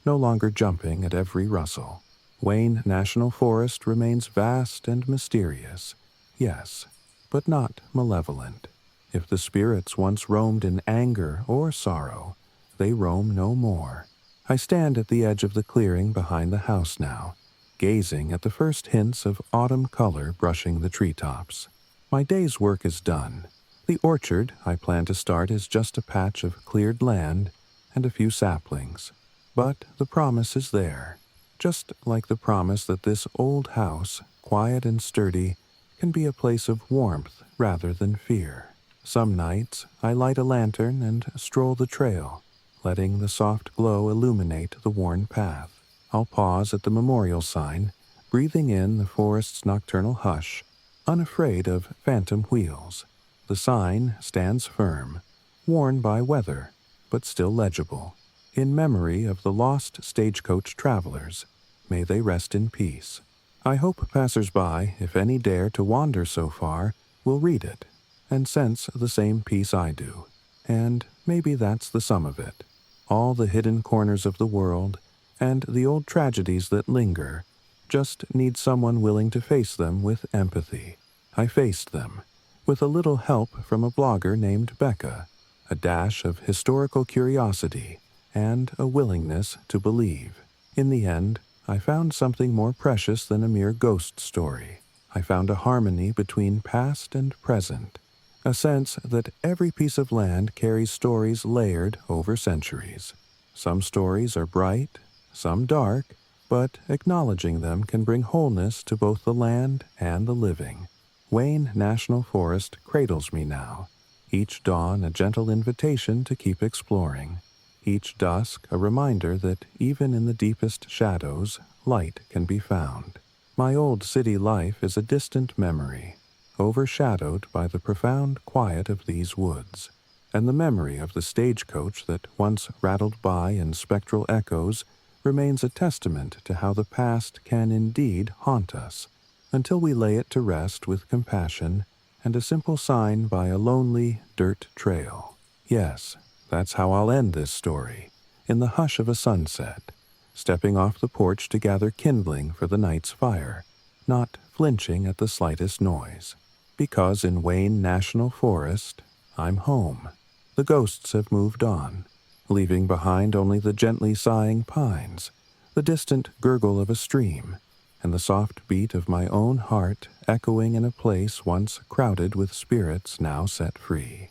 no longer jumping at every rustle. Wayne National Forest remains vast and mysterious, yes, but not malevolent. If the spirits once roamed in anger or sorrow, they roam no more. I stand at the edge of the clearing behind the house now, gazing at the first hints of autumn color brushing the treetops. My day's work is done. The orchard I plan to start is just a patch of cleared land and a few saplings. But the promise is there, just like the promise that this old house, quiet and sturdy, can be a place of warmth rather than fear. Some nights I light a lantern and stroll the trail, letting the soft glow illuminate the worn path. I'll pause at the memorial sign, breathing in the forest's nocturnal hush, unafraid of phantom wheels. The sign stands firm, worn by weather, but still legible, in memory of the lost stagecoach travelers. May they rest in peace. I hope passers-by, if any dare to wander so far, will read it and sense the same peace I do. And maybe that's the sum of it. All the hidden corners of the world and the old tragedies that linger just need someone willing to face them with empathy. I faced them, with a little help from a blogger named Becca, a dash of historical curiosity, and a willingness to believe. In the end, I found something more precious than a mere ghost story. I found a harmony between past and present, a sense that every piece of land carries stories layered over centuries. Some stories are bright, some dark, but acknowledging them can bring wholeness to both the land and the living. Wayne National Forest cradles me now, each dawn a gentle invitation to keep exploring, each dusk a reminder that even in the deepest shadows, light can be found. My old city life is a distant memory, overshadowed by the profound quiet of these woods, and the memory of the stagecoach that once rattled by in spectral echoes remains a testament to how the past can indeed haunt us, until we lay it to rest with compassion and a simple sign by a lonely dirt trail. Yes, that's how I'll end this story, in the hush of a sunset, stepping off the porch to gather kindling for the night's fire, not flinching at the slightest noise. Because in Wayne National Forest, I'm home. The ghosts have moved on, leaving behind only the gently sighing pines, the distant gurgle of a stream, and the soft beat of my own heart echoing in a place once crowded with spirits now set free.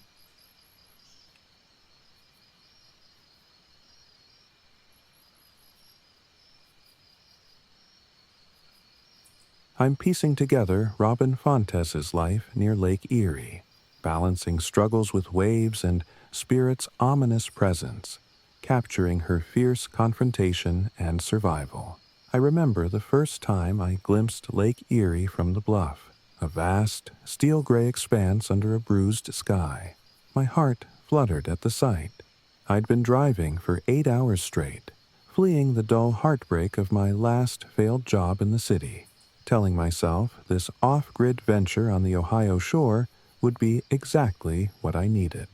I'm piecing together Robin Fontes's life near Lake Erie, balancing struggles with waves and spirit's ominous presence, capturing her fierce confrontation and survival. I remember the first time I glimpsed Lake Erie from the bluff, a vast, steel-gray expanse under a bruised sky. My heart fluttered at the sight. I'd been driving for 8 hours straight, fleeing the dull heartbreak of my last failed job in the city, telling myself this off-grid venture on the Ohio shore would be exactly what I needed.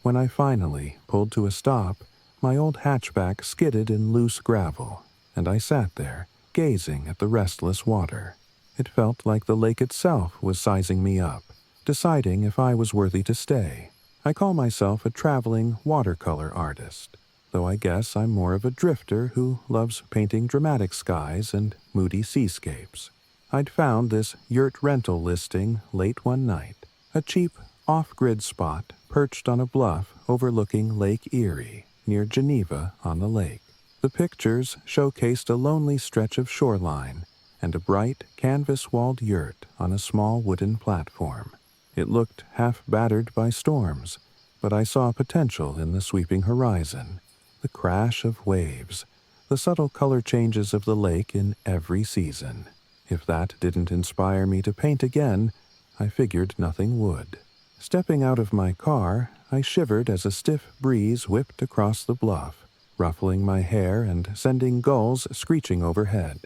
When I finally pulled to a stop, my old hatchback skidded in loose gravel, and I sat there, gazing at the restless water. It felt like the lake itself was sizing me up, deciding if I was worthy to stay. I call myself a traveling watercolor artist, though I guess I'm more of a drifter who loves painting dramatic skies and moody seascapes. I'd found this yurt rental listing late one night, a cheap, off-grid spot perched on a bluff overlooking Lake Erie, near Geneva on the lake. The pictures showcased a lonely stretch of shoreline and a bright, canvas-walled yurt on a small wooden platform. It looked half-battered by storms, but I saw potential in the sweeping horizon, the crash of waves, the subtle color changes of the lake in every season. If that didn't inspire me to paint again, I figured nothing would. Stepping out of my car, I shivered as a stiff breeze whipped across the bluff, ruffling my hair and sending gulls screeching overhead.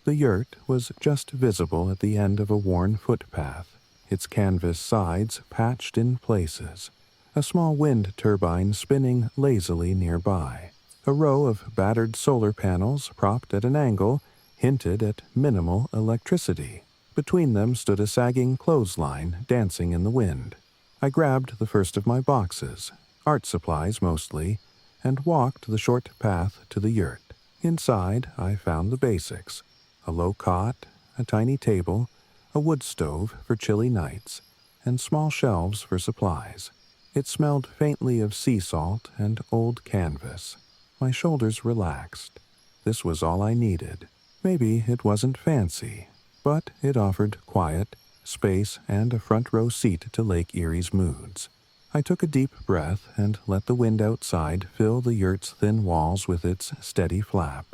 The yurt was just visible at the end of a worn footpath, its canvas sides patched in places, a small wind turbine spinning lazily nearby. A row of battered solar panels propped at an angle hinted at minimal electricity. Between them stood a sagging clothesline dancing in the wind. I grabbed the first of my boxes, art supplies mostly, and walked the short path to the yurt. Inside, I found the basics: a low cot, a tiny table, a wood stove for chilly nights, and small shelves for supplies. It smelled faintly of sea salt and old canvas. My shoulders relaxed. This was all I needed. Maybe it wasn't fancy, but it offered quiet, space, and a front-row seat to Lake Erie's moods. I took a deep breath and let the wind outside fill the yurt's thin walls with its steady flap.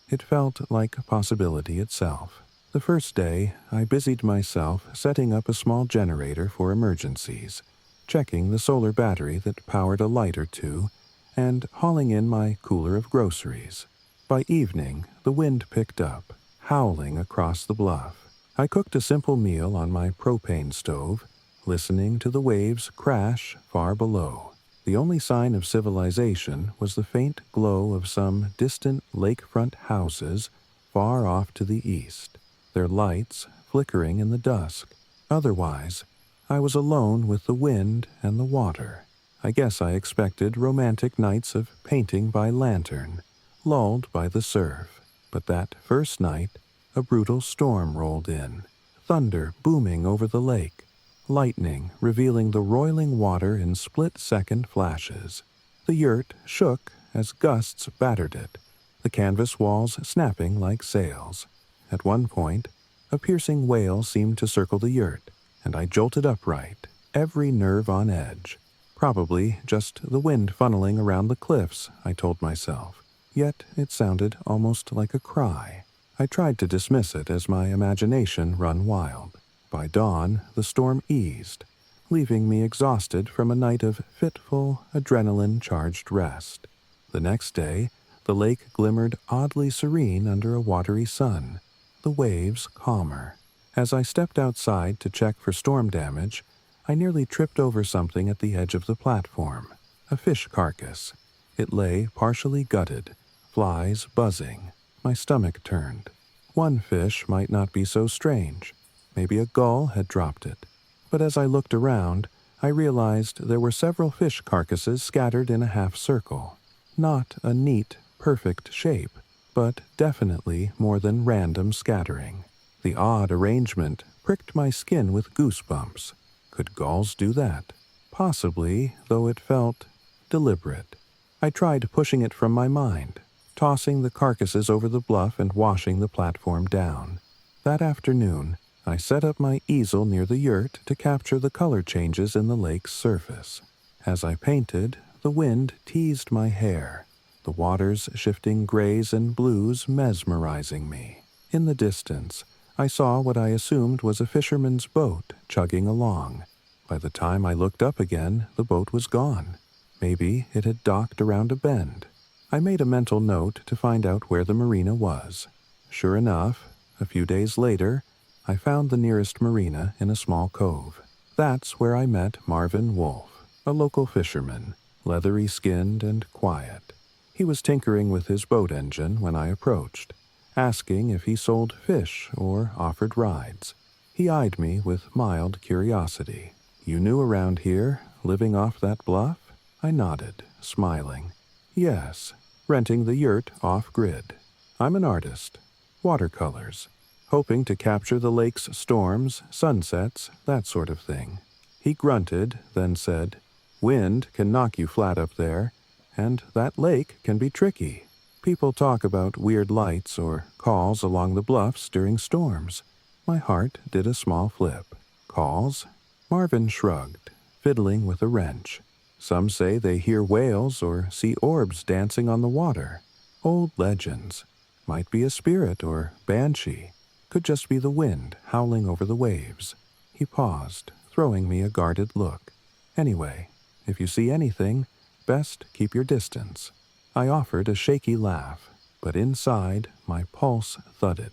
It felt like possibility itself. The first day, I busied myself setting up a small generator for emergencies, checking the solar battery that powered a light or two, and hauling in my cooler of groceries. By evening, the wind picked up, howling across the bluff. I cooked a simple meal on my propane stove, listening to the waves crash far below. The only sign of civilization was the faint glow of some distant lakefront houses far off to the east, their lights flickering in the dusk. Otherwise, I was alone with the wind and the water. I guess I expected romantic nights of painting by lantern, lulled by the surf. But that first night, a brutal storm rolled in, thunder booming over the lake, lightning revealing the roiling water in split-second flashes. The yurt shook as gusts battered it, the canvas walls snapping like sails. At one point, a piercing wail seemed to circle the yurt, and I jolted upright, every nerve on edge. Probably just the wind funneling around the cliffs, I told myself. Yet it sounded almost like a cry. I tried to dismiss it as my imagination run wild. By dawn, the storm eased, leaving me exhausted from a night of fitful, adrenaline-charged rest. The next day, the lake glimmered oddly serene under a watery sun, the waves calmer. As I stepped outside to check for storm damage, I nearly tripped over something at the edge of the platform, a fish carcass. It lay partially gutted, flies buzzing. My stomach turned. One fish might not be so strange. Maybe a gull had dropped it. But as I looked around, I realized there were several fish carcasses scattered in a half circle. Not a neat, perfect shape, but definitely more than random scattering. The odd arrangement pricked my skin with goosebumps. Could gulls do that? Possibly, though it felt deliberate. I tried pushing it from my mind, tossing the carcasses over the bluff and washing the platform down. That afternoon, I set up my easel near the yurt to capture the color changes in the lake's surface. As I painted, the wind teased my hair, the water's shifting grays and blues mesmerizing me. In the distance, I saw what I assumed was a fisherman's boat chugging along. By the time I looked up again, the boat was gone. Maybe it had docked around a bend. I made a mental note to find out where the marina was. Sure enough, a few days later, I found the nearest marina in a small cove. That's where I met Marvin Wolf, a local fisherman, leathery-skinned and quiet. He was tinkering with his boat engine when I approached, asking if he sold fish or offered rides. He eyed me with mild curiosity. "You new around here, living off that bluff?" I nodded, smiling. "Yes, renting the yurt off-grid. I'm an artist. Watercolors. Hoping to capture the lake's storms, sunsets, that sort of thing." He grunted, then said, "Wind can knock you flat up there, and that lake can be tricky. People talk about weird lights or calls along the bluffs during storms." My heart did a small flip. Calls? Marvin shrugged, fiddling with a wrench. "Some say they hear whales or see orbs dancing on the water. Old legends. Might be a spirit or banshee. Could just be the wind howling over the waves." He paused, throwing me a guarded look. "Anyway, if you see anything, best keep your distance." I offered a shaky laugh, but inside my pulse thudded.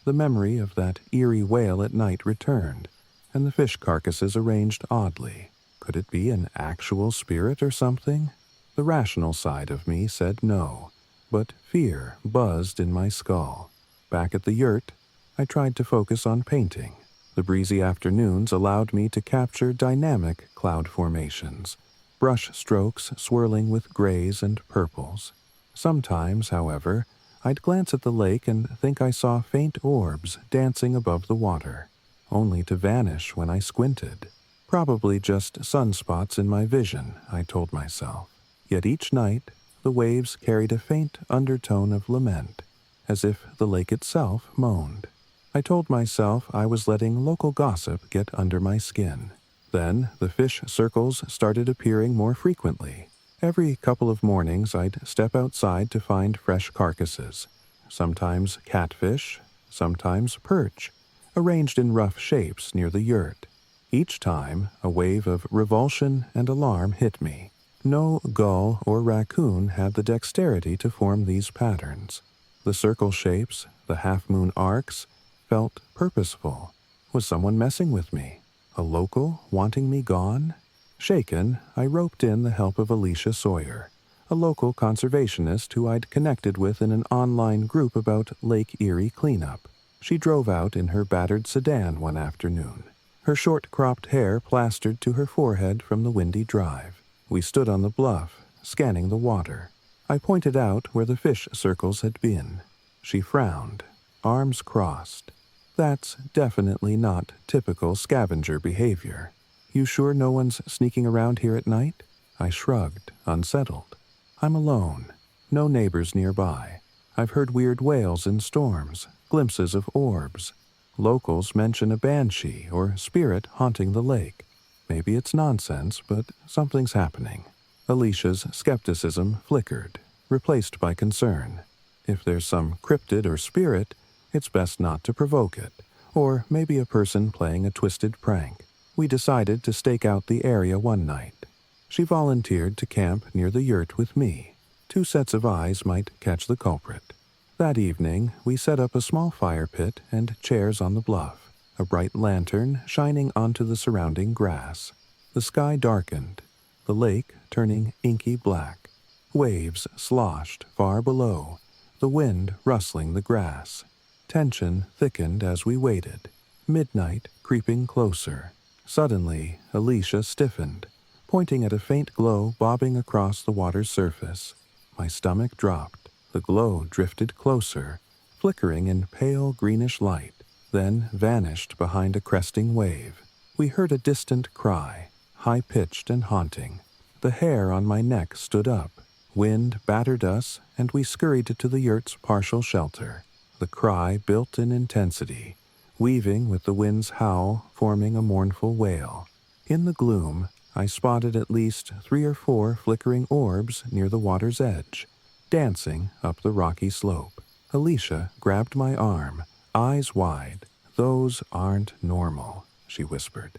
The memory of that eerie wail at night returned, and the fish carcasses arranged oddly. Could it be an actual spirit or something? The rational side of me said no, but fear buzzed in my skull. Back at the yurt, I tried to focus on painting. The breezy afternoons allowed me to capture dynamic cloud formations, brush strokes swirling with grays and purples. Sometimes, however, I'd glance at the lake and think I saw faint orbs dancing above the water, only to vanish when I squinted. Probably just sunspots in my vision, I told myself. Yet each night, the waves carried a faint undertone of lament, as if the lake itself moaned. I told myself I was letting local gossip get under my skin. Then the fish circles started appearing more frequently. Every couple of mornings I'd step outside to find fresh carcasses, sometimes catfish, sometimes perch, arranged in rough shapes near the yurt. Each time, a wave of revulsion and alarm hit me. No gull or raccoon had the dexterity to form these patterns. The circle shapes, the half-moon arcs, felt purposeful. Was someone messing with me? A local wanting me gone? Shaken, I roped in the help of Alicia Sawyer, a local conservationist who I'd connected with in an online group about Lake Erie cleanup. She drove out in her battered sedan one afternoon, her short-cropped hair plastered to her forehead from the windy drive. We stood on the bluff, scanning the water. I pointed out where the fish circles had been. She frowned, arms crossed. That's definitely not typical scavenger behavior. You sure no one's sneaking around here at night? I shrugged, unsettled. I'm alone. No neighbors nearby. I've heard weird wails in storms, glimpses of orbs. Locals mention a banshee or spirit haunting the lake. Maybe it's nonsense, but something's happening. Alicia's skepticism flickered, replaced by concern. If there's some cryptid or spirit, it's best not to provoke it, or maybe a person playing a twisted prank. We decided to stake out the area one night. She volunteered to camp near the yurt with me. 2 sets of eyes might catch the culprit. That evening, we set up a small fire pit and chairs on the bluff, a bright lantern shining onto the surrounding grass. The sky darkened, the lake turning inky black. Waves sloshed far below, the wind rustling the grass. Tension thickened as we waited, midnight creeping closer. Suddenly, Alicia stiffened, pointing at a faint glow bobbing across the water's surface. My stomach dropped. The glow drifted closer, flickering in pale greenish light, then vanished behind a cresting wave. We heard a distant cry, high-pitched and haunting. The hair on my neck stood up. Wind battered us, and we scurried to the yurt's partial shelter. The cry built in intensity, weaving with the wind's howl, forming a mournful wail. In the gloom, I spotted at least 3 or 4 flickering orbs near the water's edge, dancing up the rocky slope. Alicia grabbed my arm, eyes wide. "Those aren't normal," she whispered.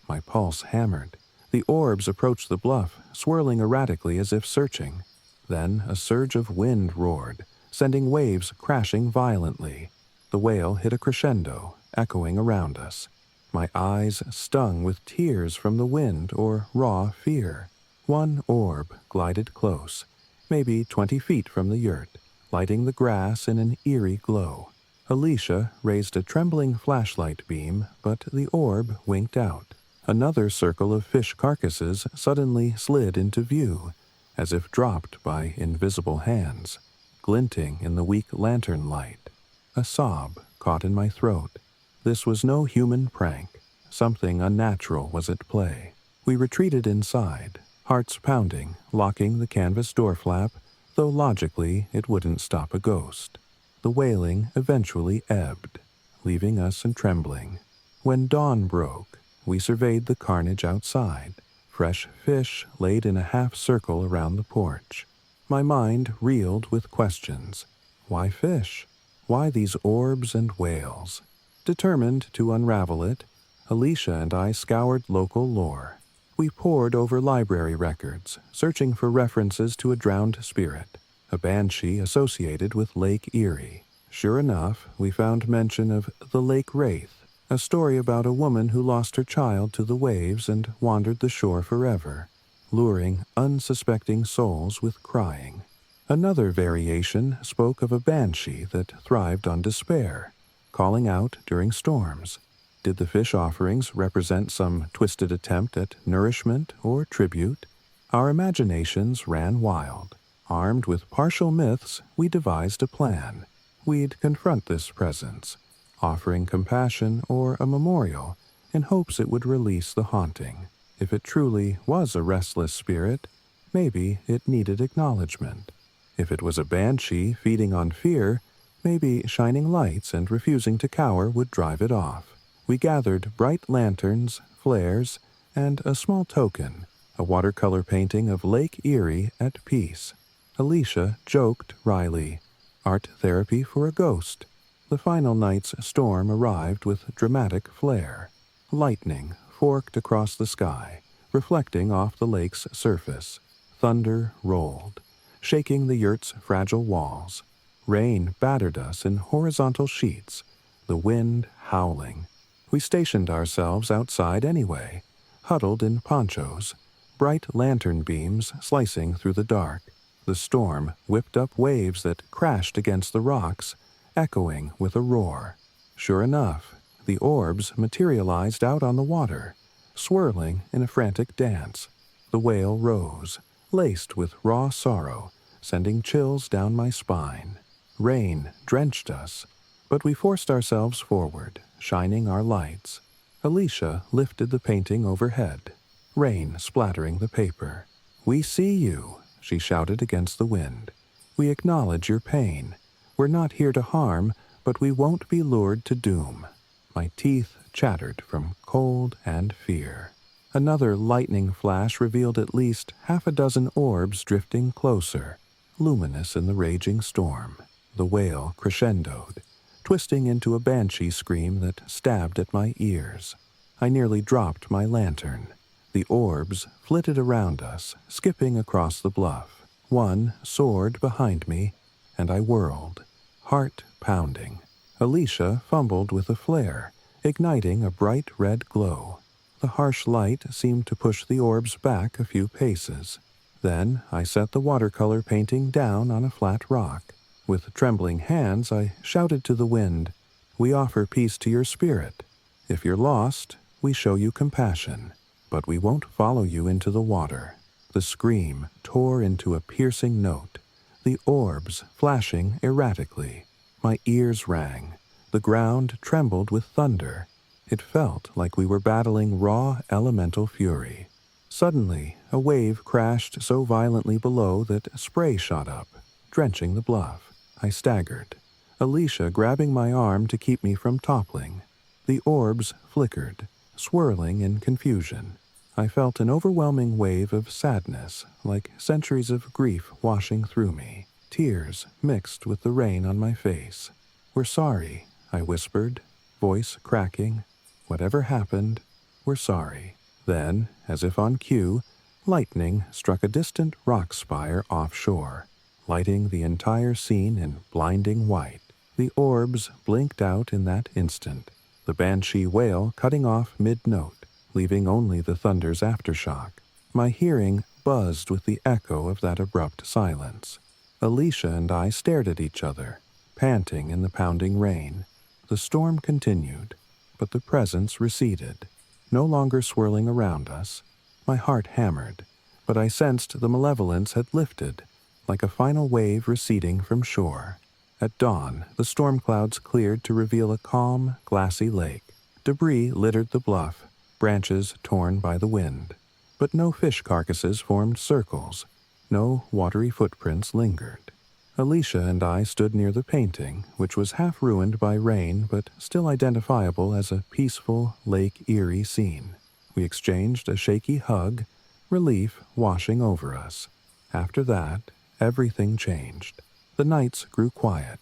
My pulse hammered. The orbs approached the bluff, swirling erratically as if searching. Then a surge of wind roared, sending waves crashing violently. The wail hit a crescendo, echoing around us. My eyes stung with tears from the wind or raw fear. One orb glided close, maybe 20 feet from the yurt, lighting the grass in an eerie glow. Alicia raised a trembling flashlight beam, but the orb winked out. Another circle of fish carcasses suddenly slid into view, as if dropped by invisible hands, glinting in the weak lantern light. A sob caught in my throat. This was no human prank. Something unnatural was at play. We retreated inside, hearts pounding, locking the canvas door flap, though logically it wouldn't stop a ghost. The wailing eventually ebbed, leaving us in trembling. When dawn broke, we surveyed the carnage outside. Fresh fish laid in a half-circle around the porch. My mind reeled with questions. Why fish? Why these orbs and whales? Determined to unravel it, Alicia and I scoured local lore. We pored over library records, searching for references to a drowned spirit, a banshee associated with Lake Erie. Sure enough, we found mention of the Lake Wraith, a story about a woman who lost her child to the waves and wandered the shore forever, luring unsuspecting souls with crying. Another variation spoke of a banshee that thrived on despair, calling out during storms. Did the fish offerings represent some twisted attempt at nourishment or tribute? Our imaginations ran wild. Armed with partial myths, we devised a plan. We'd confront this presence, offering compassion or a memorial in hopes it would release the haunting. If it truly was a restless spirit, maybe it needed acknowledgement. If it was a banshee feeding on fear, maybe shining lights and refusing to cower would drive it off. We gathered bright lanterns, flares, and a small token, a watercolor painting of Lake Erie at peace. Alicia joked wryly, "Art therapy for a ghost." The final night's storm arrived with dramatic flair. Lightning forked across the sky, reflecting off the lake's surface. thunder rolled, shaking the yurt's fragile walls. Rain battered us in horizontal sheets, the wind howling. We stationed ourselves outside anyway, huddled in ponchos, bright lantern beams slicing through the dark. The storm whipped up waves that crashed against the rocks, echoing with a roar. Sure enough, the orbs materialized out on the water, swirling in a frantic dance. The wail rose, laced with raw sorrow, sending chills down my spine. Rain drenched us, but we forced ourselves forward, shining our lights. Alicia lifted the painting overhead, rain splattering the paper. "We see you," she shouted against the wind. "We acknowledge your pain. We're not here to harm, but we won't be lured to doom." My teeth chattered from cold and fear. Another lightning flash revealed at least half a dozen orbs drifting closer, luminous in the raging storm. The wail crescendoed, twisting into a banshee scream that stabbed at my ears. I nearly dropped my lantern. The orbs flitted around us, skipping across the bluff. One soared behind me, and I whirled, heart pounding. Alicia fumbled with a flare, igniting a bright red glow. The harsh light seemed to push the orbs back a few paces. Then I set the watercolor painting down on a flat rock. With trembling hands, I shouted to the wind, "We offer peace to your spirit. If you're lost, we show you compassion, but we won't follow you into the water." The scream tore into a piercing note, the orbs flashing erratically. My ears rang. The ground trembled with thunder. It felt like we were battling raw elemental fury. Suddenly, a wave crashed so violently below that spray shot up, drenching the bluff. I staggered, Alicia grabbing my arm to keep me from toppling. The orbs flickered, swirling in confusion. I felt an overwhelming wave of sadness, like centuries of grief washing through me. Tears mixed with the rain on my face. "We're sorry," I whispered, voice cracking. "Whatever happened, we're sorry." Then, as if on cue, lightning struck a distant rock spire offshore, lighting the entire scene in blinding white. The orbs blinked out in that instant, the banshee wail cutting off mid-note, leaving only the thunder's aftershock. My hearing buzzed with the echo of that abrupt silence. Alicia and I stared at each other, panting in the pounding rain. The storm continued, but the presence receded, no longer swirling around us. My heart hammered, but I sensed the malevolence had lifted, like a final wave receding from shore. At dawn, the storm clouds cleared to reveal a calm, glassy lake. Debris littered the bluff, branches torn by the wind. But no fish carcasses formed circles. No watery footprints lingered. Alicia and I stood near the painting, which was half ruined by rain but still identifiable as a peaceful Lake Erie scene. We exchanged a shaky hug, relief washing over us. After that, everything changed. The nights grew quiet,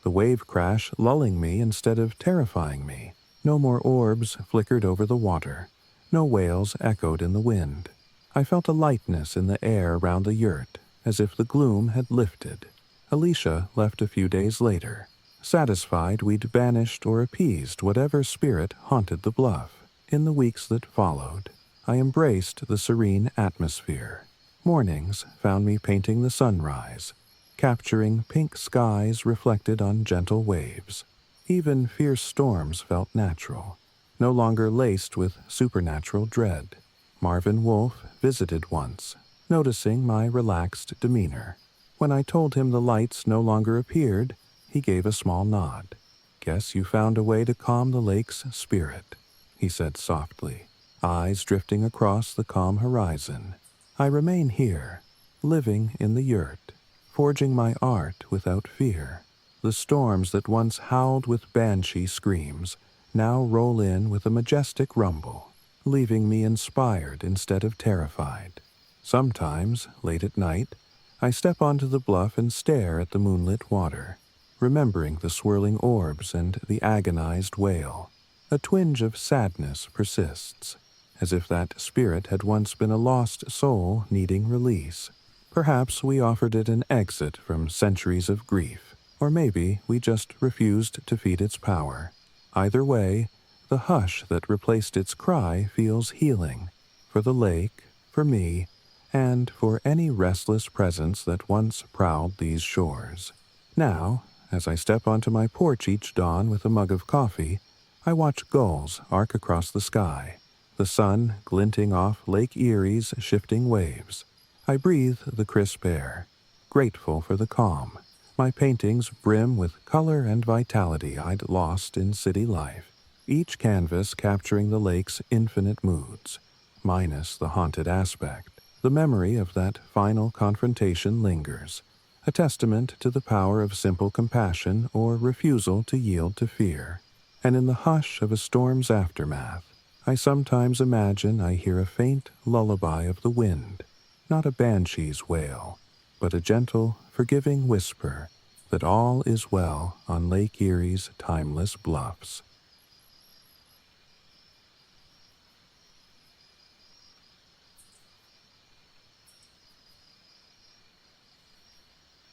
the wave crash lulling me instead of terrifying me. No more orbs flickered over the water. No wails echoed in the wind. I felt a lightness in the air around the yurt, as if the gloom had lifted. Alicia left a few days later, satisfied we'd banished or appeased whatever spirit haunted the bluff. In the weeks that followed, I embraced the serene atmosphere. Mornings found me painting the sunrise, capturing pink skies reflected on gentle waves. Even fierce storms felt natural, no longer laced with supernatural dread. Marvin Wolfe visited once, noticing my relaxed demeanor. When I told him the lights no longer appeared, he gave a small nod. "Guess you found a way to calm the lake's spirit," he said softly, eyes drifting across the calm horizon. I remain here, living in the yurt, forging my art without fear. The storms that once howled with banshee screams now roll in with a majestic rumble, leaving me inspired instead of terrified. Sometimes, late at night, I step onto the bluff and stare at the moonlit water, remembering the swirling orbs and the agonized wail. A twinge of sadness persists. as if that spirit had once been a lost soul needing release. Perhaps we offered it an exit from centuries of grief, or maybe we just refused to feed its power. Either way, the hush that replaced its cry feels healing, for the lake, for me, and for any restless presence that once prowled these shores. Now, as I step onto my porch each dawn with a mug of coffee, I watch gulls arc across the sky, the sun glinting off Lake Erie's shifting waves. I breathe the crisp air, grateful for the calm. My paintings brim with color and vitality I'd lost in city life, each canvas capturing the lake's infinite moods, minus the haunted aspect. The memory of that final confrontation lingers, a testament to the power of simple compassion or refusal to yield to fear. And in the hush of a storm's aftermath, I sometimes imagine I hear a faint lullaby of the wind, not a banshee's wail, but a gentle, forgiving whisper that all is well on Lake Erie's timeless bluffs.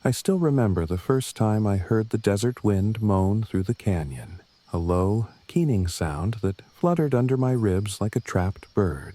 I still remember the first time I heard the desert wind moan through the canyon, a low, keening sound that fluttered under my ribs like a trapped bird.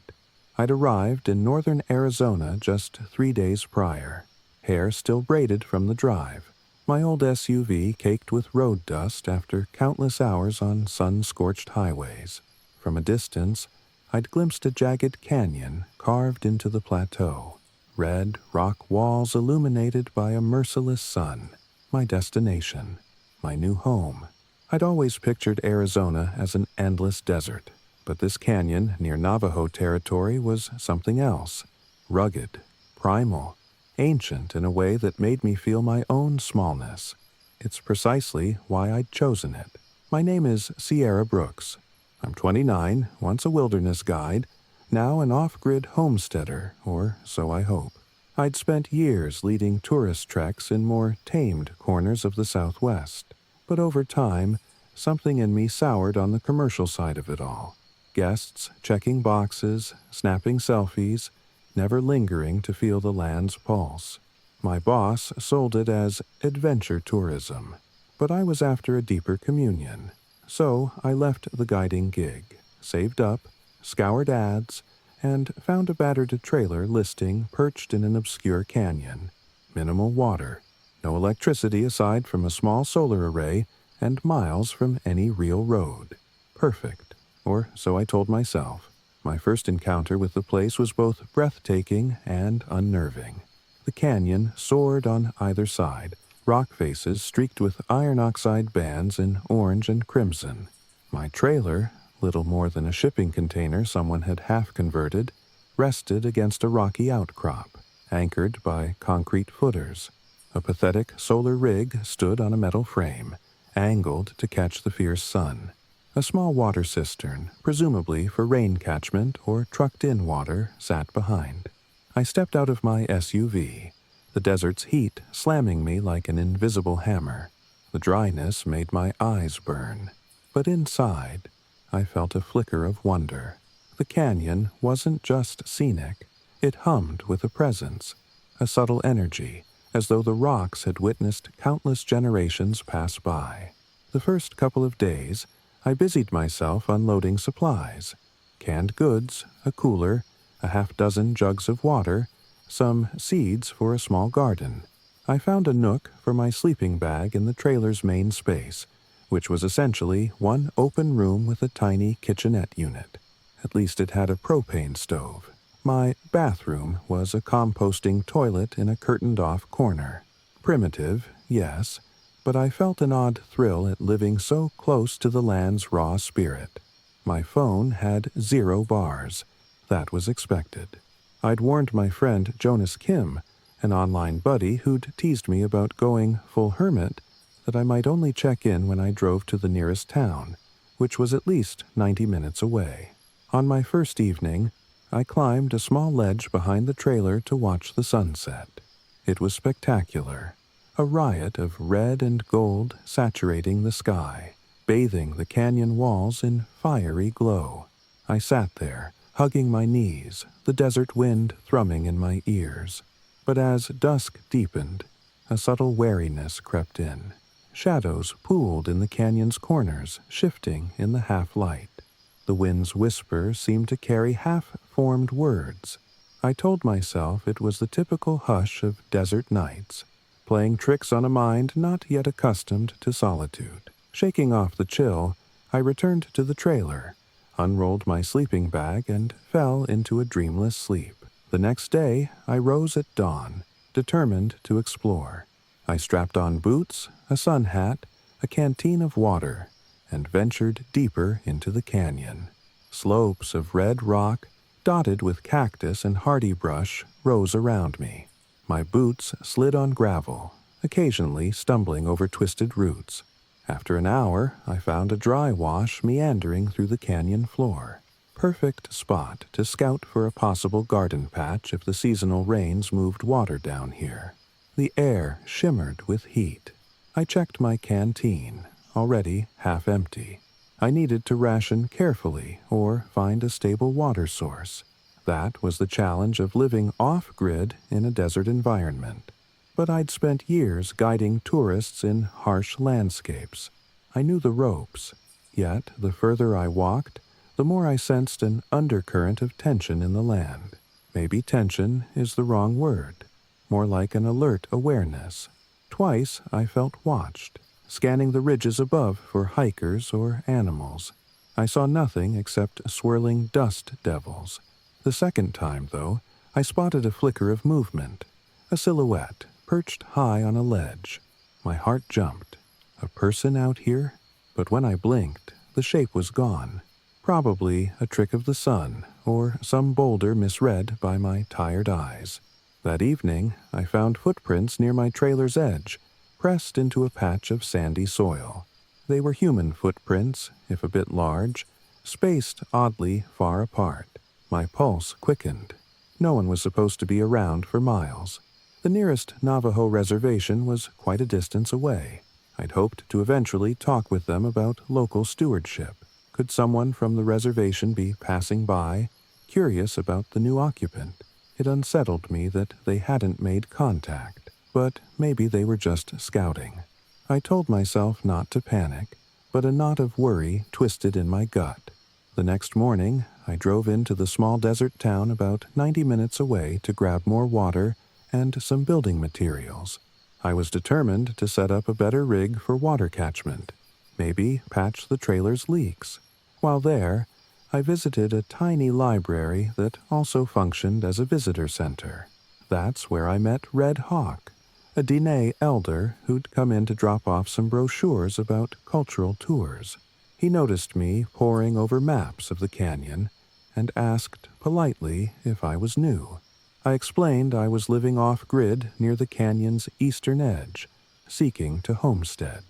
I'd arrived in northern Arizona just 3 days prior, hair still braided from the drive, my old SUV caked with road dust after countless hours on sun-scorched highways. From a distance, I'd glimpsed a jagged canyon carved into the plateau, red rock walls illuminated by a merciless sun, my destination, my new home. I'd always pictured Arizona as an endless desert, but this canyon near Navajo territory was something else, rugged, primal, ancient in a way that made me feel my own smallness. It's precisely why I'd chosen it. My name is Sierra Brooks. I'm 29, once a wilderness guide, now an off-grid homesteader, or so I hope. I'd spent years leading tourist treks in more tamed corners of the Southwest, but over time, something in me soured on the commercial side of it all. Guests checking boxes, snapping selfies, never lingering to feel the land's pulse. My boss sold it as adventure tourism, but I was after a deeper communion. So I left the guiding gig, saved up, scoured ads, and found a battered trailer listing perched in an obscure canyon. Minimal water, no electricity aside from a small solar array, and miles from any real road. Perfect, or so I told myself. My first encounter with the place was both breathtaking and unnerving. The canyon soared on either side, rock faces streaked with iron oxide bands in orange and crimson. My trailer, little more than a shipping container someone had half converted, rested against a rocky outcrop, anchored by concrete footers. A pathetic solar rig stood on a metal frame, angled to catch the fierce sun. A small water cistern, presumably for rain catchment or trucked-in water, sat behind. I stepped out of my SUV, the desert's heat slamming me like an invisible hammer. The dryness made my eyes burn. But inside, I felt a flicker of wonder. The canyon wasn't just scenic. It hummed with a presence, a subtle energy, as though the rocks had witnessed countless generations pass by. The first couple of days, I busied myself unloading supplies. Canned goods, a cooler, a half-dozen jugs of water, some seeds for a small garden. I found a nook for my sleeping bag in the trailer's main space, which was essentially one open room with a tiny kitchenette unit. At least it had a propane stove. My bathroom was a composting toilet in a curtained-off corner. Primitive, yes, but I felt an odd thrill at living so close to the land's raw spirit. My phone had 0 bars. That was expected. I'd warned my friend Jonas Kim, an online buddy who'd teased me about going full hermit, that I might only check in when I drove to the nearest town, which was at least 90 minutes away. On my first evening, I climbed a small ledge behind the trailer to watch the sunset. It was spectacular, a riot of red and gold saturating the sky, bathing the canyon walls in fiery glow. I sat there, hugging my knees, the desert wind thrumming in my ears. But as dusk deepened, a subtle wariness crept in. Shadows pooled in the canyon's corners, shifting in the half-light. The wind's whisper seemed to carry half-formed words. I told myself it was the typical hush of desert nights, playing tricks on a mind not yet accustomed to solitude. Shaking off the chill, I returned to the trailer, unrolled my sleeping bag, and fell into a dreamless sleep. The next day, I rose at dawn, determined to explore. I strapped on boots, a sun hat, a canteen of water, and ventured deeper into the canyon. Slopes of red rock, dotted with cactus and hardy brush, rose around me. My boots slid on gravel, occasionally stumbling over twisted roots. After an hour, I found a dry wash meandering through the canyon floor. Perfect spot to scout for a possible garden patch if the seasonal rains moved water down here. The air shimmered with heat. I checked my canteen, already half empty. I needed to ration carefully or find a stable water source. That was the challenge of living off-grid in a desert environment. But I'd spent years guiding tourists in harsh landscapes. I knew the ropes. Yet, the further I walked, the more I sensed an undercurrent of tension in the land. Maybe tension is the wrong word. More like an alert awareness. Twice I felt watched, scanning the ridges above for hikers or animals. I saw nothing except swirling dust devils. The second time, though, I spotted a flicker of movement, a silhouette perched high on a ledge. My heart jumped. A person out here? But when I blinked, the shape was gone. Probably a trick of the sun, or some boulder misread by my tired eyes. That evening, I found footprints near my trailer's edge, pressed into a patch of sandy soil. They were human footprints, if a bit large, spaced oddly far apart. My pulse quickened. No one was supposed to be around for miles. The nearest Navajo reservation was quite a distance away. I'd hoped to eventually talk with them about local stewardship. Could someone from the reservation be passing by, curious about the new occupant? It unsettled me that they hadn't made contact, but maybe they were just scouting. I told myself not to panic, but a knot of worry twisted in my gut. The next morning, I drove into the small desert town about 90 minutes away to grab more water and some building materials. I was determined to set up a better rig for water catchment, maybe patch the trailer's leaks. While there, I visited a tiny library that also functioned as a visitor center. That's where I met Red Hawk, a Diné elder who'd come in to drop off some brochures about cultural tours. He noticed me poring over maps of the canyon and asked politely if I was new. I explained I was living off-grid near the canyon's eastern edge, seeking to homestead.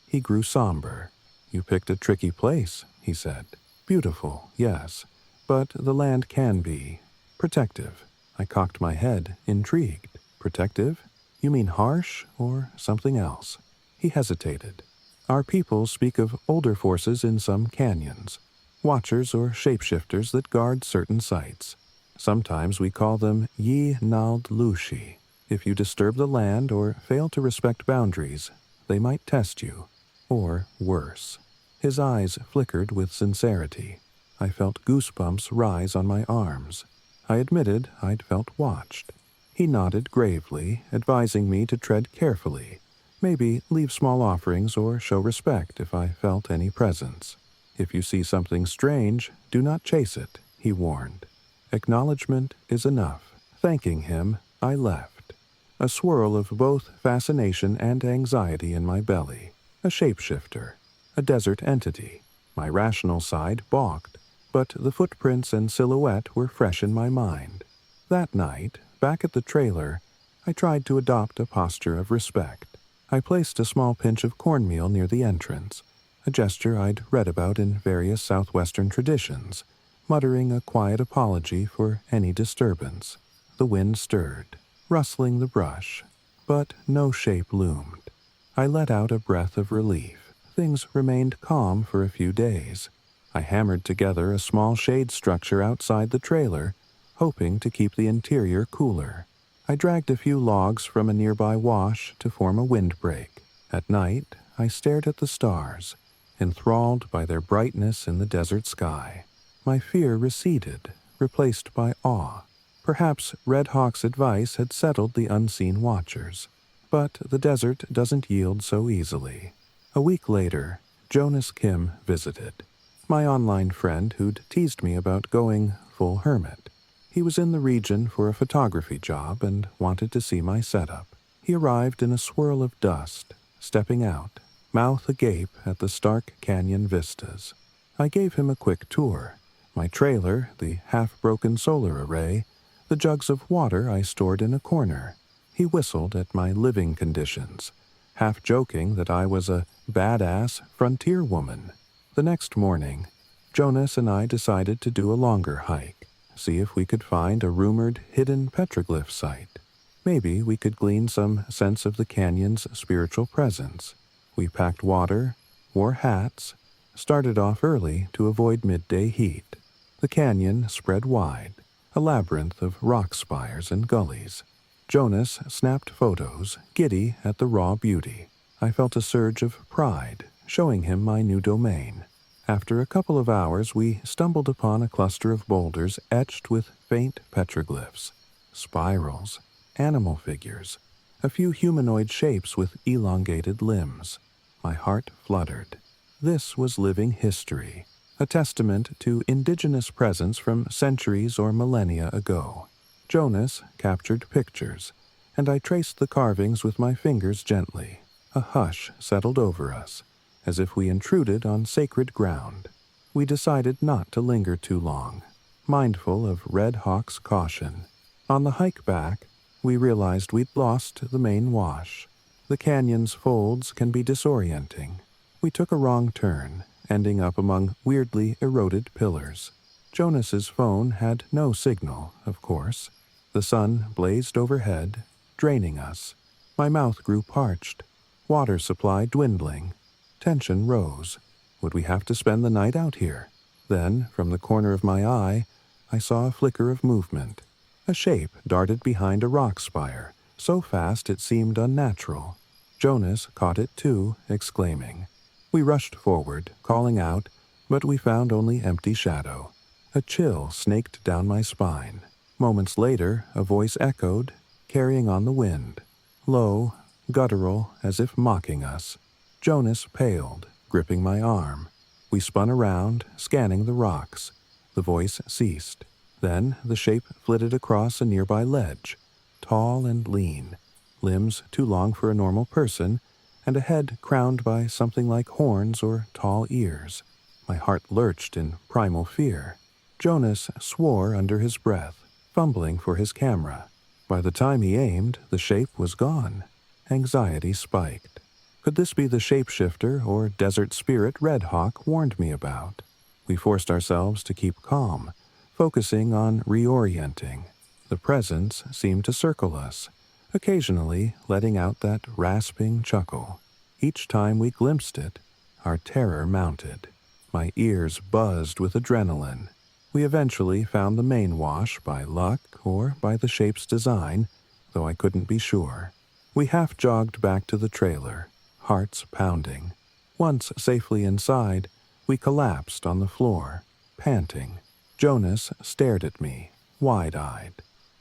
He grew somber. "You picked a tricky place," he said. "Beautiful, yes, but the land can be protective." I cocked my head, intrigued. "Protective? You mean harsh or something else?" He hesitated. "Our people speak of older forces in some canyons, watchers or shapeshifters that guard certain sites. Sometimes we call them Yi Nald Lushi. If you disturb the land or fail to respect boundaries, they might test you, or worse." His eyes flickered with sincerity. I felt goosebumps rise on my arms. I admitted I'd felt watched. He nodded gravely, advising me to tread carefully, maybe leave small offerings or show respect if I felt any presence. "If you see something strange, do not chase it," he warned. Acknowledgement is enough. Thanking him, I left. A swirl of both fascination and anxiety in my belly. A shapeshifter. A desert entity. My rational side balked, but the footprints and silhouette were fresh in my mind. That night, back at the trailer, I tried to adopt a posture of respect. I placed a small pinch of cornmeal near the entrance, a gesture I'd read about in various southwestern traditions, muttering a quiet apology for any disturbance. The wind stirred, rustling the brush, but no shape loomed. I let out a breath of relief. Things remained calm for a few days. I hammered together a small shade structure outside the trailer, hoping to keep the interior cooler. I dragged a few logs from a nearby wash to form a windbreak. At night, I stared at the stars, enthralled by their brightness in the desert sky. My fear receded, replaced by awe. Perhaps Red Hawk's advice had settled the unseen watchers. But the desert doesn't yield so easily. A week later, Jonas Kim visited. My online friend who'd teased me about going full hermit. He was in the region for a photography job and wanted to see my setup. He arrived in a swirl of dust, stepping out, mouth agape at the stark canyon vistas. I gave him a quick tour. My trailer, the half-broken solar array, the jugs of water I stored in a corner. He whistled at my living conditions, half joking that I was a badass frontier woman. The next morning, Jonas and I decided to do a longer hike, see if we could find a rumored hidden petroglyph site. Maybe we could glean some sense of the canyon's spiritual presence. We packed water, wore hats, started off early to avoid midday heat. The canyon spread wide, a labyrinth of rock spires and gullies. Jonas snapped photos, giddy at the raw beauty. I felt a surge of pride, showing him my new domain. After a couple of hours, we stumbled upon a cluster of boulders etched with faint petroglyphs, spirals, animal figures, a few humanoid shapes with elongated limbs. My heart fluttered. This was living history, a testament to indigenous presence from centuries or millennia ago. Jonas captured pictures, and I traced the carvings with my fingers gently. A hush settled over us, as if we intruded on sacred ground. We decided not to linger too long, mindful of Red Hawk's caution. On the hike back, we realized we'd lost the main wash. The canyon's folds can be disorienting. We took a wrong turn, ending up among weirdly eroded pillars. Jonas's phone had no signal, of course. The sun blazed overhead, draining us. My mouth grew parched, water supply dwindling. Tension rose. Would we have to spend the night out here? Then, from the corner of my eye, I saw a flicker of movement. A shape darted behind a rock spire, so fast it seemed unnatural. Jonas caught it too, exclaiming. We rushed forward, calling out, but we found only empty shadow. A chill snaked down my spine. Moments later, a voice echoed, carrying on the wind. Low, guttural, as if mocking us. Jonas paled, gripping my arm. We spun around, scanning the rocks. The voice ceased. Then the shape flitted across a nearby ledge, tall and lean, limbs too long for a normal person, and a head crowned by something like horns or tall ears. My heart lurched in primal fear. Jonas swore under his breath, fumbling for his camera. By the time he aimed, the shape was gone. Anxiety spiked. Could this be the shapeshifter or desert spirit Red Hawk warned me about? We forced ourselves to keep calm, focusing on reorienting. The presence seemed to circle us, occasionally letting out that rasping chuckle. Each time we glimpsed it, our terror mounted. My ears buzzed with adrenaline. We eventually found the main wash by luck or by the shape's design, though I couldn't be sure. We half-jogged back to the trailer, hearts pounding. Once safely inside, we collapsed on the floor, panting. Jonas stared at me, wide-eyed.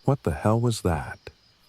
What the hell was that?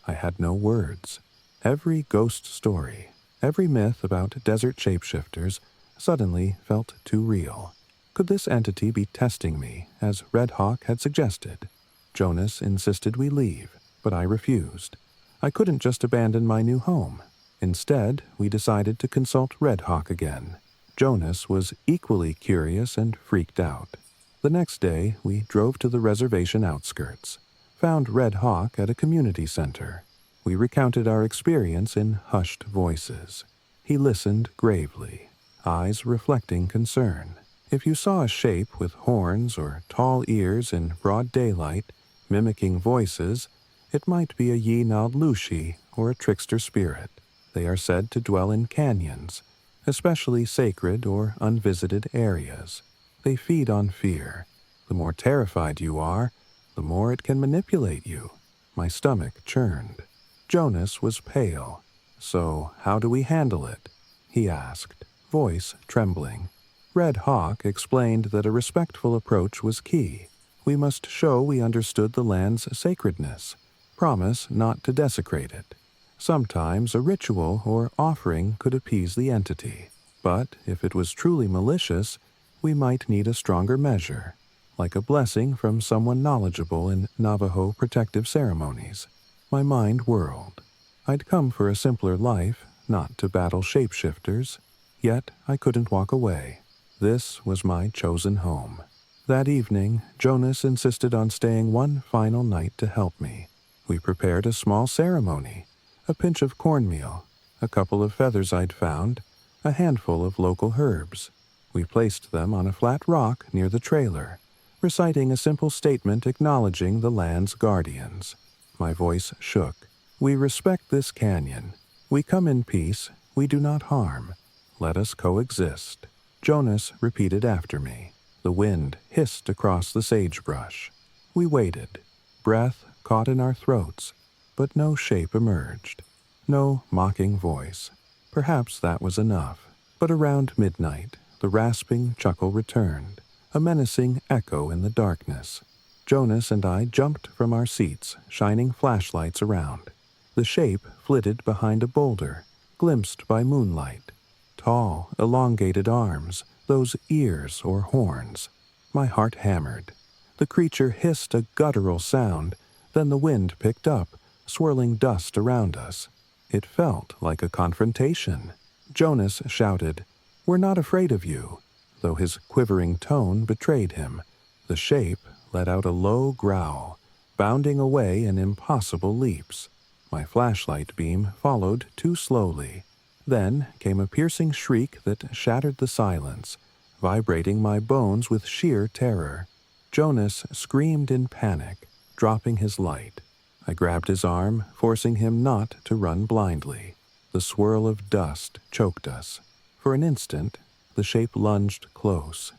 I had no words. Every ghost story, every myth about desert shapeshifters suddenly felt too real. Could this entity be testing me, as Red Hawk had suggested? Jonas insisted we leave, but I refused. I couldn't just abandon my new home. Instead, we decided to consult Red Hawk again. Jonas was equally curious and freaked out. The next day, we drove to the reservation outskirts, found Red Hawk at a community center. We recounted our experience in hushed voices. He listened gravely, eyes reflecting concern. If you saw a shape with horns or tall ears in broad daylight, mimicking voices, it might be a Yi-Nald Lushi or a trickster spirit. They are said to dwell in canyons, especially sacred or unvisited areas. They feed on fear. The more terrified you are, the more it can manipulate you. My stomach churned. Jonas was pale. So, how do we handle it? He asked, voice trembling. Red Hawk explained that a respectful approach was key. We must show we understood the land's sacredness. Promise not to desecrate it. Sometimes a ritual or offering could appease the entity. But if it was truly malicious, we might need a stronger measure, like a blessing from someone knowledgeable in Navajo protective ceremonies. My mind whirled. I'd come for a simpler life, not to battle shapeshifters. Yet I couldn't walk away. This was my chosen home. That evening, Jonas insisted on staying one final night to help me. We prepared a small ceremony, a pinch of cornmeal, a couple of feathers I'd found, a handful of local herbs. We placed them on a flat rock near the trailer, reciting a simple statement acknowledging the land's guardians. My voice shook. We respect this canyon. We come in peace. We do not harm. Let us coexist. Jonas repeated after me. The wind hissed across the sagebrush. We waited. Breath caught in our throats, but no shape emerged. No mocking voice. Perhaps that was enough. But around midnight, the rasping chuckle returned, a menacing echo in the darkness. Jonas and I jumped from our seats, shining flashlights around. The shape flitted behind a boulder, glimpsed by moonlight. Tall, elongated arms, those ears or horns. My heart hammered. The creature hissed a guttural sound, then the wind picked up, swirling dust around us. It felt like a confrontation. Jonas shouted, "We're not afraid of you," though his quivering tone betrayed him. The shape let out a low growl, bounding away in impossible leaps. My flashlight beam followed too slowly. Then came a piercing shriek that shattered the silence, vibrating my bones with sheer terror. Jonas screamed in panic, dropping his light. I grabbed his arm, forcing him not to run blindly. The swirl of dust choked us. For an instant, the shape lunged close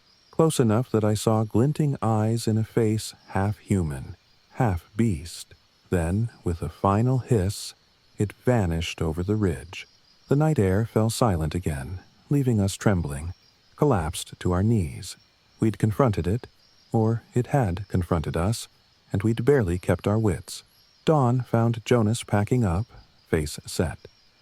enough that I saw glinting eyes in a face half human, half beast. Then, with a final hiss, it vanished over the ridge. The night air fell silent again, leaving us trembling, collapsed to our knees. We'd confronted it, or it had confronted us, and we'd barely kept our wits. Dawn found Jonas packing up, face set.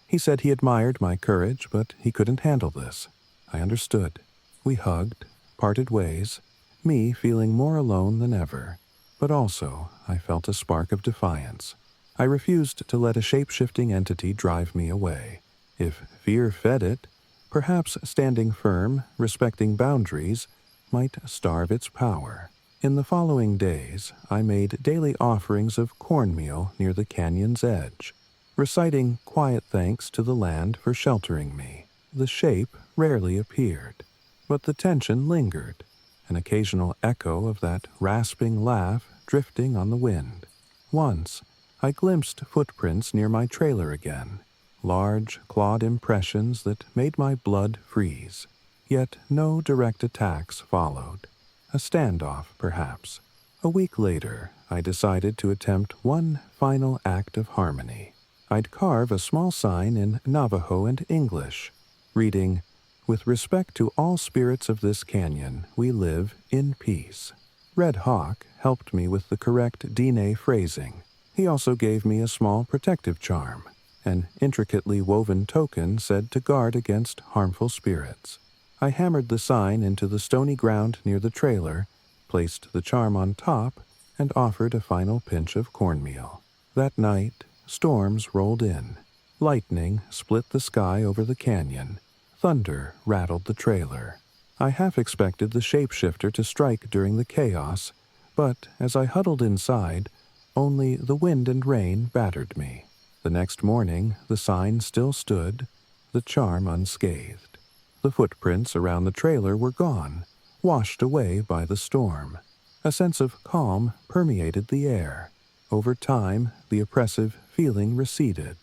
He said he admired my courage, but he couldn't handle this. I understood. We hugged, parted ways, me feeling more alone than ever. But also, I felt a spark of defiance. I refused to let a shape-shifting entity drive me away. If fear fed it, perhaps standing firm, respecting boundaries, might starve its power. In the following days, I made daily offerings of cornmeal near the canyon's edge, reciting quiet thanks to the land for sheltering me. The shape rarely appeared, but the tension lingered, an occasional echo of that rasping laugh drifting on the wind. Once, I glimpsed footprints near my trailer again, large, clawed impressions that made my blood freeze. Yet no direct attacks followed. A standoff, perhaps. A week later, I decided to attempt one final act of harmony. I'd carve a small sign in Navajo and English, reading, "With respect to all spirits of this canyon, we live in peace." Red Hawk helped me with the correct Diné phrasing. He also gave me a small protective charm, an intricately woven token said to guard against harmful spirits. I hammered the sign into the stony ground near the trailer, placed the charm on top, and offered a final pinch of cornmeal. That night, storms rolled in. Lightning split the sky over the canyon. Thunder rattled the trailer. I half expected the shapeshifter to strike during the chaos, but as I huddled inside, only the wind and rain battered me. The next morning, the sign still stood, the charm unscathed. The footprints around the trailer were gone, washed away by the storm. A sense of calm permeated the air. Over time, the oppressive feeling receded.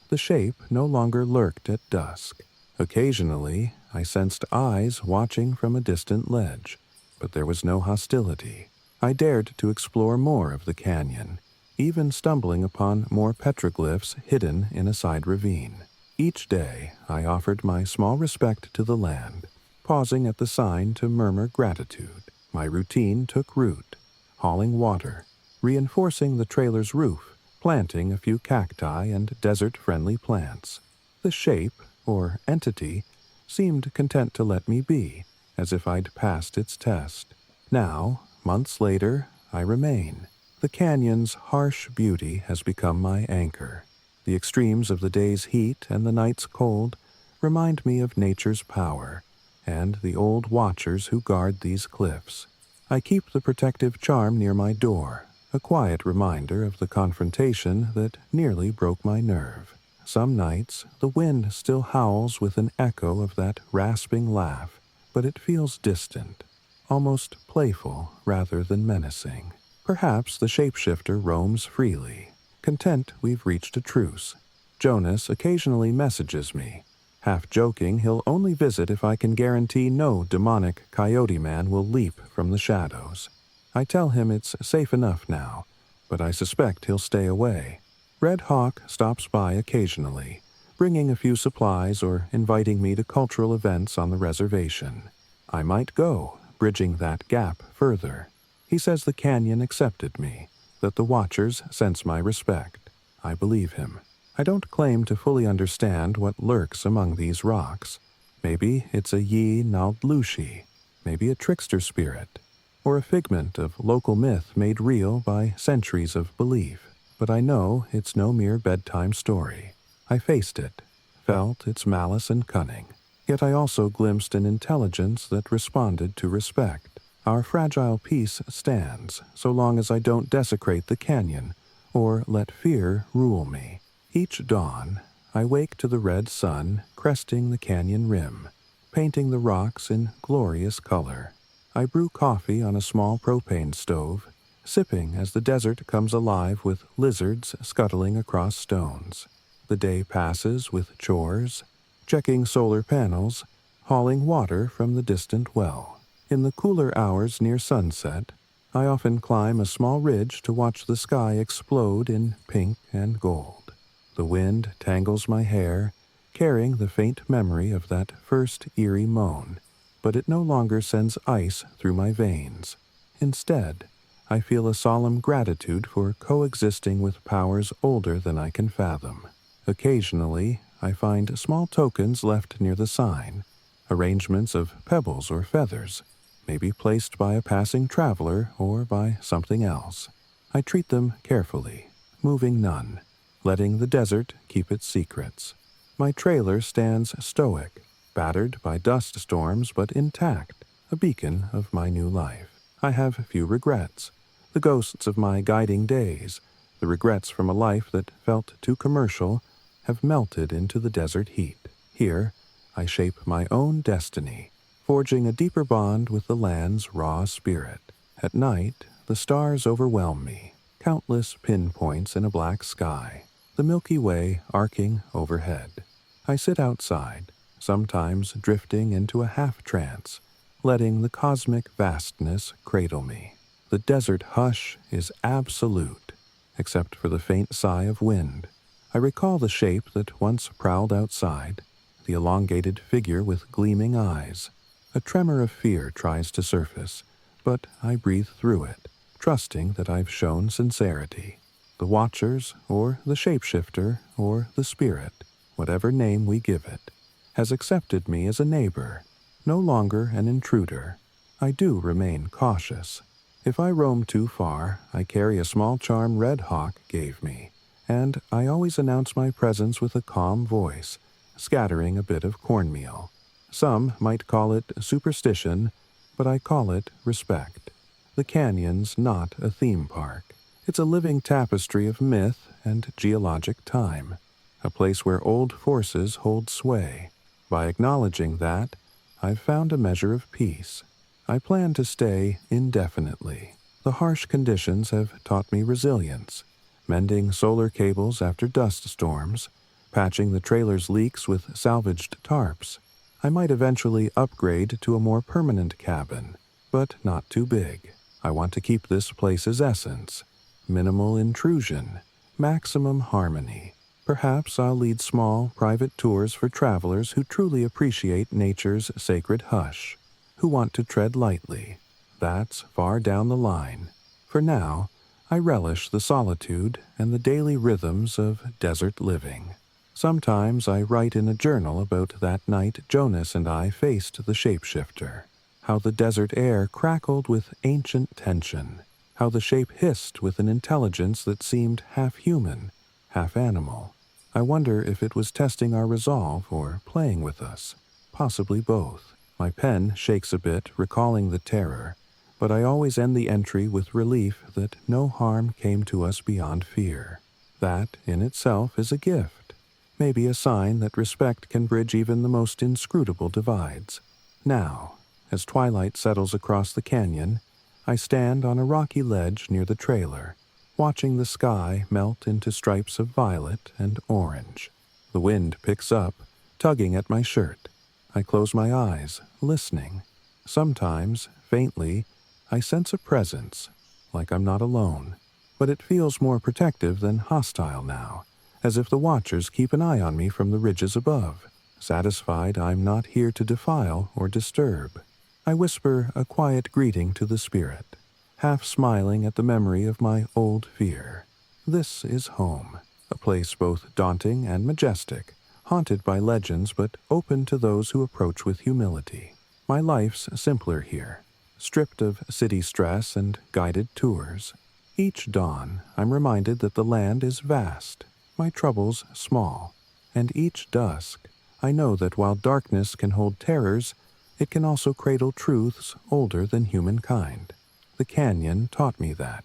The shape no longer lurked at dusk. Occasionally, I sensed eyes watching from a distant ledge, but there was no hostility. I dared to explore more of the canyon, even stumbling upon more petroglyphs hidden in a side ravine. Each day, I offered my small respect to the land, pausing at the sign to murmur gratitude. My routine took root, hauling water, reinforcing the trailer's roof, planting a few cacti and desert-friendly plants. The shape, or entity, seemed content to let me be, as if I'd passed its test. Now, months later, I remain. The canyon's harsh beauty has become my anchor. The extremes of the day's heat and the night's cold remind me of nature's power, and the old watchers who guard these cliffs. I keep the protective charm near my door, a quiet reminder of the confrontation that nearly broke my nerve. Some nights, the wind still howls with an echo of that rasping laugh, but it feels distant, almost playful rather than menacing. Perhaps the shapeshifter roams freely, content we've reached a truce. Jonas occasionally messages me, half joking he'll only visit if I can guarantee no demonic coyote man will leap from the shadows. I tell him it's safe enough now, but I suspect he'll stay away. Red Hawk stops by occasionally, bringing a few supplies or inviting me to cultural events on the reservation. I might go, bridging that gap further. He says the canyon accepted me, that the Watchers sense my respect. I believe him. I don't claim to fully understand what lurks among these rocks. Maybe it's a Yi Naldlushi, maybe a trickster spirit, or a figment of local myth made real by centuries of belief. But I know it's no mere bedtime story. I faced it, felt its malice and cunning. Yet I also glimpsed an intelligence that responded to respect. Our fragile peace stands, so long as I don't desecrate the canyon or let fear rule me. Each dawn, I wake to the red sun cresting the canyon rim, painting the rocks in glorious color. I brew coffee on a small propane stove, sipping as the desert comes alive with lizards scuttling across stones. The day passes with chores, checking solar panels, hauling water from the distant well. In the cooler hours near sunset, I often climb a small ridge to watch the sky explode in pink and gold. The wind tangles my hair, carrying the faint memory of that first eerie moan, but it no longer sends ice through my veins. Instead, I feel a solemn gratitude for coexisting with powers older than I can fathom. Occasionally, I find small tokens left near the sign, arrangements of pebbles or feathers, maybe placed by a passing traveler or by something else. I treat them carefully, moving none, letting the desert keep its secrets. My trailer stands stoic, battered by dust storms but intact, a beacon of my new life. I have few regrets, the ghosts of my guiding days, the regrets from a life that felt too commercial, have melted into the desert heat. Here, I shape my own destiny, forging a deeper bond with the land's raw spirit. At night, the stars overwhelm me, countless pinpoints in a black sky, the Milky Way arcing overhead. I sit outside, sometimes drifting into a half-trance, letting the cosmic vastness cradle me. The desert hush is absolute, except for the faint sigh of wind. I recall the shape that once prowled outside, the elongated figure with gleaming eyes. A tremor of fear tries to surface, but I breathe through it, trusting that I've shown sincerity. The Watchers, or the Shapeshifter, or the Spirit, whatever name we give it, has accepted me as a neighbor, no longer an intruder. I do remain cautious. If I roam too far, I carry a small charm Red Hawk gave me, and I always announce my presence with a calm voice, scattering a bit of cornmeal. Some might call it superstition, but I call it respect. The canyon's not a theme park. It's a living tapestry of myth and geologic time, a place where old forces hold sway. By acknowledging that, I've found a measure of peace. I plan to stay indefinitely. The harsh conditions have taught me resilience, mending solar cables after dust storms, patching the trailer's leaks with salvaged tarps. I might eventually upgrade to a more permanent cabin, but not too big. I want to keep this place's essence. Minimal intrusion, maximum harmony. Perhaps I'll lead small, private tours for travelers who truly appreciate nature's sacred hush, who want to tread lightly. That's far down the line. For now, I relish the solitude and the daily rhythms of desert living. Sometimes I write in a journal about that night Jonas and I faced the shapeshifter, how the desert air crackled with ancient tension, how the shape hissed with an intelligence that seemed half human, half animal. I wonder if it was testing our resolve or playing with us, possibly both. My pen shakes a bit, recalling the terror, but I always end the entry with relief that no harm came to us beyond fear. That, in itself, is a gift, maybe a sign that respect can bridge even the most inscrutable divides. Now, as twilight settles across the canyon, I stand on a rocky ledge near the trailer, watching the sky melt into stripes of violet and orange. The wind picks up, tugging at my shirt. I close my eyes, listening. Sometimes, faintly, I sense a presence, like I'm not alone. But it feels more protective than hostile now, as if the watchers keep an eye on me from the ridges above, satisfied I'm not here to defile or disturb. I whisper a quiet greeting to the spirit, half smiling at the memory of my old fear. This is home, a place both daunting and majestic, haunted by legends but open to those who approach with humility. My life's simpler here, stripped of city stress and guided tours. Each dawn, I'm reminded that the land is vast, my troubles small, and each dusk, I know that while darkness can hold terrors, it can also cradle truths older than humankind. The canyon taught me that,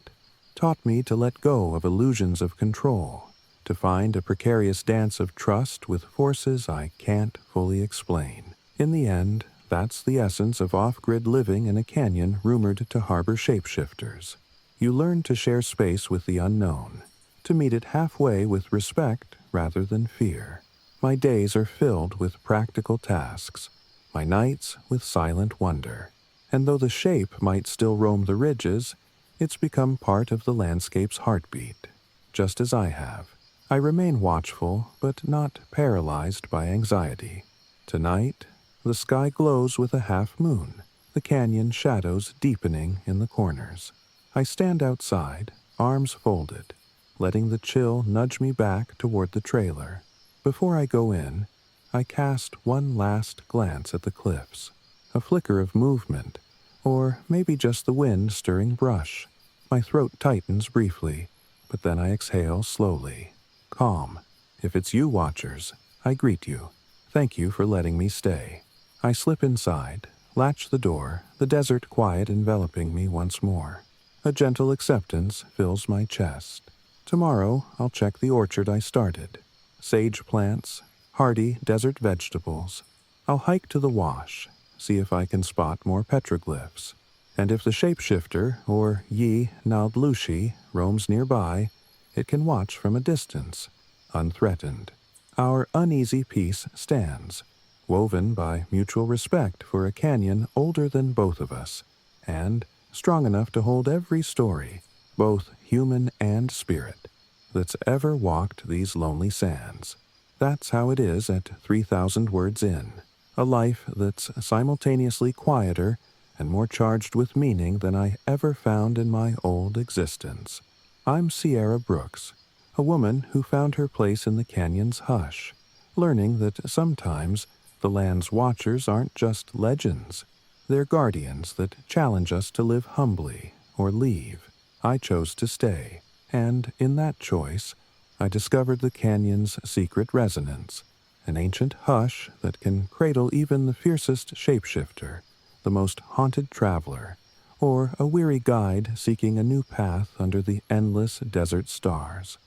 taught me to let go of illusions of control, to find a precarious dance of trust with forces I can't fully explain. In the end, that's the essence of off-grid living in a canyon rumored to harbor shapeshifters. You learn to share space with the unknown, to meet it halfway with respect rather than fear. My days are filled with practical tasks, my nights with silent wonder. And though the shape might still roam the ridges, it's become part of the landscape's heartbeat, just as I have. I remain watchful, but not paralyzed by anxiety. Tonight, the sky glows with a half moon, the canyon shadows deepening in the corners. I stand outside, arms folded, letting the chill nudge me back toward the trailer. Before I go in, I cast one last glance at the cliffs, a flicker of movement, or maybe just the wind stirring brush. My throat tightens briefly, but then I exhale slowly, calm. If it's you, watchers, I greet you. Thank you for letting me stay. I slip inside, latch the door, the desert quiet enveloping me once more. A gentle acceptance fills my chest. Tomorrow, I'll check the orchard I started. Sage plants, hardy desert vegetables. I'll hike to the wash, see if I can spot more petroglyphs. And if the shapeshifter, or Yi Naldlushi, roams nearby, it can watch from a distance, unthreatened. Our uneasy peace stands, woven by mutual respect for a canyon older than both of us, and strong enough to hold every story, both human and spirit, that's ever walked these lonely sands. That's how it is at 3,000 words in, a life that's simultaneously quieter and more charged with meaning than I ever found in my old existence. I'm Sierra Brooks, a woman who found her place in the canyon's hush, learning that sometimes the land's watchers aren't just legends. They're guardians that challenge us to live humbly or leave. I chose to stay, and in that choice, I discovered the canyon's secret resonance, an ancient hush that can cradle even the fiercest shapeshifter, the most haunted traveler, or a weary guide seeking a new path under the endless desert stars.